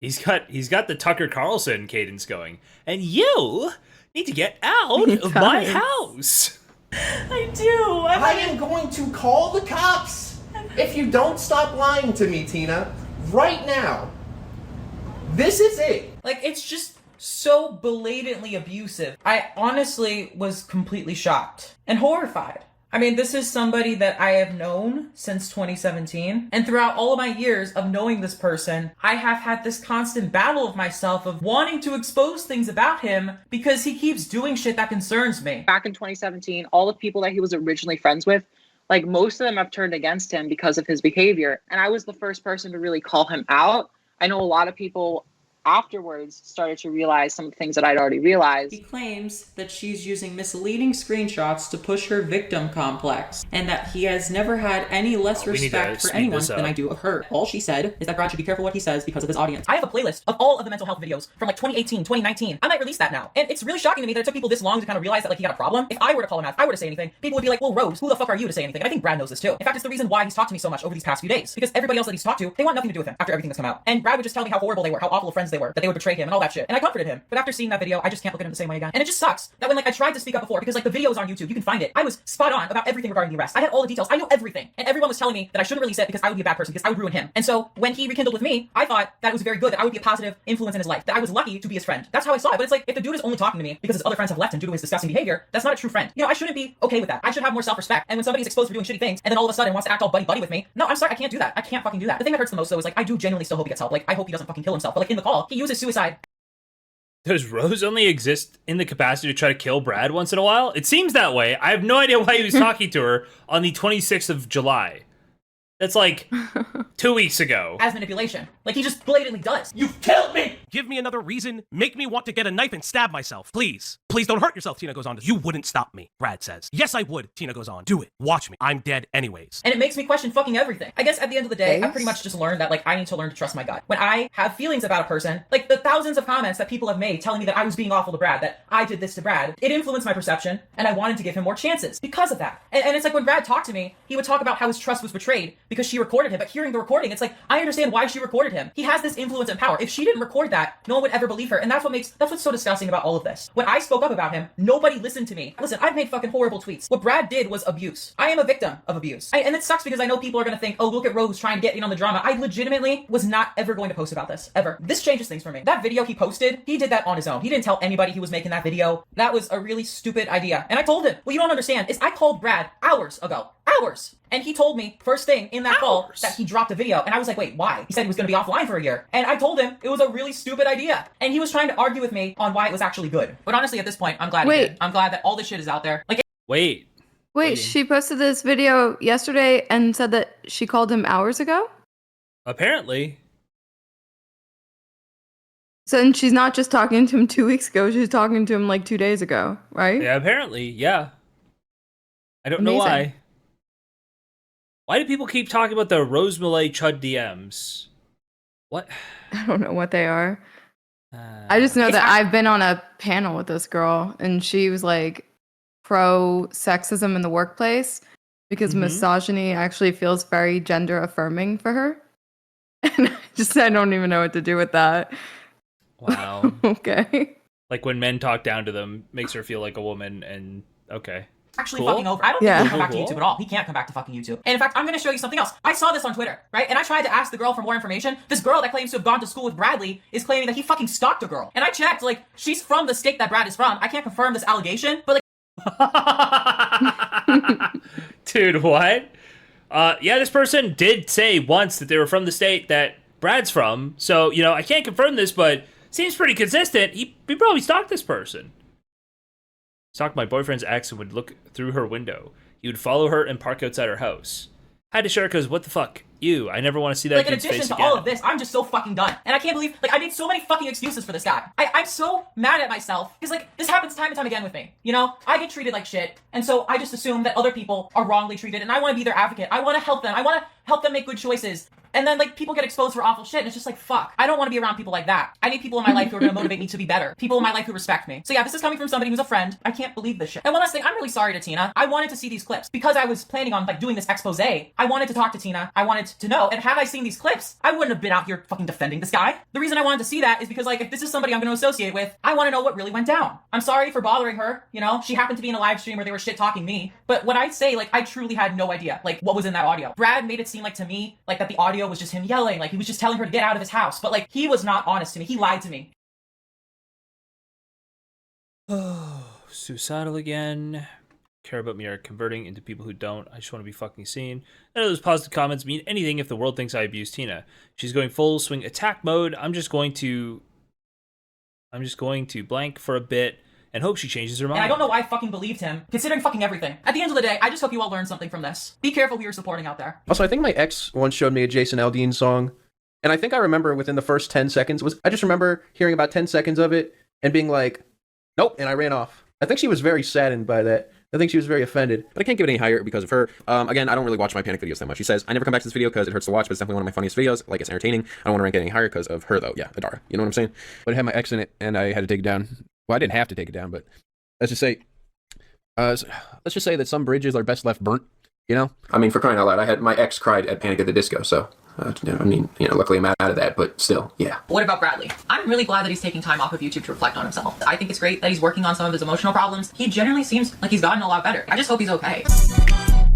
He's got the Tucker Carlson cadence going. And you need to get out of my house. I do. I am going to call the cops if you don't stop lying to me, Tina. Right now. This is it. Like, it's just so blatantly abusive. I honestly was completely shocked and horrified. I mean, this is somebody that I have known since 2017. And throughout all of my years of knowing this person, I have had this constant battle of myself of wanting to expose things about him because he keeps doing shit that concerns me. Back in 2017, all the people that he was originally friends with, like most of them have turned against him because of his behavior. And I was the first person to really call him out. I know a lot of people afterwards started to realize some of the things that I'd already realized. He claims that she's using misleading screenshots to push her victim complex, and that he has never had any less respect for anyone than I do of her. All she said is that Brad should be careful what he says because of his audience. I have a playlist of all of the mental health videos from like 2018, 2019. I might release that now. And it's really shocking to me that it took people this long to kind of realize that like he got a problem. If I were to call him out, if I were to say anything, people would be like, well, Rose, who the fuck are you to say anything? And I think Brad knows this too. In fact, it's the reason why he's talked to me so much over these past few days. Because everybody else that he's talked to, they want nothing to do with him after everything that's come out. And Brad would just tell me how horrible they were, how awful of friends they were, that they would betray him and all that shit. And I comforted him. But after seeing that video, I just can't look at him the same way again. And it just sucks that when like I tried to speak up before, because like the video is on YouTube, you can find it. I was spot on about everything regarding the arrest. I had all the details. I knew everything. And everyone was telling me that I shouldn't release it because I would be a bad person, because I would ruin him. And so when he rekindled with me, I thought that it was very good, that I would be a positive influence in his life, that I was lucky to be his friend. That's how I saw it. But it's like, if the dude is only talking to me because his other friends have left him due to his disgusting behavior, that's not a true friend. You know, I shouldn't be okay with that. I should have more self-respect. And when somebody's exposed for doing shitty things, and then all of a sudden wants to act all buddy-buddy with me, no, I'm sorry, I can't do that. I can't fucking do that. The thing that hurts the most though is like, I do genuinely still hope he gets help. Like, I hope he doesn't fucking kill himself. But like in the call, he uses suicide. Does Rose only exist in the capacity to try to kill Brad once in a while? It seems that way. I have no idea why he was talking to her on the 26th of July. That's like 2 weeks ago. As manipulation. Like, he just blatantly does. You've killed me! Give me another reason. Make me want to get a knife and stab myself. Please. Please don't hurt yourself, Tina goes on. You wouldn't stop me, Brad says. Yes, I would, Tina goes on. Do it. Watch me. I'm dead anyways. And it makes me question fucking everything. I guess at the end of the day, I pretty much just learned that, like, I need to learn to trust my gut. When I have feelings about a person, like the thousands of comments that people have made telling me that I was being awful to Brad, that I did this to Brad, it influenced my perception, and I wanted to give him more chances because of that. And it's like when Brad talked to me, he would talk about how his trust was betrayed because she recorded him, but hearing the recording recording. It's like, I understand why she recorded him. He has this influence and power. If she didn't record that, no one would ever believe her. And that's what's so disgusting about all of this. When I spoke up about him, nobody listened to me. Listen, I've made fucking horrible tweets. What Brad did was abuse. I am a victim of abuse. And it sucks because I know people are gonna think, oh, look at Rose trying to get in on the drama. I legitimately was not ever going to post about this, ever. This changes things for me. That video he posted, he did that on his own. He didn't tell anybody he was making that video. That was a really stupid idea. And I told him, what you don't understand is I called Brad hours ago. Hours. And he told me first thing in that call that he dropped a video. And I was like, wait, why? He said he was going to be offline for a year. And I told him it was a really stupid idea. And he was trying to argue with me on why it was actually good. But honestly, at this point, I'm glad he did. I'm glad that all this shit is out there. Like, Wait, she posted this video yesterday and said that she called him hours ago? apparently. So and she's not just talking to him 2 weeks ago, she's talking to him like 2 days ago, right? Yeah, apparently, yeah. I don't know Amazing. why. Why do people keep talking about the Rose Malay Chud DMs? What? I don't know what they are. I just know that I've been on a panel with this girl, and she was like pro sexism in the workplace because misogyny actually feels very gender affirming for her. And I don't even know what to do with that. Wow. Okay. Like when men talk down to them, makes her feel like a woman, and okay. Actually fucking over. I don't think he'll come back to YouTube at all. He can't come back to fucking YouTube. And in fact, I'm going to show you something else. I saw this on Twitter, right? And I tried to ask the girl for more information. This girl that claims to have gone to school with Bradley is claiming that he fucking stalked a girl. And I checked, like, she's from the state that Brad is from. I can't confirm this allegation, but like... Dude, what? Yeah, this person did say once that they were from the state that Brad's from. So, you know, I can't confirm this, but seems pretty consistent. He probably stalked this person. Stalked my boyfriend's ex and would look through her window. He would follow her and park outside her house. Had to share because what the fuck? Ew, I never want to see that like, in dude's addition face to again. all of this, I'm just so fucking done. And I can't believe, like, I made so many fucking excuses for this guy. I'm so mad at myself. Because, like, this happens time and time again with me. You know? I get treated like shit. And so I just assume that other people are wrongly treated. And I want to be their advocate. I want to help them. I want to help them make good choices. And then, like, people get exposed for awful shit, and it's just like, fuck. I don't want to be around people like that. I need people in my life who are going to motivate me to be better. People in my life who respect me. So yeah, this is coming from somebody who's a friend. I can't believe this shit. And one last thing, I'm really sorry to Tina. I wanted to see these clips. Because I was planning on, like, doing this expose, I wanted to talk to Tina. I wanted to know. And had I seen these clips, I wouldn't have been out here fucking defending this guy. The reason I wanted to see that is because, like, if this is somebody I'm going to associate with, I want to know what really went down. I'm sorry for bothering her, you know? She happened to be in a live stream where they were shit-talking me. But when I say, like, I truly had no idea, like, what was in that audio. Brad made it seem like to me, like, that the audio was just him yelling. Like, he was just telling her to get out of his house. But, like, he was not honest to me. He lied to me. Oh, suicidal again. Care about me are converting into people who don't. I just want to be fucking seen. None of those positive comments mean anything if the world thinks I abuse Tina. She's going full swing attack mode. I'm just going to blank for a bit and hope she changes her mind. And I don't know why I fucking believed him, considering fucking everything. At the end of the day, I just hope you all learned something from this. Be careful who you're supporting out there. Also, I think my ex once showed me a Jason Aldean song, and I think I remember within the first 10 seconds, I just remember hearing about 10 seconds of it and being like, nope, and I ran off. I think she was very saddened by that. I think she was very offended, but I can't give it any higher because of her. Again, I don't really watch my Panic videos that much. She says, I never come back to this video because it hurts to watch, but it's definitely one of my funniest videos. Like, it's entertaining. I don't want to rank it any higher because of her, though. Yeah, Adara. You know what I'm saying? But it had my ex in it, and I had to take it down. Well, I didn't have to take it down, but let's just say that some bridges are best left burnt, you know? I mean, for crying out loud, I had my ex cried at Panic at the Disco, so... I mean, you know, luckily I'm out of that, but still, yeah. What about Bradley? I'm really glad that he's taking time off of YouTube to reflect on himself. I think it's great that he's working on some of his emotional problems. He generally seems like he's gotten a lot better. I just hope he's okay.